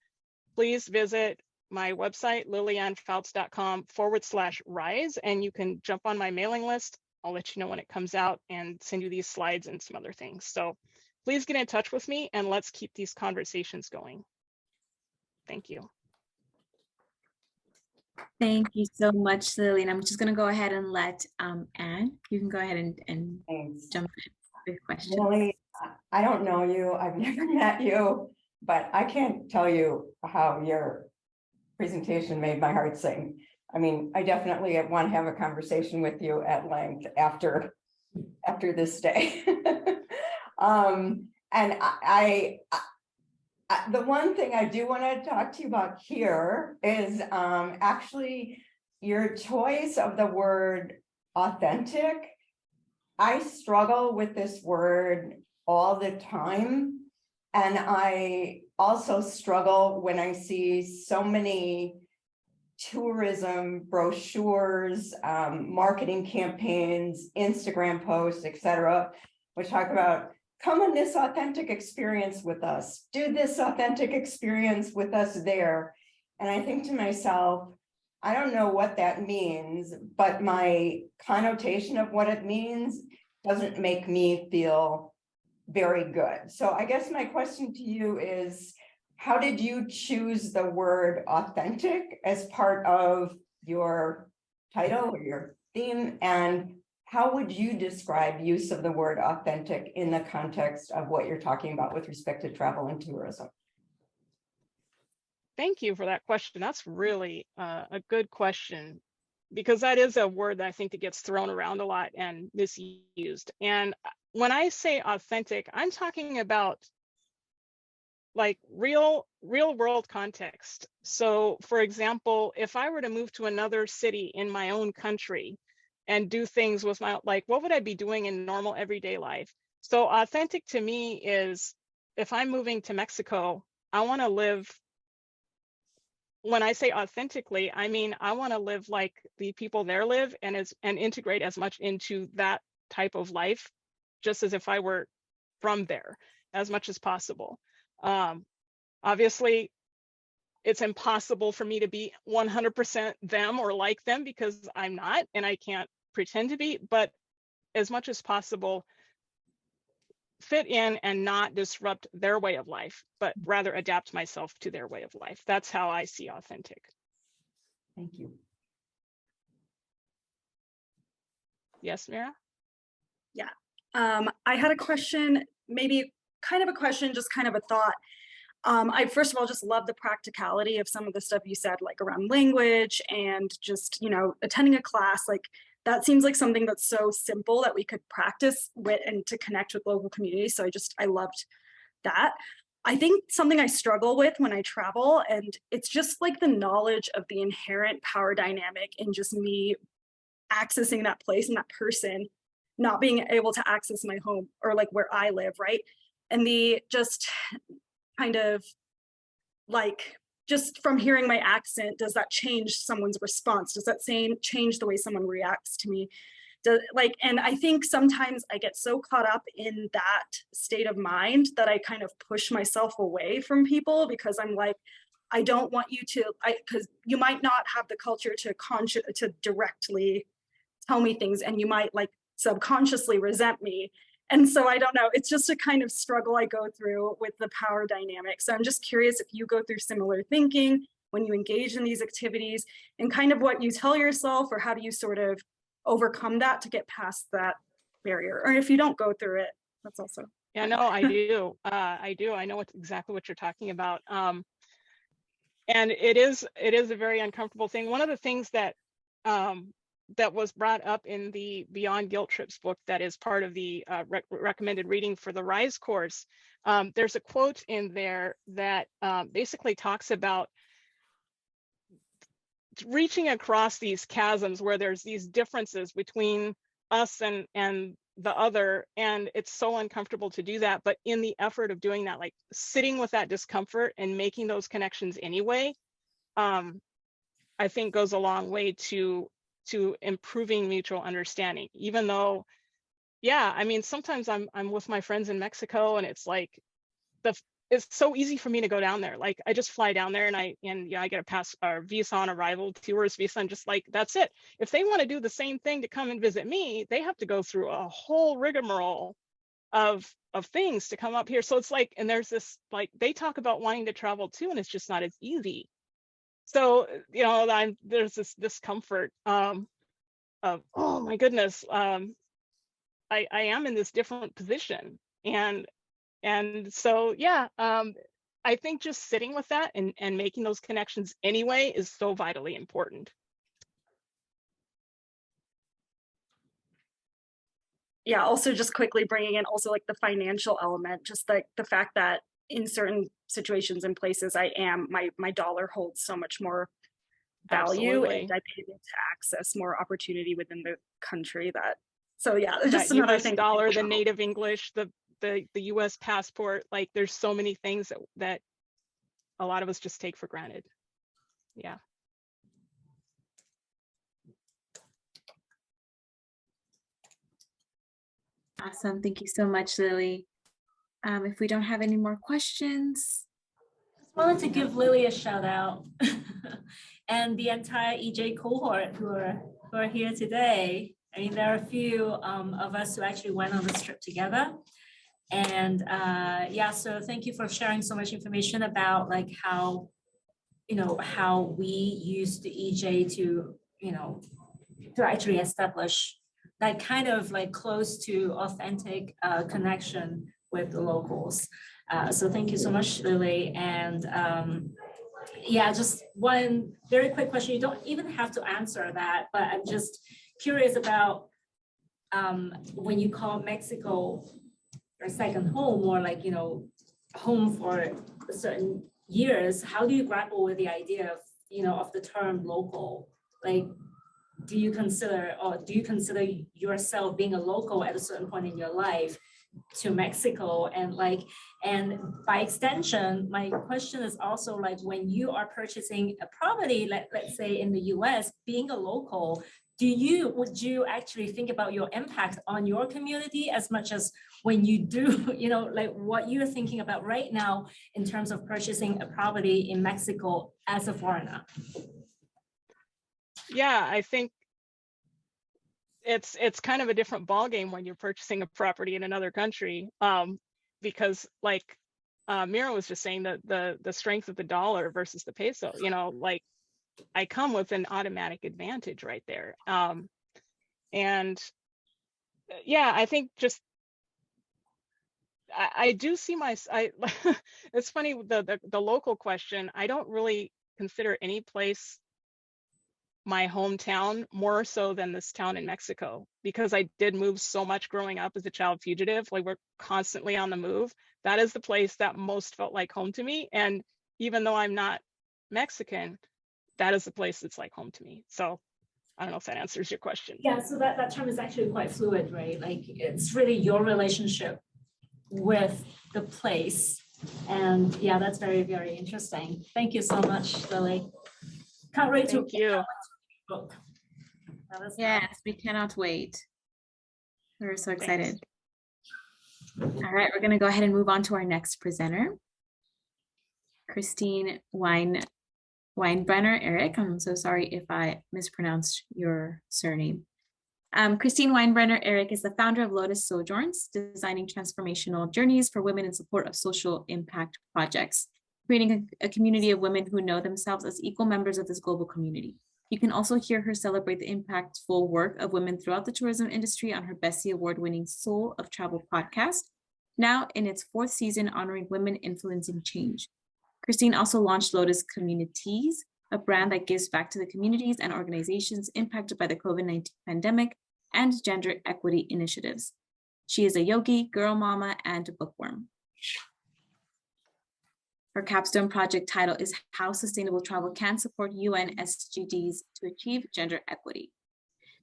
please visit my website, lilianfouts.com/rise, and you can jump on my mailing list. I'll let you know when it comes out and send you these slides and some other things. So please get in touch with me and let's keep these conversations going. Thank you. Thank you so much, Lily. And I'm just going to go ahead and let Anne, you can go ahead and jump in with questions. Lily, I don't know you, I've never met you, but I can't tell you how your presentation made my heart sing. I mean, I definitely want to have a conversation with you at length after this day. And the one thing I do want to talk to you about here is actually your choice of the word authentic. I struggle with this word all the time. And I also struggle when I see so many tourism brochures, marketing campaigns, Instagram posts, etc., which talk about come on this authentic experience with us, do this authentic experience with us there. And I think to myself, I don't know what that means, but my connotation of what it means doesn't make me feel very good. So I guess my question to you is, how did you choose the word authentic as part of your title or your theme? And how would you describe use of the word authentic in the context of what you're talking about with respect to travel and tourism? Thank you for that question. That's really a good question, because that is a word that I think that gets thrown around a lot and misused. And when I say authentic, I'm talking about like real world context. So for example, if I were to move to another city in my own country and do things with my, like, what would I be doing in normal everyday life? So authentic to me is, if I'm moving to Mexico, I want to live, when I say authentically, I mean, I want to live like the people there live and integrate as much into that type of life, just as if I were from there, as much as possible. Obviously, it's impossible for me to be 100% them or like them, because I'm not, and I can't pretend to be, but as much as possible, fit in and not disrupt their way of life, but rather adapt myself to their way of life. That's how I see authentic. Thank you. Yes, Mira? Yeah, I had a question, maybe kind of a question, just kind of a thought. I first of all just love the practicality of some of the stuff you said, like around language and just, you know, attending a class. Like that seems like something that's so simple that we could practice with and to connect with local communities. So I loved that. I think something I struggle with when I travel, and it's just like the knowledge of the inherent power dynamic in just me accessing that place and that person not being able to access my home or like where I live, right? And the just kind of like, just from hearing my accent, does that change someone's response? Does that change the way someone reacts to me? And I think sometimes I get so caught up in that state of mind that I kind of push myself away from people because I'm like, I don't want you to, because you might not have the culture to directly tell me things, and you might like subconsciously resent me. And so I don't know, it's just a kind of struggle I go through with the power dynamic. So I'm just curious if you go through similar thinking when you engage in these activities and kind of what you tell yourself, or how do you sort of overcome that to get past that barrier? Or if you don't go through it, that's also. Yeah, no, I do. I do. I know exactly what you're talking about. And it is a very uncomfortable thing. One of the things that that was brought up in the Beyond Guilt Trips book that is part of the recommended reading for the RISE course, there's a quote in there that basically talks about reaching across these chasms where there's these differences between us and the other, and it's so uncomfortable to do that. But in the effort of doing that, like sitting with that discomfort and making those connections anyway, I think goes a long way to improving mutual understanding. Even though, yeah, I mean, sometimes I'm with my friends in Mexico, and it's like it's so easy for me to go down there. Like I just fly down there, and I get a pass or visa on arrival, tourist visa, and just like that's it. If they want to do the same thing to come and visit me, they have to go through a whole rigmarole of things to come up here. So it's like, and there's this, like, they talk about wanting to travel too, and it's just not as easy. So, you know, there's this discomfort of, oh my goodness, I am in this different position. And so, yeah, I think just sitting with that and making those connections anyway is so vitally important. Yeah, also just quickly bringing in also like the financial element, just like the fact that in certain situations and places my dollar holds so much more value. Absolutely. And I'm able to access more opportunity within the country. So yeah, just that another US thing. dollar, the native English, the US passport, like there's so many things that a lot of us just take for granted. Yeah. Awesome. Thank you so much, Lily. If we don't have any more questions. Just wanted to give Lily a shout out and the entire EJ cohort who are here today. I mean, there are a few of us who actually went on this trip together. And yeah, so thank you for sharing so much information about like how we use the EJ to actually establish that kind of like close to authentic connection with the locals. So thank you so much, Lily. And yeah, just one very quick question. You don't even have to answer that, but I'm just curious about when you call Mexico your second home, or like, home for certain years, how do you grapple with the idea of the term local? Like, do you consider yourself being a local at a certain point in your life to Mexico? And by extension, my question is also like, when you are purchasing a property, let's say in the US, being a local, would you actually think about your impact on your community as much as when you do, like what you're thinking about right now in terms of purchasing a property in Mexico as a foreigner? Yeah, I think it's kind of a different ballgame when you're purchasing a property in another country, because like Mira was just saying, that the strength of the dollar versus the peso, like I come with an automatic advantage right there. And yeah, I think just I do see it's funny, the local question, I don't really consider any place my hometown more so than this town in Mexico, because I did move so much growing up as a child fugitive. Like, we're constantly on the move. That is the place that most felt like home to me. And even though I'm not Mexican, that is the place that's like home to me. So I don't know if that answers your question. Yeah, so that term is actually quite fluid, right? Like, it's really your relationship with the place. And yeah, that's very, very interesting. Thank you so much, Lily. Can't wait to Thank you. book. Yes, we cannot wait. We're so excited. All right, we're going to go ahead and move on to our next presenter, Christine Weinbrenner. Eric, I'm so sorry if I mispronounced your surname. Christine Weinbrenner Eric is the founder of Lotus Sojourns, designing transformational journeys for women in support of social impact projects, creating a community of women who know themselves as equal members of this global community. You can also hear her celebrate the impactful work of women throughout the tourism industry on her Bessie Award-winning Soul of Travel podcast, now in its 4th season honoring women influencing change. Christine also launched Lotus Communities, a brand that gives back to the communities and organizations impacted by the COVID-19 pandemic and gender equity initiatives. She is a yogi, girl mama, and a bookworm. Her capstone project title is How Sustainable Travel Can Support UN SDGs to Achieve Gender Equity.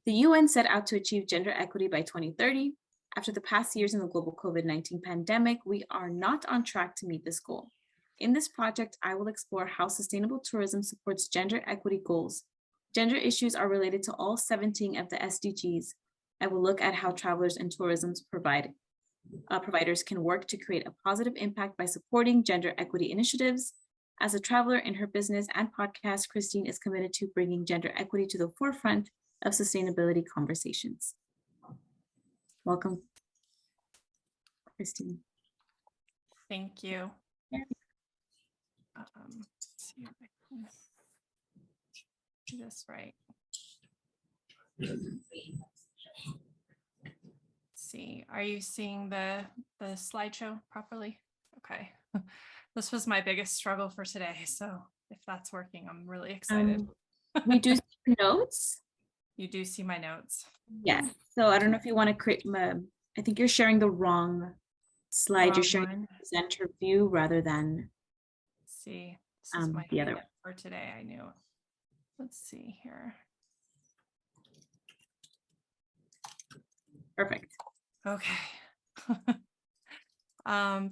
The UN set out to achieve gender equity by 2030. After the past years in the global COVID-19 pandemic, we are not on track to meet this goal. In this project, I will explore how sustainable tourism supports gender equity goals. Gender issues are related to all 17 of the SDGs. I will look at how travelers and tourism providers can work to create a positive impact by supporting gender equity initiatives. As a traveler in her business and podcast, Christine is committed to bringing gender equity to the forefront of sustainability conversations. Welcome, Christine. Thank you. Let's see if I can do this right. See, are you seeing the slideshow properly? Okay. This was my biggest struggle for today, so if that's working, I'm really excited. We do see notes. You do see my notes. Yes. So I don't know if you want to create, I think you're sharing the wrong slide. You're sharing the presenter view rather than see. This is my the other idea for today. I knew. Let's see here. Perfect. Okay.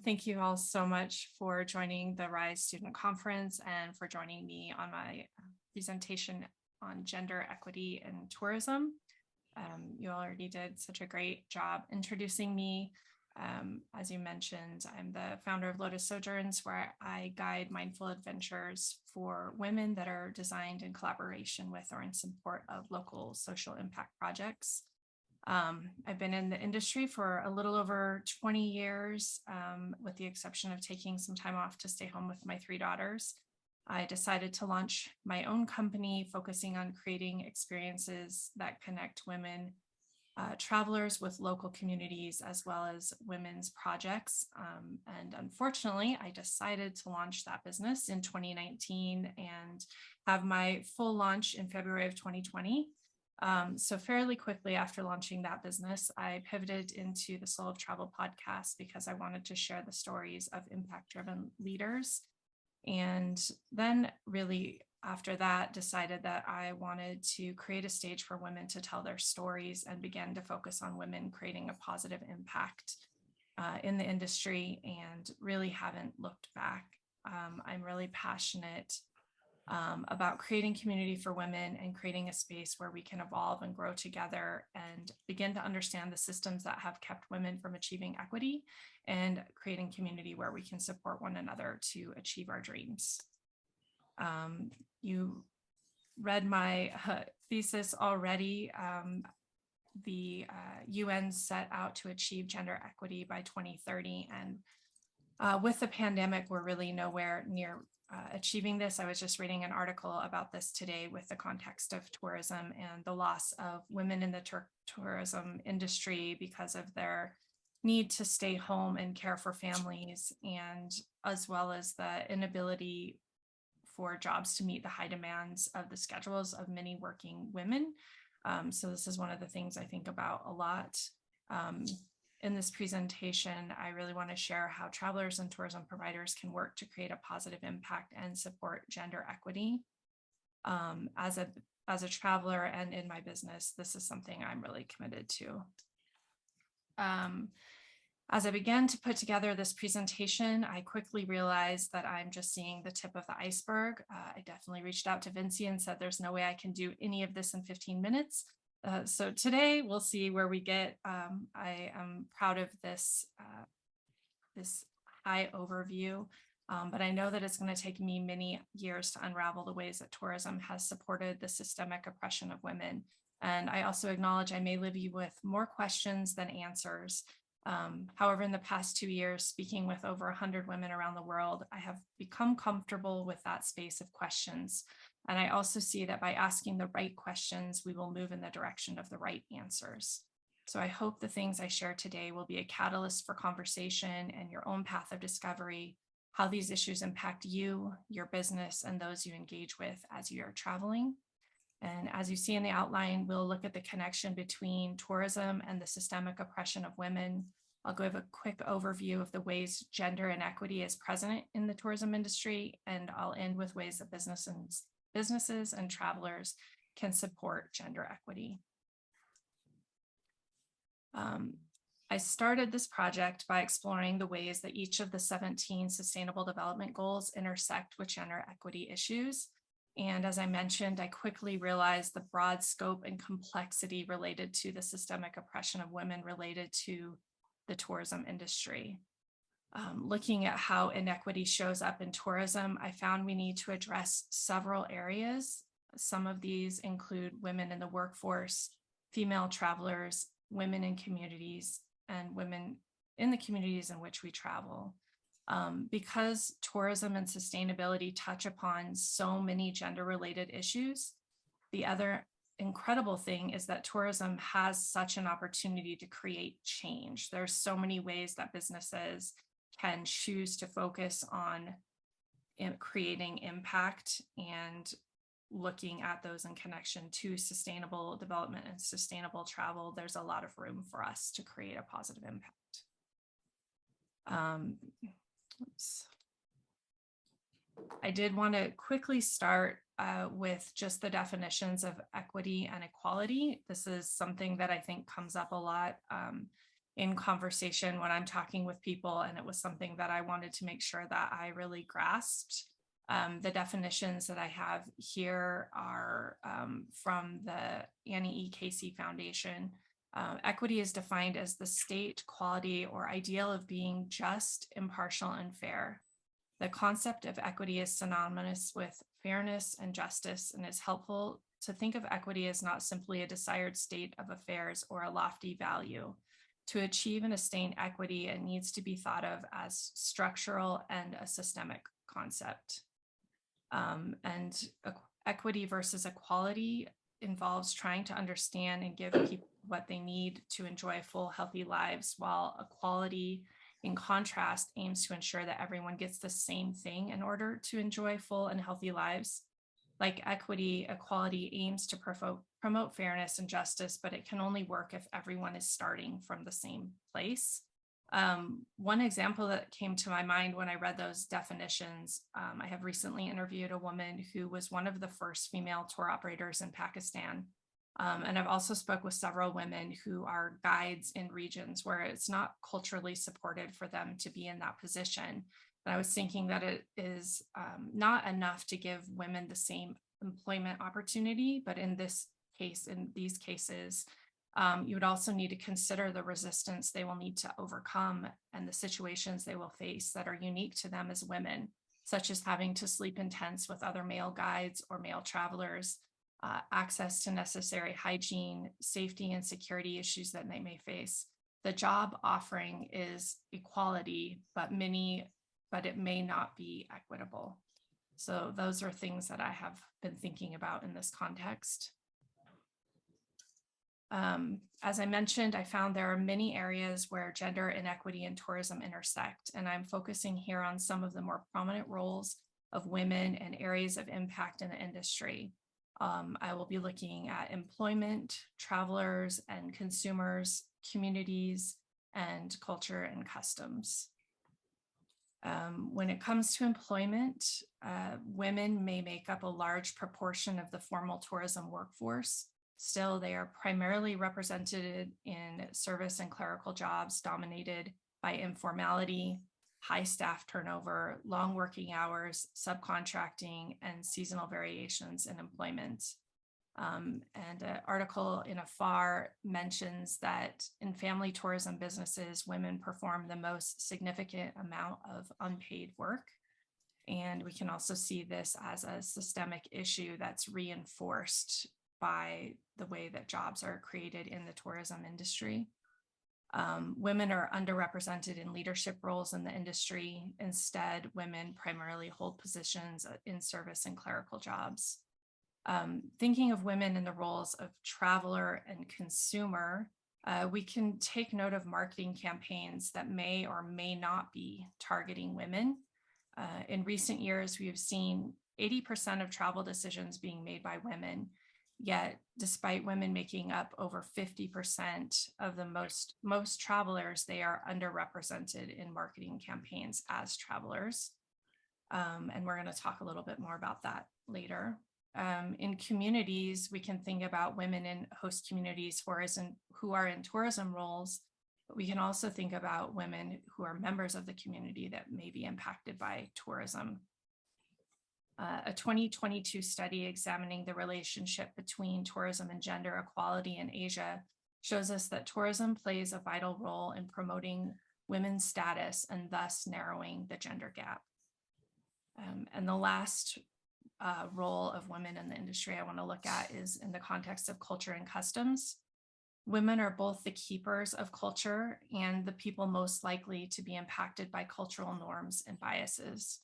Thank you all so much for joining the RISE Student Conference and for joining me on my presentation on gender equity in tourism. You already did such a great job introducing me. As you mentioned, I'm the founder of Lotus Sojourns, where I guide mindful adventures for women that are designed in collaboration with or in support of local social impact projects. I've been in the industry for a little over 20 years, with the exception of taking some time off to stay home with my 3 daughters. I decided to launch my own company focusing on creating experiences that connect women travelers with local communities as well as women's projects. And unfortunately, I decided to launch that business in 2019 and have my full launch in February of 2020. So fairly quickly after launching that business, I pivoted into the Soul of Travel podcast because I wanted to share the stories of impact-driven leaders. And then really after that, decided that I wanted to create a stage for women to tell their stories and began to focus on women creating a positive impact in the industry and really haven't looked back. I'm really passionate about creating community for women and creating a space where we can evolve and grow together and begin to understand the systems that have kept women from achieving equity and creating community where we can support one another to achieve our dreams. You read my thesis already. The UN set out to achieve gender equity by 2030. And with the pandemic, we're really nowhere near achieving this. I was just reading an article about this today with the context of tourism and the loss of women in the tourism industry because of their need to stay home and care for families, and as well as the inability for jobs to meet the high demands of the schedules of many working women. So this is one of the things I think about a lot. In this presentation, I really want to share how travelers and tourism providers can work to create a positive impact and support gender equity. As a traveler and in my business, this is something I'm really committed to. As I began to put together this presentation, I quickly realized that I'm just seeing the tip of the iceberg. I definitely reached out to Vinci and said, there's no way I can do any of this in 15 minutes. So today we'll see where we get. I am proud of this, this high overview, but I know that it's going to take me many years to unravel the ways that tourism has supported the systemic oppression of women. And I also acknowledge I may leave you with more questions than answers. However, in the past 2 years, speaking with over 100 women around the world, I have become comfortable with that space of questions. And I also see that by asking the right questions, we will move in the direction of the right answers. So I hope the things I share today will be a catalyst for conversation and your own path of discovery, how these issues impact you, your business, and those you engage with as you are traveling. And as you see in the outline, we'll look at the connection between tourism and the systemic oppression of women. I'll give a quick overview of the ways gender inequity is present in the tourism industry, and I'll end with ways that businesses and travelers can support gender equity. I started this project by exploring the ways that each of the 17 Sustainable Development Goals intersect with gender equity issues. And as I mentioned, I quickly realized the broad scope and complexity related to the systemic oppression of women related to the tourism industry. Looking at how inequity shows up in tourism, I found we need to address several areas. Some of these include women in the workforce, female travelers, women in communities, and women in the communities in which we travel. Because tourism and sustainability touch upon so many gender-related issues, the other incredible thing is that tourism has such an opportunity to create change. There's so many ways that businesses can choose to focus on creating impact and looking at those in connection to sustainable development and sustainable travel. There's a lot of room for us to create a positive impact. I did want to quickly start with just the definitions of equity and equality. This is something that I think comes up a lot in conversation when I'm talking with people, and it was something that I wanted to make sure that I really grasped. The definitions that I have here are from the Annie E. Casey Foundation. Equity is defined as the state, quality, or ideal of being just, impartial, and fair. The concept of equity is synonymous with fairness and justice, and is helpful to think of equity as not simply a desired state of affairs or a lofty value. To achieve and sustain equity, it needs to be thought of as structural and a systemic concept. Equity versus equality involves trying to understand and give people what they need to enjoy full, healthy lives, while equality, in contrast, aims to ensure that everyone gets the same thing in order to enjoy full and healthy lives. Like equity, equality aims to promote fairness and justice, but it can only work if everyone is starting from the same place. One example that came to my mind when I read those definitions, I have recently interviewed a woman who was one of the first female tour operators in Pakistan. And I've also spoke with several women who are guides in regions where it's not culturally supported for them to be in that position. And I was thinking that it is not enough to give women the same employment opportunity, but in this case, in these cases, you would also need to consider the resistance they will need to overcome and the situations they will face that are unique to them as women, such as having to sleep in tents with other male guides or male travelers, access to necessary hygiene, safety, and security issues that they may face. The job offering is equality, but it may not be equitable. So those are things that I have been thinking about in this context. As I mentioned, I found there are many areas where gender inequity and tourism intersect, and I'm focusing here on some of the more prominent roles of women and areas of impact in the industry. I will be looking at employment, travelers and consumers, communities, and culture and customs. When it comes to employment, women may make up a large proportion of the formal tourism workforce. Still, they are primarily represented in service and clerical jobs dominated by informality, high staff turnover, long working hours, subcontracting, and seasonal variations in employment. And an article in AFAR mentions that in family tourism businesses, women perform the most significant amount of unpaid work. And we can also see this as a systemic issue that's reinforced by the way that jobs are created in the tourism industry. Women are underrepresented in leadership roles in the industry. Instead, women primarily hold positions in service and clerical jobs. Thinking of women in the roles of traveler and consumer, we can take note of marketing campaigns that may or may not be targeting women. In recent years, we have seen 80% of travel decisions being made by women. Yet, despite women making up over 50% of the most travelers, they are underrepresented in marketing campaigns as travelers. And we're going to talk a little bit more about that later. In communities, we can think about women in host communities who are in tourism roles, but we can also think about women who are members of the community that may be impacted by tourism. A 2022 study examining the relationship between tourism and gender equality in Asia shows us that tourism plays a vital role in promoting women's status and thus narrowing the gender gap. And the last role of women in the industry I want to look at is in the context of culture and customs. Women are both the keepers of culture and the people most likely to be impacted by cultural norms and biases.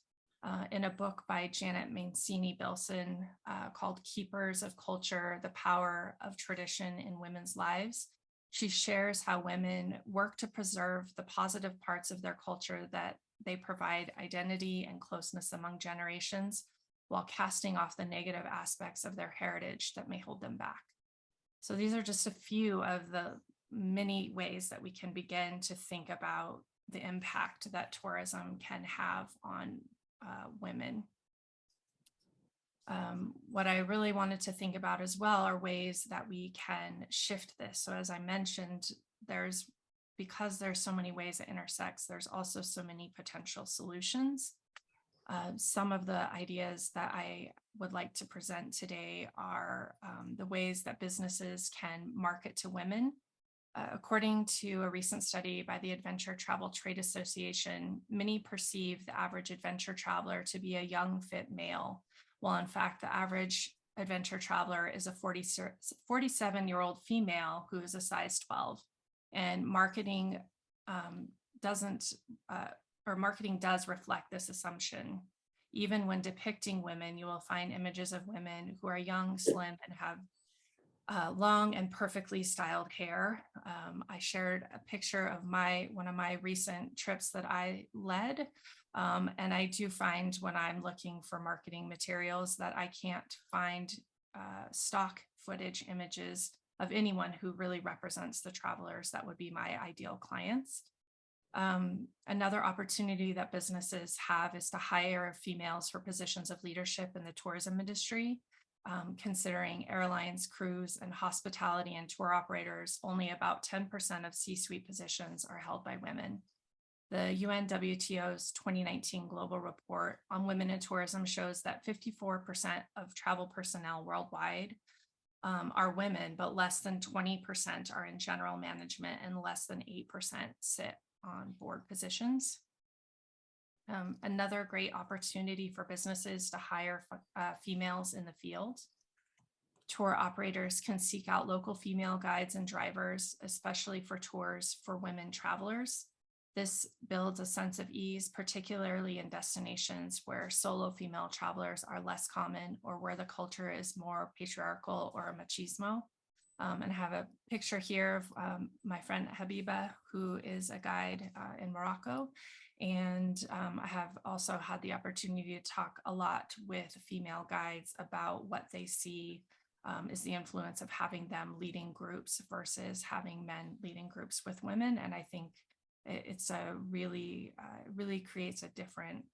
In a book by Janet Mancini-Bilson called Keepers of Culture, The Power of Tradition in Women's Lives, she shares how women work to preserve the positive parts of their culture that they provide identity and closeness among generations, while casting off the negative aspects of their heritage that may hold them back. So these are just a few of the many ways that we can begin to think about the impact that tourism can have on women. What I really wanted to think about as well are ways that we can shift this. So as I mentioned, because there's so many ways it intersects, there's also so many potential solutions. Some of the ideas that I would like to present today are the ways that businesses can market to women. According to a recent study by the Adventure Travel Trade Association, many perceive the average adventure traveler to be a young, fit male, while in fact the average adventure traveler is a 47-year-old female who is a size 12. And marketing does reflect this assumption. Even when depicting women, you will find images of women who are young, slim, and have long and perfectly styled hair. I shared a picture of one of my recent trips that I led. And I do find when I'm looking for marketing materials that I can't find stock footage images of anyone who really represents the travelers that would be my ideal clients. Another opportunity that businesses have is to hire females for positions of leadership in the tourism industry. Considering airlines, crews, and hospitality and tour operators, only about 10% of C-suite positions are held by women. The UNWTO's 2019 Global Report on Women in Tourism shows that 54% of travel personnel worldwide are women, but less than 20% are in general management and less than 8% sit on board positions. Another great opportunity for businesses to hire females in the field. Tour operators can seek out local female guides and drivers, especially for tours for women travelers. This builds a sense of ease, particularly in destinations where solo female travelers are less common or where the culture is more patriarchal or machismo. And I have a picture here of my friend Habiba, who is a guide in Morocco. And I have also had the opportunity to talk a lot with female guides about what they see is the influence of having them leading groups versus having men leading groups with women. And I think it's a really creates a different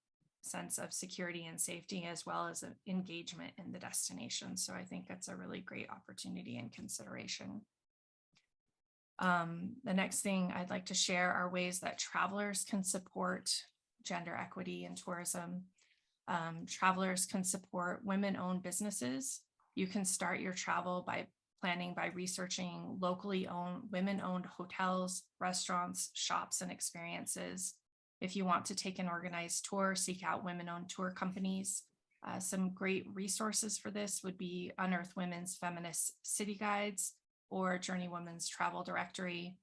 sense of security and safety, as well as an engagement in the destination. So I think it's a really great opportunity and consideration. The next thing I'd like to share are ways that travelers can support gender equity in tourism. Travelers can support women-owned businesses. You can start your travel by planning by researching locally owned, women-owned hotels, restaurants, shops, and experiences. If you want to take an organized tour, seek out women-owned tour companies. Some great resources for this would be Unearth Women's Feminist City Guides or Journey Women's Travel Directory.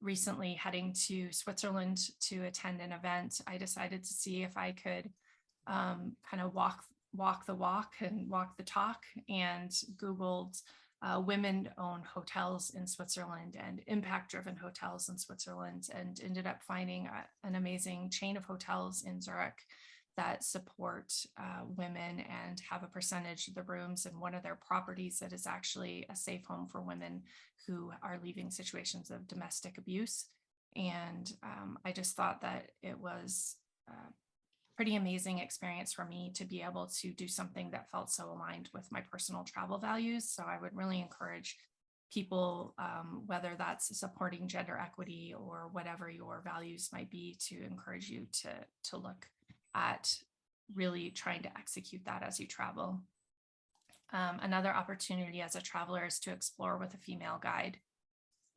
Recently heading to Switzerland to attend an event, I decided to see if I could kind of walk the walk and walk the talk, and Googled women-owned hotels in Switzerland and impact-driven hotels in Switzerland, and ended up finding an amazing chain of hotels in Zurich that support women and have a percentage of the rooms in one of their properties that is actually a safe home for women who are leaving situations of domestic abuse. And I just thought that it was pretty amazing experience for me to be able to do something that felt so aligned with my personal travel values. So I would really encourage people, whether that's supporting gender equity or whatever your values might be, to encourage you to look at really trying to execute that as you travel. Another opportunity as a traveler is to explore with a female guide.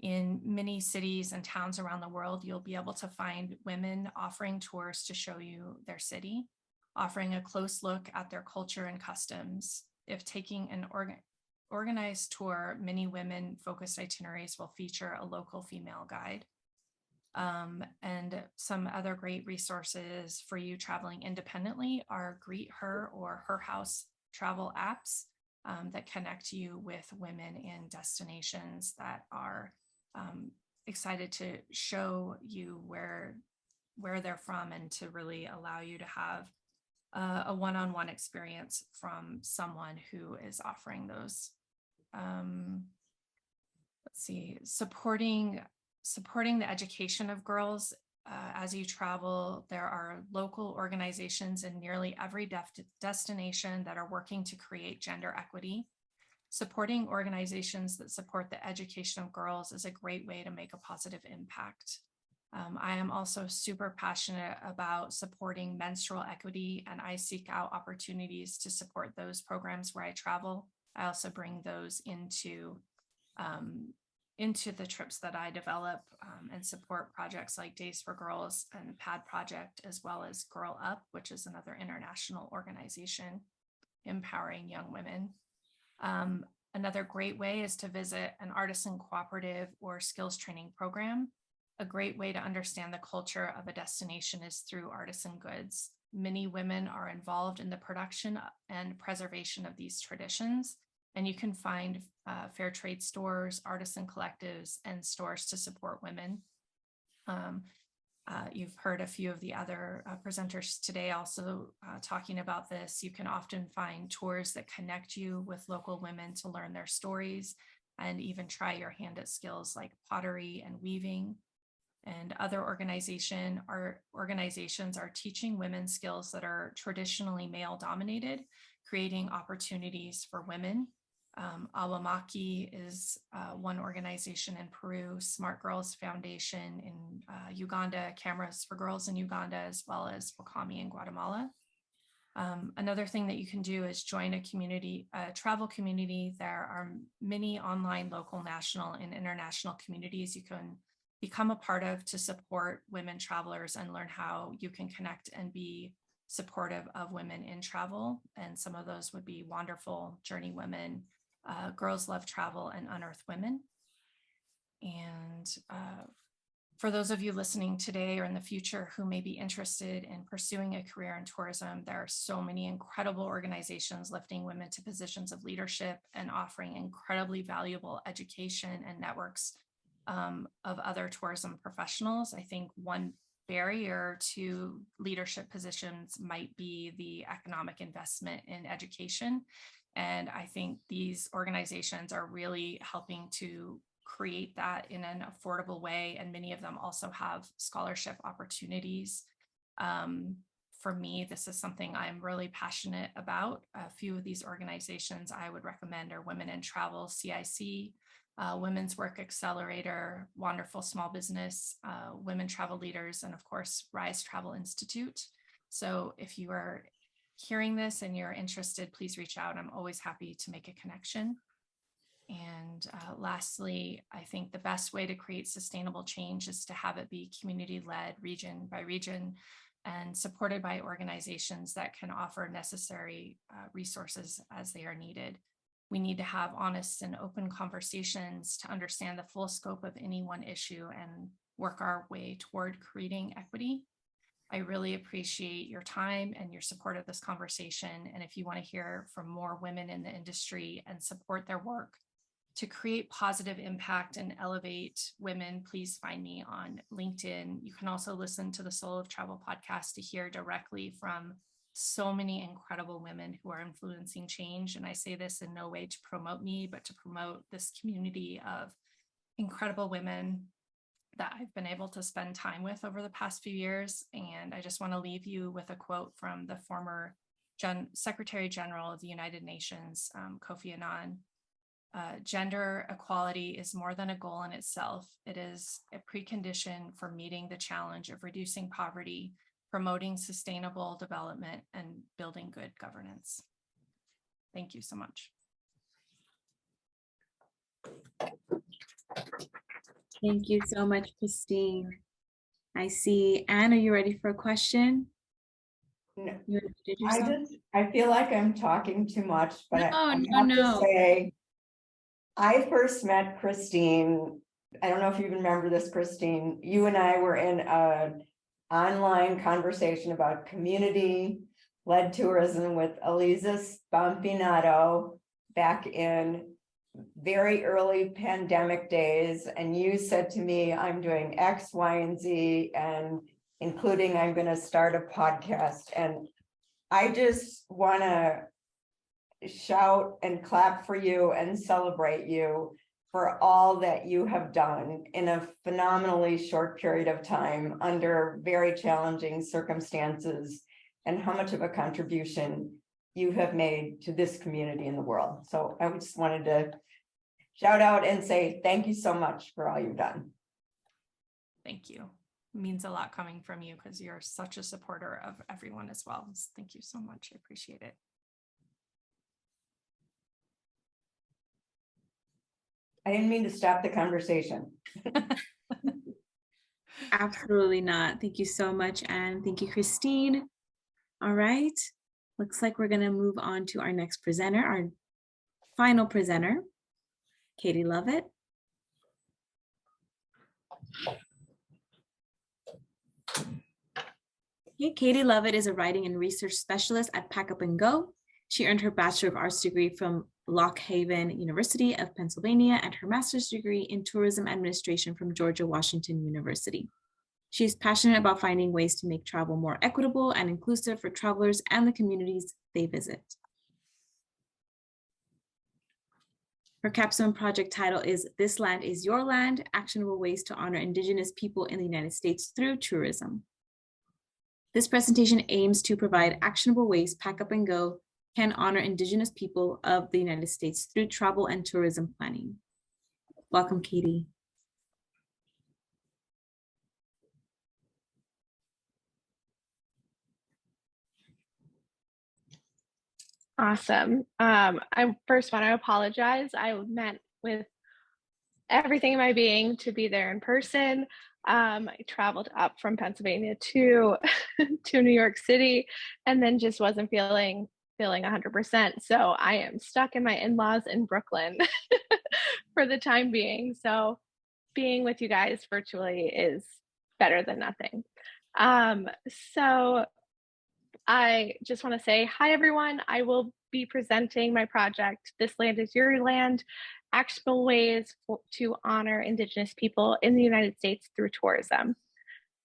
In many cities and towns around the world, you'll be able to find women offering tours to show you their city, offering a close look at their culture and customs. If taking an organized tour, many women-focused itineraries will feature a local female guide. And some other great resources for you traveling independently are Greet Her or Her House travel apps that connect you with women in destinations that are excited to show you where they're from, and to really allow you to have a one-on-one experience from someone who is offering those. Let's see, supporting the education of girls as you travel. There are local organizations in nearly every destination that are working to create gender equity. Supporting organizations that support the education of girls is a great way to make a positive impact. I am also super passionate about supporting menstrual equity, and I seek out opportunities to support those programs where I travel. I also bring those into the trips that I develop, and support projects like Days for Girls and PAD Project, as well as Girl Up, which is another international organization empowering young women. Another great way is to visit an artisan cooperative or skills training program. A great way to understand the culture of a destination is through artisan goods. Many women are involved in the production and preservation of these traditions, and you can find fair trade stores, artisan collectives, and stores to support women. You've heard a few of the other presenters today also talking about this. You can often find tours that connect you with local women to learn their stories, and even try your hand at skills like pottery and weaving. And other organizations are teaching women skills that are traditionally male dominated, creating opportunities for women. Awamaki is one organization in Peru, Smart Girls Foundation in Uganda, Cameras for Girls in Uganda, as well as Wakami in Guatemala. Another thing that you can do is join a travel community. There are many online, local, national, and international communities you can become a part of to support women travelers and learn how you can connect and be supportive of women in travel. And some of those would be Wonderful, Journey Women, Girls Love Travel, and Unearth Women. And For those of you listening today or in the future who may be interested in pursuing a career in tourism, there are so many incredible organizations lifting women to positions of leadership and offering incredibly valuable education and networks of other tourism professionals. I think one barrier to leadership positions might be the economic investment in education. And I think these organizations are really helping to create that in an affordable way. And many of them also have scholarship opportunities. For me, this is something I'm really passionate about. A few of these organizations I would recommend are Women in Travel, CIC, Women's Work Accelerator, Wonderful Small Business, Women Travel Leaders, and of course, Rise Travel Institute. So if you are hearing this and you're interested, please reach out. I'm always happy to make a connection. And lastly, I think the best way to create sustainable change is to have it be community-led, region by region, and supported by organizations that can offer necessary resources as they are needed. We need to have honest and open conversations to understand the full scope of any one issue and work our way toward creating equity. I really appreciate your time and your support of this conversation. And if you want to hear from more women in the industry and support their work to create positive impact and elevate women, please find me on LinkedIn. You can also listen to the Soul of Travel podcast to hear directly from so many incredible women who are influencing change. And I say this in no way to promote me, but to promote this community of incredible women that I've been able to spend time with over the past few years. And I just want to leave you with a quote from the former Secretary General of the United Nations, Kofi Annan. Gender equality is more than a goal in itself. It is a precondition for meeting the challenge of reducing poverty, promoting sustainable development, and building good governance. Thank you so much. Thank you so much, Christine. I see. Anne, are you ready for a question? No, You did yourself? I feel like I'm talking too much, but I have no. to say, I first met Christine. I don't know if you remember this, Christine. You and I were in an online conversation about community-led tourism with Elisa Spampinato back in very early pandemic days. And you said to me, I'm doing X, Y, and Z, and including I'm going to start a podcast. And I just want to shout and clap for you and celebrate you for all that you have done in a phenomenally short period of time under very challenging circumstances, and how much of a contribution you have made to this community in the world. So I just wanted to shout out and say thank you so much for all you've done. Thank you. It means a lot coming from you because you're such a supporter of everyone as well. So thank you so much. I appreciate it. I didn't mean to stop the conversation. Absolutely not. Thank you so much, Anne. Thank you, Christine. All right. Looks like we're going to move on to our next presenter, our final presenter, Katie Lovett. Okay, Katie Lovett is a writing and research specialist at Pack Up and Go. She earned her Bachelor of Arts degree from Lock Haven University of Pennsylvania and her master's degree in tourism administration from Georgia Washington University. She is passionate about finding ways to make travel more equitable and inclusive for travelers and the communities they visit. Her capstone project title is This Land is Your Land: Actionable Ways to Honor Indigenous People in the United States Through Tourism. This presentation aims to provide actionable ways Pack Up and Go can honor Indigenous people of the United States through travel and tourism planning. Welcome, Katie. Awesome. I first want to apologize. I meant with everything in my being to be there in person. I traveled up from Pennsylvania to New York City, and then just wasn't feeling 100%. So I am stuck in my in-laws in Brooklyn for the time being. So being with you guys virtually is better than nothing. So I just want to say hi, everyone. I will be presenting my project, This Land is Your Land, Actionable Ways to Honor Indigenous People in the United States Through Tourism.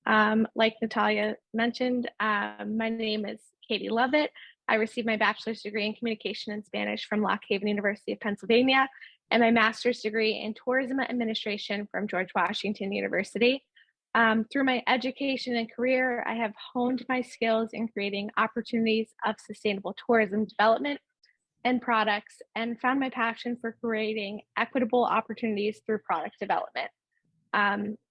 Like Natalia mentioned, my name is Katie Lovett. I received my bachelor's degree in communication and Spanish from Lock Haven University of Pennsylvania and my master's degree in tourism administration from George Washington University. Through my education and career, I have honed my skills in creating opportunities of sustainable tourism development and products and found my passion for creating equitable opportunities through product development.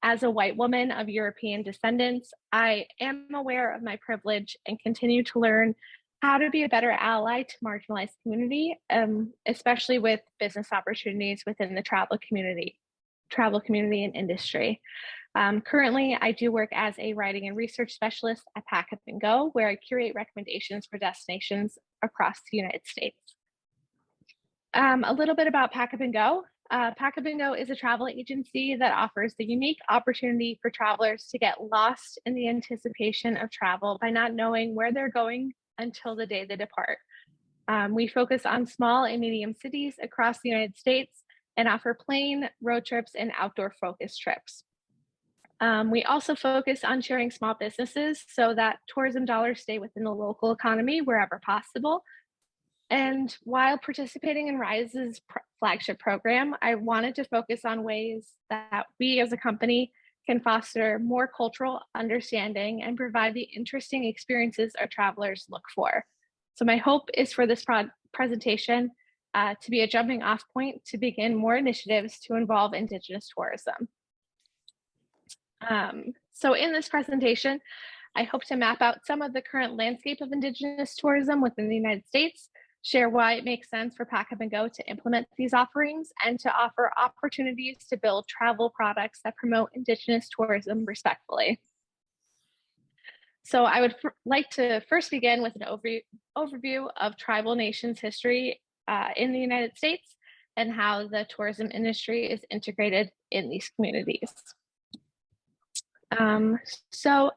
As a white woman of European descendants, I am aware of my privilege and continue to learn how to be a better ally to marginalized community, especially with business opportunities within the travel community and industry. Currently, I do work as a writing and research specialist at Pack Up and Go, where I curate recommendations for destinations across the United States. A little bit about Pack Up and Go. Pack Up and Go is a travel agency that offers the unique opportunity for travelers to get lost in the anticipation of travel by not knowing where they're going until the day they depart. We focus on small and medium cities across the United States and offer plane, road trips, and outdoor focused trips. We also focus on sharing small businesses so that tourism dollars stay within the local economy wherever possible. And while participating in RISE's flagship program, I wanted to focus on ways that we as a company can foster more cultural understanding and provide the interesting experiences our travelers look for. So my hope is for this presentation to be a jumping off point to begin more initiatives to involve Indigenous tourism. So in this presentation, I hope to map out some of the current landscape of Indigenous tourism within the United States, share why it makes sense for Pack Up and Go to implement these offerings, and to offer opportunities to build travel products that promote Indigenous tourism respectfully. So I would like to first begin with an overview of tribal nations' history in the United States and how the tourism industry is integrated in these communities. So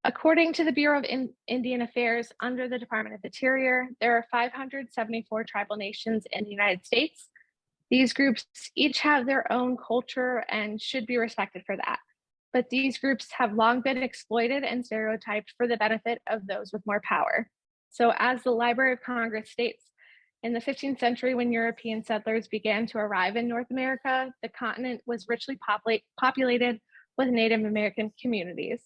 according to the Bureau of Indian Affairs under the Department of Interior, there are 574 tribal nations in the United States. These groups each have their own culture and should be respected for that. But these groups have long been exploited and stereotyped for the benefit of those with more power. So as the Library of Congress states, in the 15th century, when European settlers began to arrive in North America, the continent was richly populated with Native American communities.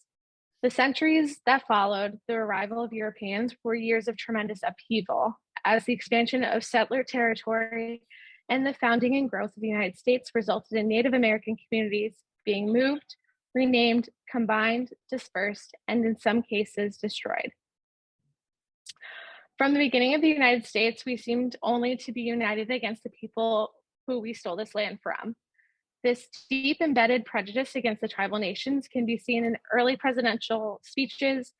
The centuries that followed the arrival of Europeans were years of tremendous upheaval, as the expansion of settler territory and the founding and growth of the United States resulted in Native American communities being moved, renamed, combined, dispersed, and in some cases destroyed. From the beginning of the United States, we seemed only to be united against the people who we stole this land from. This deep embedded prejudice against the tribal nations can be seen in early presidential speeches,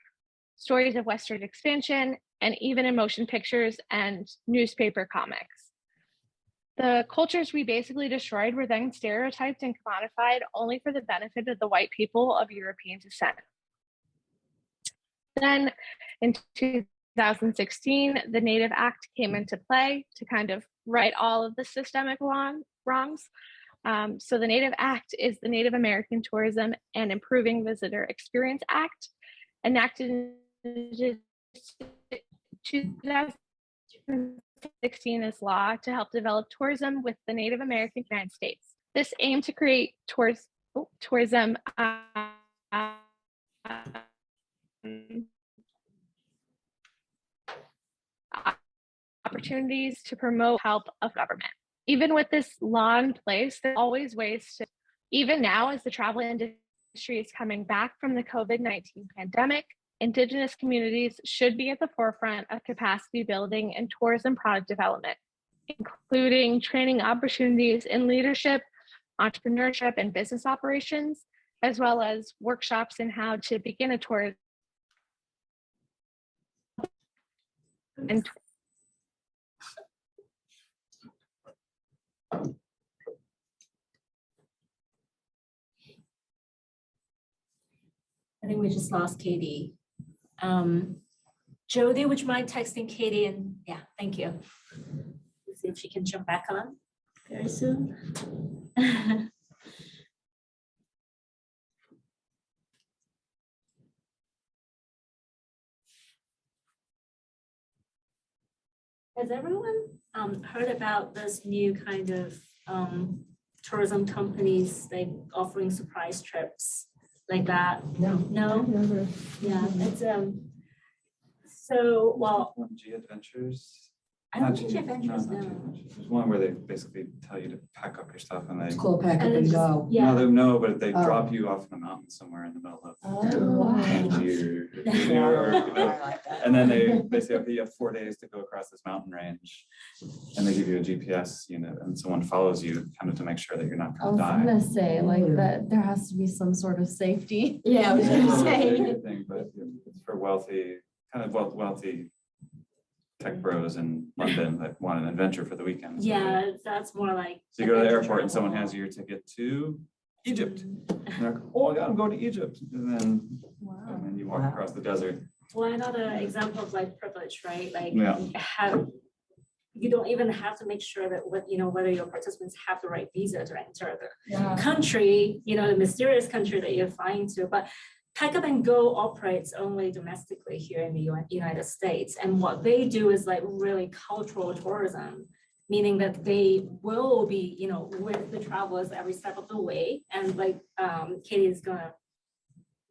stories of Western expansion, and even in motion pictures and newspaper comics. The cultures we basically destroyed were then stereotyped and commodified only for the benefit of the white people of European descent. Then in 2016, the Native Act came into play to kind of right all of the systemic wrongs. So the Native Act is the Native American Tourism and Improving Visitor Experience Act, enacted in 2016 as law to help develop tourism with the Native American United States. This aimed to create tourism opportunities to promote help of government. Even with this law in place, there are always ways to, even now as the travel industry is coming back from the COVID-19 pandemic, Indigenous communities should be at the forefront of capacity building and tourism product development, including training opportunities in leadership, entrepreneurship, and business operations, as well as workshops in how to begin a tourism and I think we just lost Katie. Jody, would you mind texting Katie? And yeah, thank you. Let's see if she can jump back on very soon. Has everyone heard about this new kind of tourism companies like offering surprise trips like that? No. Yeah, it's so well. G Adventures. I don't Not think G- Adventures, not G no. Adventures. There's one where they basically tell you to pack up your stuff and they. It's called Pack Up And and it's just- Go. yeah. No, but they Oh. drop you off in a mountain somewhere in the middle of. wow. Tangier, New York, you know. And then they say, okay, you have 4 days to go across this mountain range. And they give you a GPS unit and someone follows you kind of to make sure that you're not I gonna was die. gonna say like that there has to be some sort of safety. Yeah, I was It's gonna not a say. safety thing, but it's for wealthy, kind of wealthy tech bros in London that want an adventure for the weekend. So Yeah, that's more like. So you go to the adventure airport and someone travel. hands you your ticket to Egypt. And they're like, oh, I gotta go to Egypt. And then you walk across the desert. Well, another example of like privilege, right? Like Yeah. you don't even have to make sure that whether your participants have the right visa to enter the Yeah. country, the mysterious country that you're flying to. But Pack Up and Go operates only domestically here in the United States. And what they do is like really cultural tourism, meaning that they will be, with the travelers every step of the way. And like Katie is gonna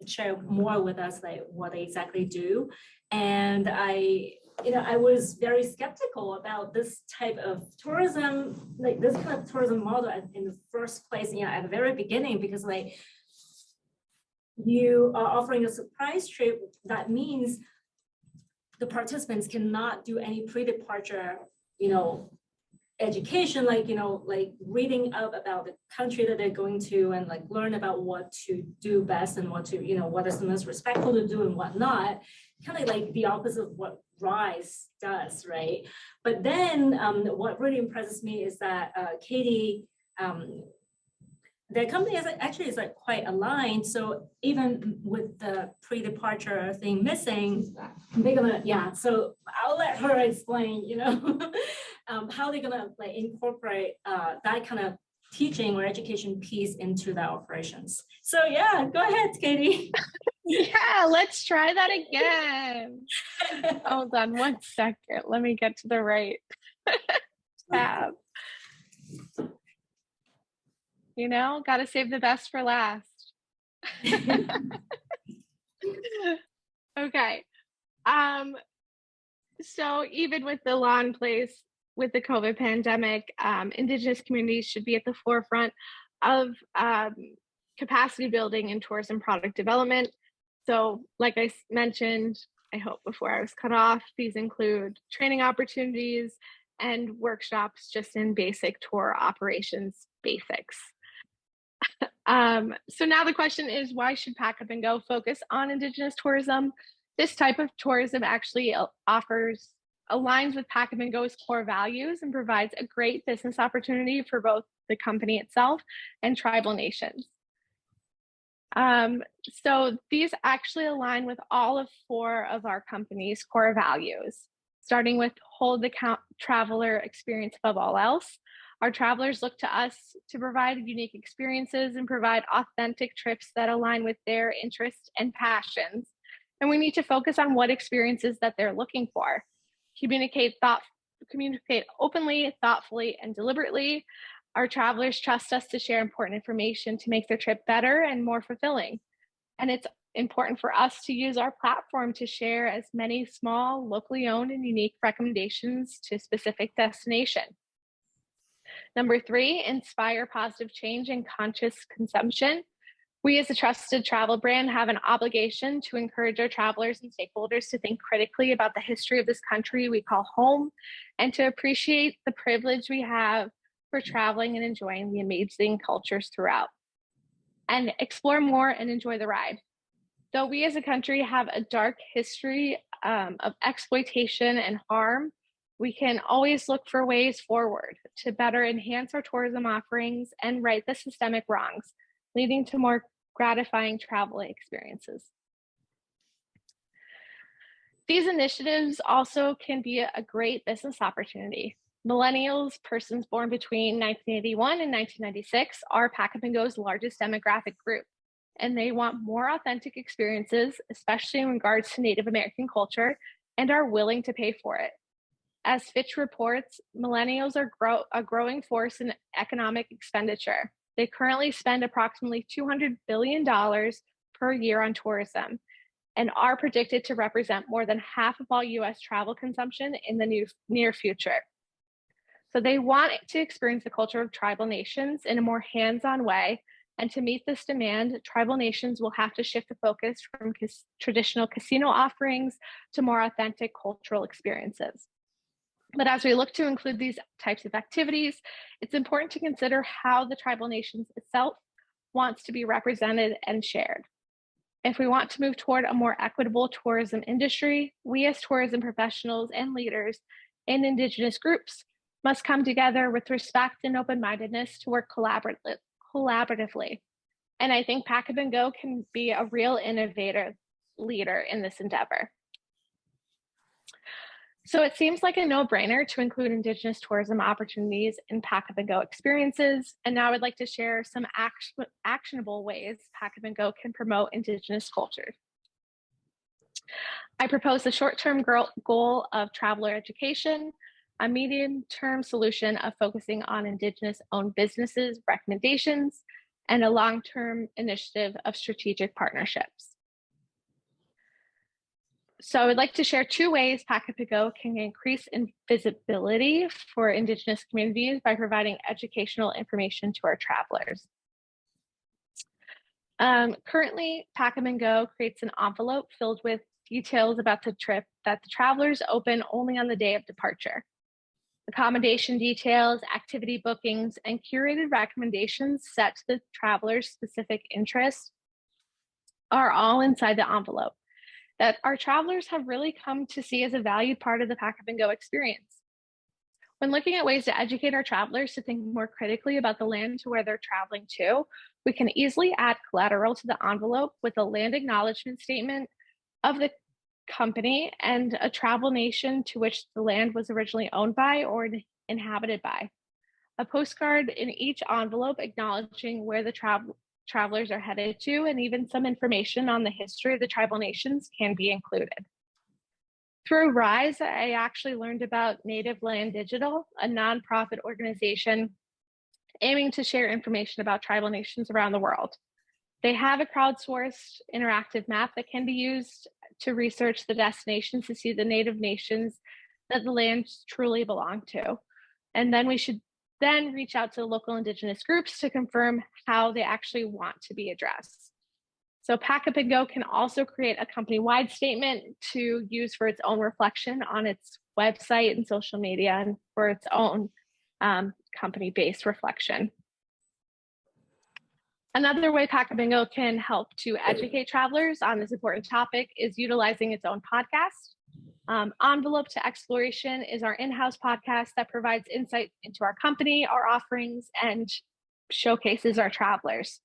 share more with us like what they exactly do. And I was very skeptical about this type of tourism, like this kind of tourism model in the first place, at the very beginning, because like you are offering a surprise trip. That means the participants cannot do any pre-departure, education, like reading up about the country that they're going to and like learn about what to do best and what is the most respectful to do and what not, kind of like the opposite of what RISE does, right? But then what really impresses me is that Katie, their company is like quite aligned. So even with the pre-departure thing missing, they're gonna, so I'll let her explain, how they're gonna like incorporate that kind of teaching or education piece into their operations. So yeah, go ahead, Katie. Yeah, let's try that again. Hold on 1 second. Let me get to the right tab. Got to save the best for last. Okay. So even with the law in place with the COVID pandemic, Indigenous communities should be at the forefront of capacity building and tourism product development. So like I mentioned, I hope before I was cut off, these include training opportunities and workshops just in basic tour operations basics. So now the question is, why should Pack Up and Go focus on Indigenous tourism? This type of tourism actually aligns with Pack Up and Go's core values and provides a great business opportunity for both the company itself and tribal nations. So these actually align with all of 4 of our company's core values, starting with hold the traveler experience above all else. Our travelers look to us to provide unique experiences and provide authentic trips that align with their interests and passions. And we need to focus on what experiences that they're looking for. Communicate openly, thoughtfully, and deliberately. Our travelers trust us to share important information to make their trip better and more fulfilling. And it's important for us to use our platform to share as many small, locally owned and unique recommendations to specific destination. Number 3, inspire positive change and conscious consumption. We as a trusted travel brand have an obligation to encourage our travelers and stakeholders to think critically about the history of this country we call home and to appreciate the privilege we have for traveling and enjoying the amazing cultures throughout. And explore more and enjoy the ride. Though we as a country have a dark history of exploitation and harm, we can always look for ways forward to better enhance our tourism offerings and right the systemic wrongs, leading to more gratifying travel experiences. These initiatives also can be a great business opportunity. Millennials, persons born between 1981 and 1996, are Pack Up and Go's largest demographic group, and they want more authentic experiences, especially in regards to Native American culture, and are willing to pay for it. As Fitch reports, millennials are a growing force in economic expenditure. They currently spend approximately $200 billion per year on tourism and are predicted to represent more than half of all US travel consumption in the near future. So they want to experience the culture of tribal nations in a more hands-on way. And to meet this demand, tribal nations will have to shift the focus from traditional casino offerings to more authentic cultural experiences. But as we look to include these types of activities, it's important to consider how the tribal nations itself wants to be represented and shared. If we want to move toward a more equitable tourism industry, we as tourism professionals and leaders in Indigenous groups must come together with respect and open-mindedness to work collaboratively. And I think Pack Up and Go can be a real innovative leader in this endeavor. So it seems like a no-brainer to include Indigenous tourism opportunities in Pack Up and Go experiences. And now I'd like to share some actionable ways Pack Up and Go can promote Indigenous culture. I propose the short-term goal of traveler education, a medium-term solution of focusing on Indigenous-owned businesses recommendations, and a long-term initiative of strategic partnerships. So I would like to share 2 ways Pack Up and Go can increase visibility for Indigenous communities by providing educational information to our travelers. Currently, Pack Up and Go creates an envelope filled with details about the trip that the travelers open only on the day of departure. Accommodation details, activity bookings, and curated recommendations set to the traveler's specific interests are all inside the envelope that our travelers have really come to see as a valued part of the Pack Up and Go experience. When looking at ways to educate our travelers to think more critically about the land to where they're traveling to, we can easily add collateral to the envelope with a land acknowledgement statement of the company and a travel nation to which the land was originally owned by or inhabited by. A postcard in each envelope acknowledging where the travelers are headed to, and even some information on the history of the tribal nations can be included. Through RISE, I actually learned about Native Land Digital, a nonprofit organization aiming to share information about tribal nations around the world. They have a crowdsourced interactive map that can be used to research the destinations to see the Native nations that the lands truly belong to. And then we should then reach out to local Indigenous groups to confirm how they actually want to be addressed. So Pack Up and Go can also create a company-wide statement to use for its own reflection on its website and social media and for its own company-based reflection. Another way Pack Up and Go can help to educate travelers on this important topic is utilizing its own podcast. Envelope to Exploration is our in-house podcast that provides insight into our company, our offerings, and showcases our travelers.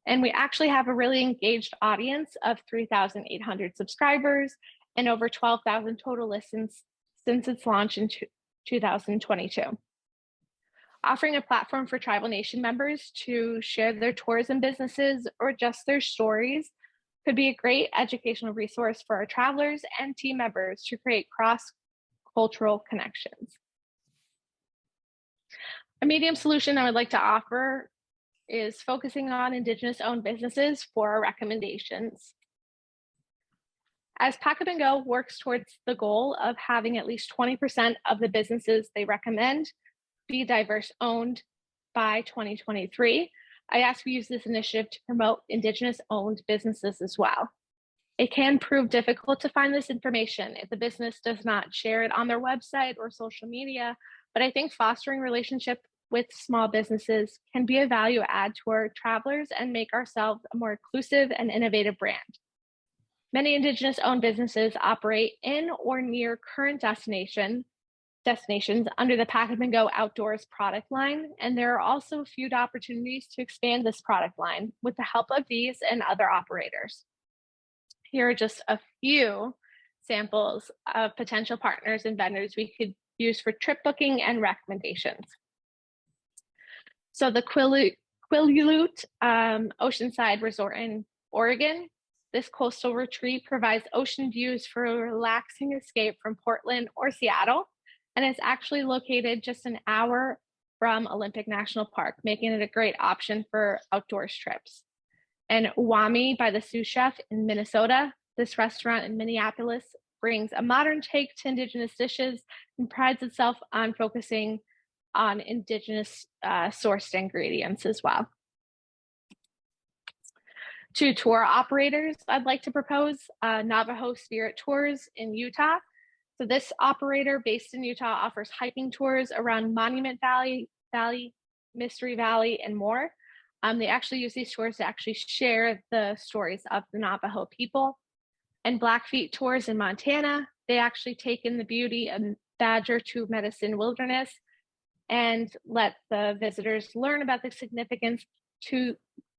And we actually have a really engaged audience of 3,800 subscribers and over 12,000 total listens since its launch in 2022. Offering a platform for tribal nation members to share their tourism businesses or just their stories could be a great educational resource for our travelers and team members to create cross-cultural connections. A medium solution I would like to offer is focusing on Indigenous-owned businesses for our recommendations. As Pack Up and Go works towards the goal of having at least 20% of the businesses they recommend be diverse-owned by 2023, I ask we use this initiative to promote Indigenous-owned businesses as well. It can prove difficult to find this information if the business does not share it on their website or social media, but I think fostering relationship with small businesses can be a value add to our travelers and make ourselves a more inclusive and innovative brand. Many Indigenous-owned businesses operate in or near current destinations under the Pack Up and Go Outdoors product line, and there are also few opportunities to expand this product line with the help of these and other operators. Here are just a few samples of potential partners and vendors we could use for trip booking and recommendations. So the Quileute Oceanside Resort in Oregon, this coastal retreat provides ocean views for a relaxing escape from Portland or Seattle, and it's actually located just an hour from Olympic National Park, making it a great option for outdoors trips. And Wami by the Sous Chef in Minnesota, this restaurant in Minneapolis brings a modern take to Indigenous dishes and prides itself on focusing on Indigenous sourced ingredients as well. To tour operators, I'd like to propose Navajo Spirit Tours in Utah. So this operator based in Utah offers hiking tours around Monument Valley, Mystery Valley, and more. They actually use these tours to actually share the stories of the Navajo people. And Blackfeet Tours in Montana, they actually take in the beauty of Badger to Medicine Wilderness and let the visitors learn about the significance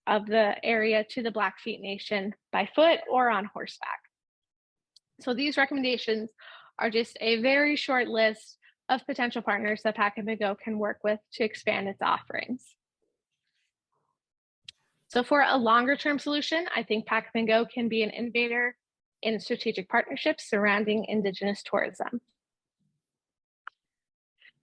of the area to the Blackfeet Nation by foot or on horseback. So these recommendations are just a very short list of potential partners that Pack Up and Go can work with to expand its offerings. So for a longer term solution, I think Pack Up and Go can be an innovator in strategic partnerships surrounding Indigenous tourism.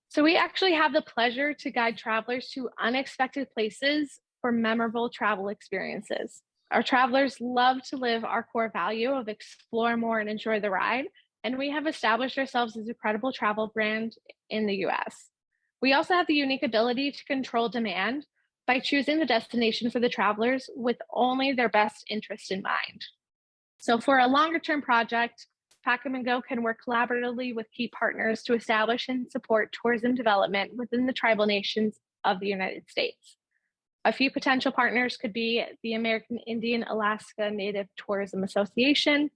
So we actually have the pleasure to guide travelers to unexpected places for memorable travel experiences. Our travelers love to live our core value of explore more and enjoy the ride, and we have established ourselves as a credible travel brand in the US. We also have the unique ability to control demand by choosing the destination for the travelers with only their best interest in mind. So for a longer term project, Pack Up and Go can work collaboratively with key partners to establish and support tourism development within the tribal nations of the United States. A few potential partners could be the American Indian Alaska Native Tourism Association,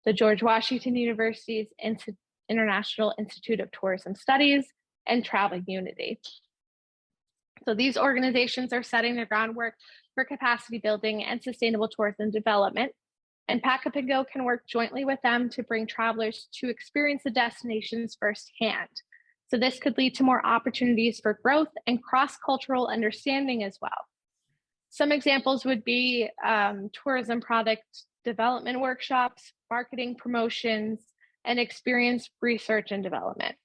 the George Washington University's International Institute of Tourism Studies, and Traveling Unity. So these organizations are setting the groundwork for capacity building and sustainable tourism development, and Pack Up and Go can work jointly with them to bring travelers to experience the destinations firsthand. So this could lead to more opportunities for growth and cross-cultural understanding as well. Some examples would be tourism product development workshops, marketing promotions, and experience research and development.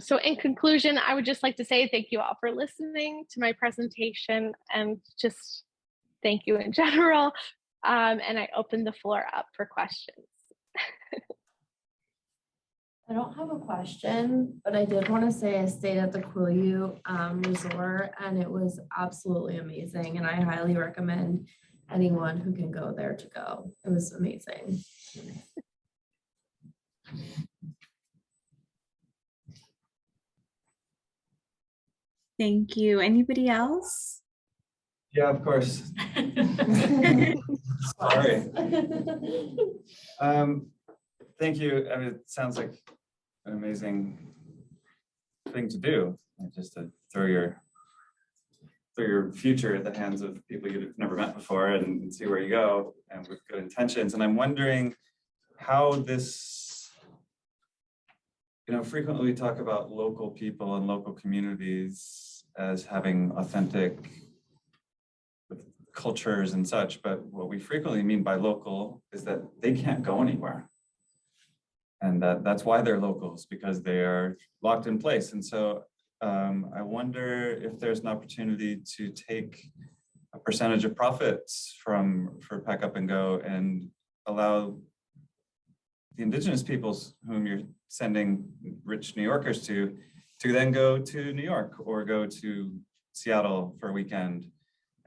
So in conclusion, I would just like to say thank you all for listening to my presentation and just thank you in general. And I open the floor up for questions. I don't have a question, but I did want to say I stayed at the Quileute Resort and it was absolutely amazing. And I highly recommend anyone who can go there to go. It was amazing. Thank you. Anybody else? Yeah, of course. Sorry. Thank you. I mean, it sounds like an amazing thing to do, just to throw your future at the hands of people you've never met before and see where you go, and with good intentions. And I'm wondering how this, frequently we talk about local people and local communities as having authentic cultures and such, but what we frequently mean by local is that they can't go anywhere. And that's why they're locals, because they are locked in place. And so I wonder if there's an opportunity to take a percentage of profits for Pack Up and Go and allow the Indigenous peoples whom you're sending rich New Yorkers to then go to New York or go to Seattle for a weekend,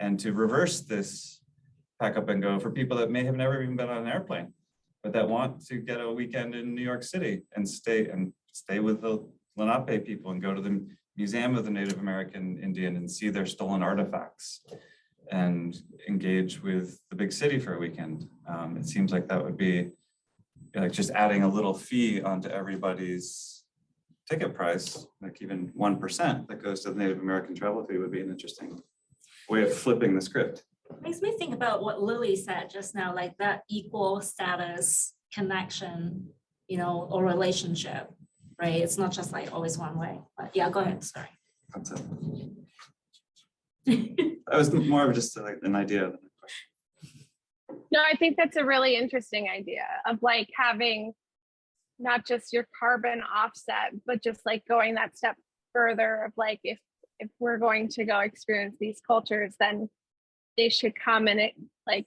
and to reverse this Pack Up and Go for people that may have never even been on an airplane, but that want to get a weekend in New York City and stay with the Lenape people and go to the Museum of the Native American Indian and see their stolen artifacts and engage with the big city for a weekend. It seems like that would be like just adding a little fee onto everybody's ticket price, like even 1% that goes to the Native American travel fee would be an interesting way of flipping the script. Makes me think about what Lily said just now, like that equal status connection, or relationship, right? It's not just like always one way, but yeah, go ahead, sorry. That's it. That was more of just like an idea. No, I think that's a really interesting idea of like having not just your carbon offset, but just like going that step further of like, if we're going to go experience these cultures, then they should come and like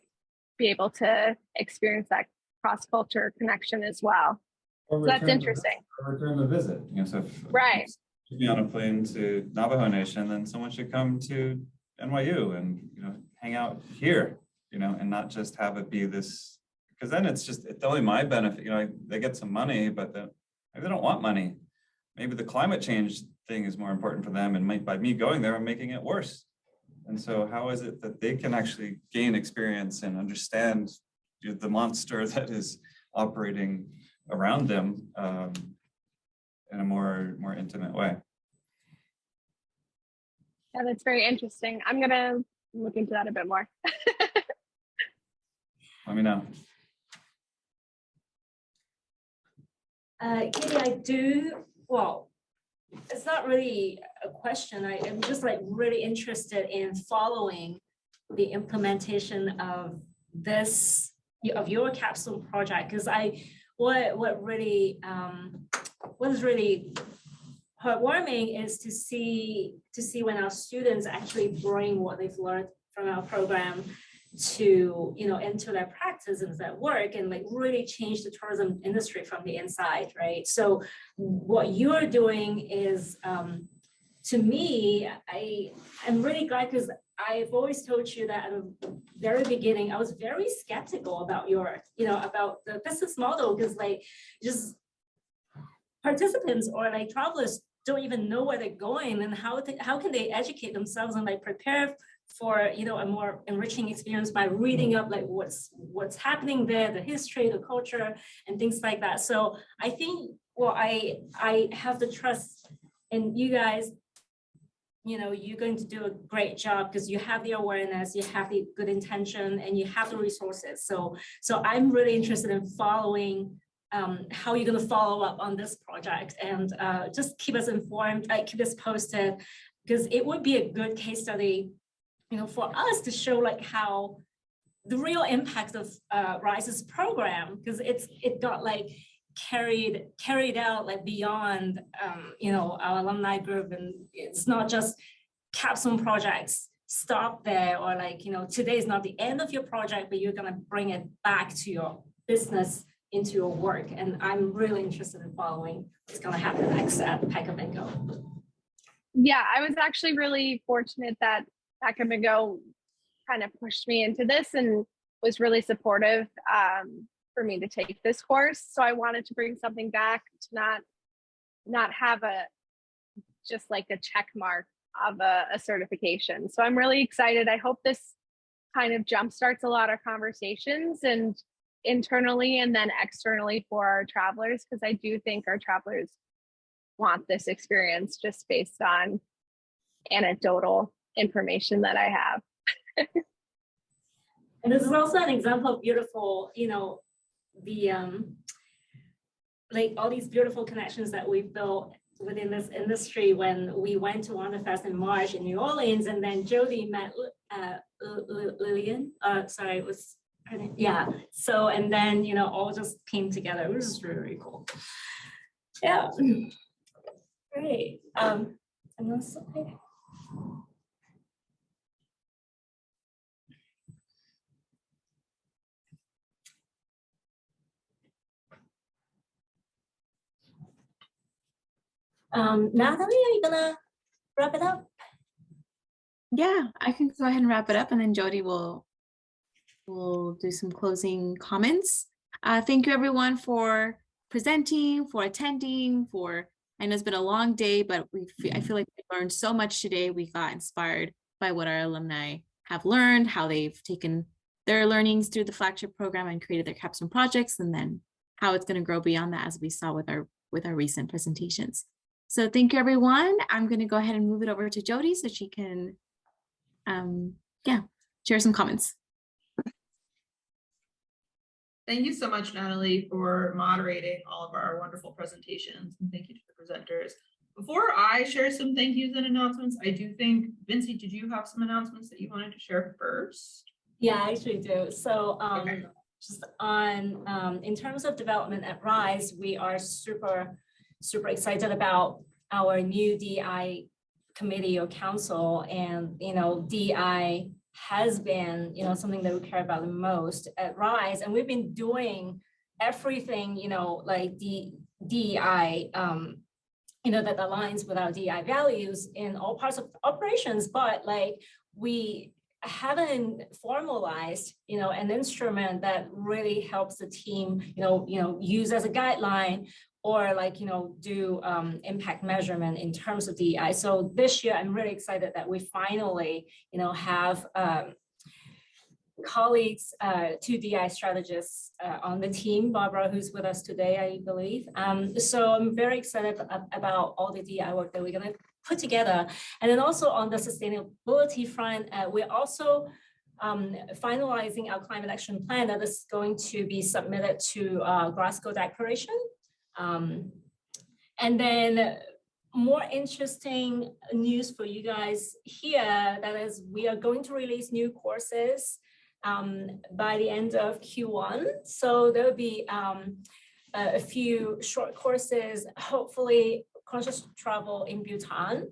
be able to experience that cross-culture connection as well. So that's interesting. Return the visit. So if right. me on a plane to Navajo Nation, then someone should come to NYU and hang out here, and not just have it be this, because then it's only my benefit. They get some money, but maybe they don't want money. Maybe the climate change thing is more important for them, and by me going there, I'm making it worse. And so how is it that they can actually gain experience and understand the monster that is operating around them in a more intimate way? Yeah, that's very interesting. I'm gonna look into that a bit more. Let me know. Katie, it's not really a question. I'm just like really interested in following the implementation of your capstone project, because what is really heartwarming is to see when our students actually bring what they've learned from our program to into their practice and their work, and like really change the tourism industry from the inside, right? So what you're doing is, to me, I'm really glad, because I've always told you that at the very beginning, I was very skeptical about about the business model, because like just participants or like travelers don't even know where they're going, and how can they educate themselves and like prepare for a more enriching experience by reading up like what's happening there, the history, the culture, and things like that. So I think, I have the trust in you guys. You're going to do a great job because you have the awareness, you have the good intention, and you have the resources. So I'm really interested in following how you're going to follow up on this project, and just keep us informed, keep us posted, because it would be a good case study, for us to show like how the real impact of RISE's program, because it got like carried out like beyond our alumni group, and it's not just capstone projects stop there, or like today is not the end of your project, but you're going to bring it back to your business, into your work. And I'm really interested in following what's going to happen next at Peka Bingo. Yeah, I was actually really fortunate that Peka Bingo kind of pushed me into this and was really supportive for me to take this course. So I wanted to bring something back to not have just like a check mark of a certification. So I'm really excited. I hope this kind of jumpstarts a lot of conversations, and internally and then externally for our travelers, because I do think our travelers want this experience just based on anecdotal information that I have. And this is also an example of beautiful, the like all these beautiful connections that we've built within this industry. When we went to WanderFest in March in New Orleans, and then Jody met Lillian, sorry, it was her name. Yeah. So, and then, all just came together. It was really, really cool. Yeah. Great. I'm gonna slide. Natalie, are you gonna wrap it up? Yeah, I can go ahead and wrap it up, and then Jody will do some closing comments. Thank you everyone for presenting, for attending, I know it's been a long day, but I feel like we learned so much today. We got inspired by what our alumni have learned, how they've taken their learnings through the flagship program and created their capstone projects, and then how it's going to grow beyond that, as we saw with our recent presentations. So thank you, everyone. I'm going to go ahead and move it over to Jody so she can, share some comments. Thank you so much, Natalie, for moderating all of our wonderful presentations, and thank you to the presenters. Before I share some thank yous and announcements, I do think, Vinci, did you have some announcements that you wanted to share first? Yeah, I actually do. So just on in terms of development at RISE, we are super excited about our new DEI committee or council, and DEI has been something that we care about the most at RISE, and we've been doing everything like the DEI that aligns with our DEI values in all parts of operations, but like we haven't formalized an instrument that really helps the team use as a guideline or do impact measurement in terms of DEI. So this year I'm really excited that we finally have colleagues, two DEI strategists on the team, Barbara, who's with us today, I believe. So I'm very excited about all the DEI work that we're going to put together. And then also on the sustainability front, we're also finalizing our climate action plan that is going to be submitted to Glasgow Declaration. And then more interesting news for you guys here, that is we are going to release new courses by the end of Q1. So there will be a few short courses, hopefully conscious travel in Bhutan.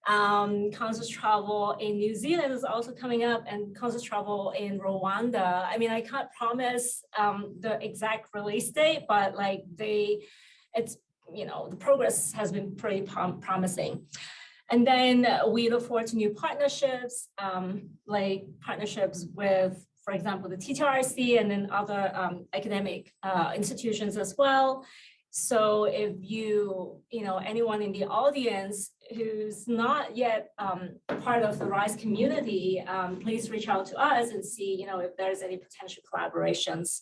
Conscious travel in New Zealand is also coming up, and conscious travel in Rwanda. I mean, I can't promise the exact release date, but like it's the progress has been pretty promising. And then we look forward to new partnerships, like partnerships with, for example, the TTRC and then other academic institutions as well. So if anyone in the audience who's not yet part of the RISE community, please reach out to us and see, if there's any potential collaborations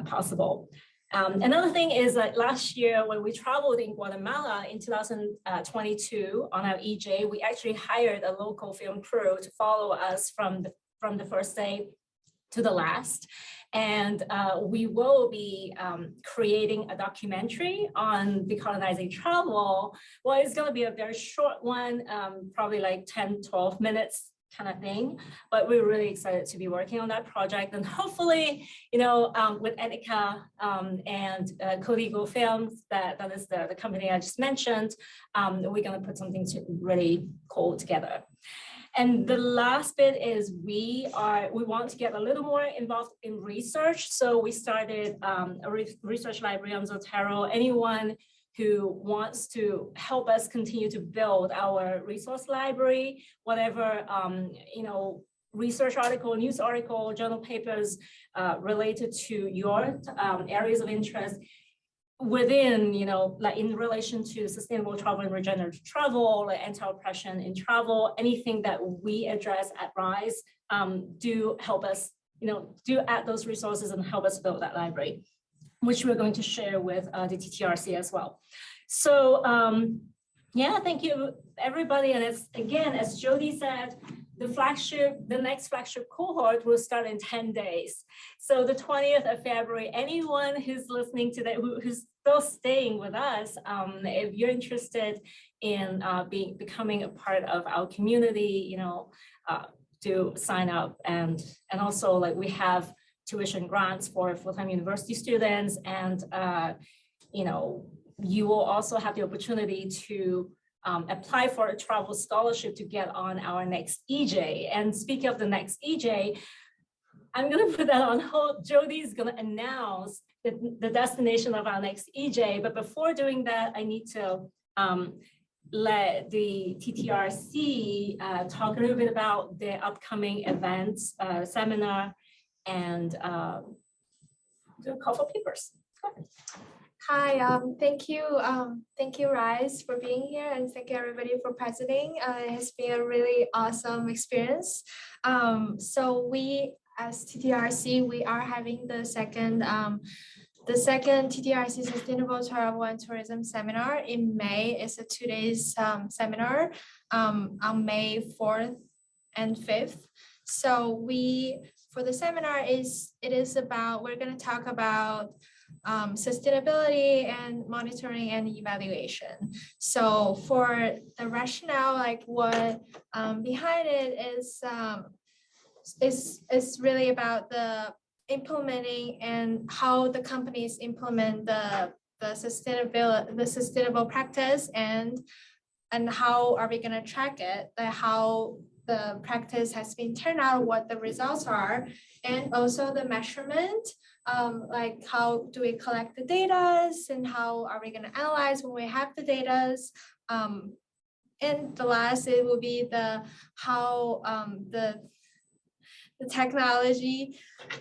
possible. Another thing is that last year when we traveled in Guatemala in 2022 on our EJ, we actually hired a local film crew to follow us from the first day to the last. And we will be creating a documentary on decolonizing travel. Well, it's going to be a very short one, probably like 10, 12 minutes kind of thing, but we're really excited to be working on that project, and hopefully, with Enica and Codigo Films, that is the company I just mentioned, we're going to put something really cool together. And the last bit is we want to get a little more involved in research. So we started a research library on Zotero. Anyone who wants to help us continue to build our resource library, whatever research article, news article, journal papers related to your areas of interest within, like in relation to sustainable travel and regenerative travel, like anti-oppression in travel, anything that we address at RISE, do help us, do add those resources and help us build that library, which we're going to share with the TTRC as well. So yeah, thank you everybody. And as Jody said, the next flagship cohort will start in 10 days. So the 20th of February, anyone who's listening today, who's still staying with us, if you're interested in becoming a part of our community, do sign up. And also like we have tuition grants for full-time university students, and you will also have the opportunity to apply for a travel scholarship to get on our next EJ. And speaking of the next EJ, I'm going to put that on hold. Jody is going to announce the destination of our next EJ. But before doing that, I need to let the TTRC talk a little bit about their upcoming events, seminar, and do a couple of papers. Go ahead. Hi, thank you, RISE, for being here, and thank you everybody for presenting. It has been a really awesome experience. So we, as TTRC, we are having the second TTRC Sustainable Travel and Tourism Seminar in May. It's a 2 days seminar on May 4th and 5th. So for the seminar we're going to talk about sustainability and monitoring and evaluation. So for the rationale, like what behind it is really about the implementing and how the companies implement the sustainable practice and how are we going to track it, how the practice has been turned out, what the results are, and also the measurement, like how do we collect the data and how are we going to analyze when we have the data. And the last, it will be how the technology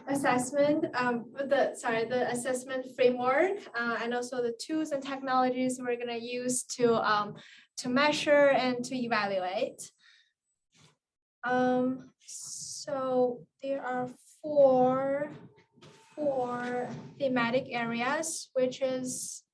assessment, the assessment framework, and also the tools and technologies we're going to use to measure and to evaluate. So there are four thematic areas, which is,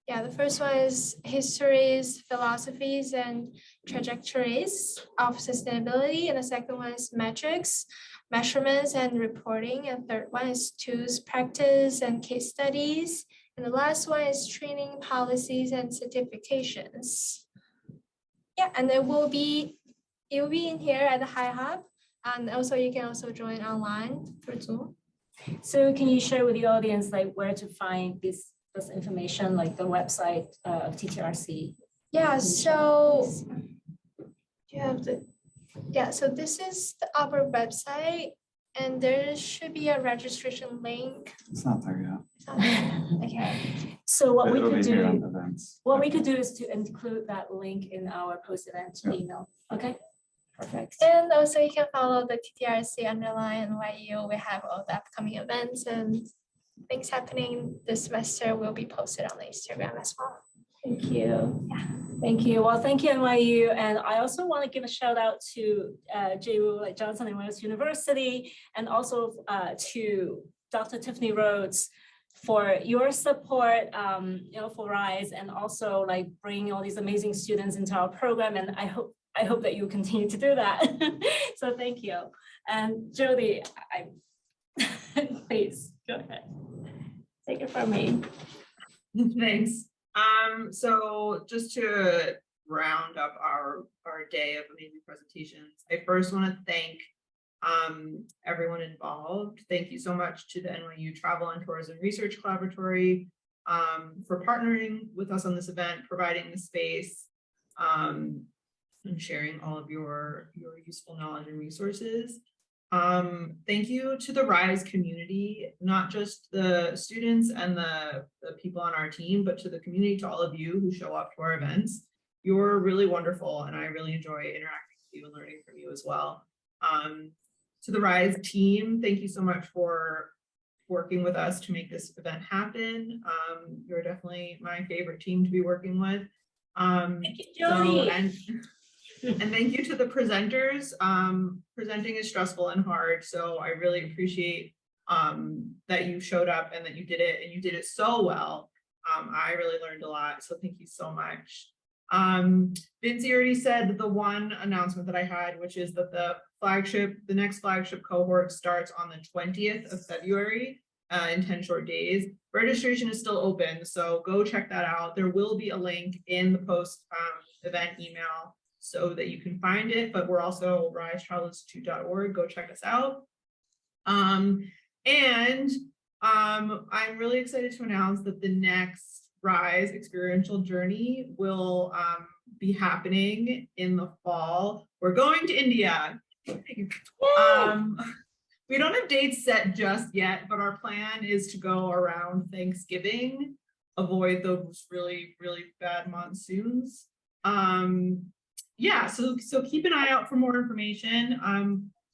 the first one is histories, philosophies, and trajectories of sustainability. And the second one is metrics, measurements, and reporting. And third one is tools, practice, and case studies. And the last one is training, policies, and certifications. Yeah, and it will be in here at the Hi Hub. And also you can also join online through Zoom. So can you share with the audience like where to find this information, like the website of TTRC? Yeah, so you have so this is the upper website and there should be a registration link. It's not there yet. Okay. So what we It'll could be here on do, events. what we could do is to include that link in our post-event email. Okay. Perfect. And also you can follow the TTRC underline NYU. We have all the upcoming events and things happening this semester will be posted on the Instagram as well. Thank you. Yeah. Thank you. Well, thank you, NYU. And I also want to give a shout out to J. Wu Johnson and Wales University, and also to Dr. Tiffany Rhodes for your support, for RISE, and also like bringing all these amazing students into our program. And I hope that you continue to do that. So thank you. And Jody, please go ahead. Take it from me. Thanks. So just to round up our day of amazing presentations, I first want to thank everyone involved. Thank you so much to the NYU Travel and Tourism Research Collaboratory for partnering with us on this event, providing the space, and sharing all of your useful knowledge and resources. Thank you to the RISE community, not just the students and the people on our team, but to the community, to all of you who show up to our events. You're really wonderful, and I really enjoy interacting with you and learning from you as well. To the RISE team, thank you so much for working with us to make this event happen. You're definitely my favorite team to be working with. Thank you, Jody. And thank you to the presenters. Presenting is stressful and hard, so I really appreciate that you showed up and that you did it, and you did it so well. I really learned a lot, so thank you so much. Vinci already said the one announcement that I had, which is that the next flagship cohort starts on the 20th of February in 10 short days. Registration is still open, so go check that out. There will be a link in the post event email so that you can find it, but we're also risetravelinstitute.org. Go check us out. I'm really excited to announce that the next RISE experiential journey will be happening in the fall. We're going to India. We don't have dates set just yet, but our plan is to go around Thanksgiving, avoid those really, really bad monsoons. So keep an eye out for more information.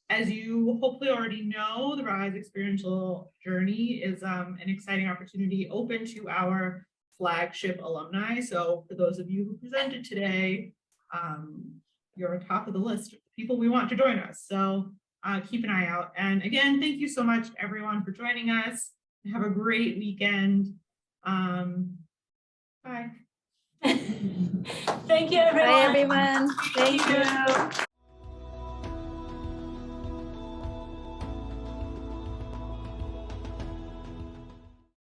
As you hopefully already know, the RISE experiential journey is an exciting opportunity open to our flagship alumni. So for those of you who presented today, you're top of the list of people we want to join us. So keep an eye out. And again, thank you so much everyone for joining us. Have a great weekend. Bye. Thank you, everyone. Bye, everyone. Thank you.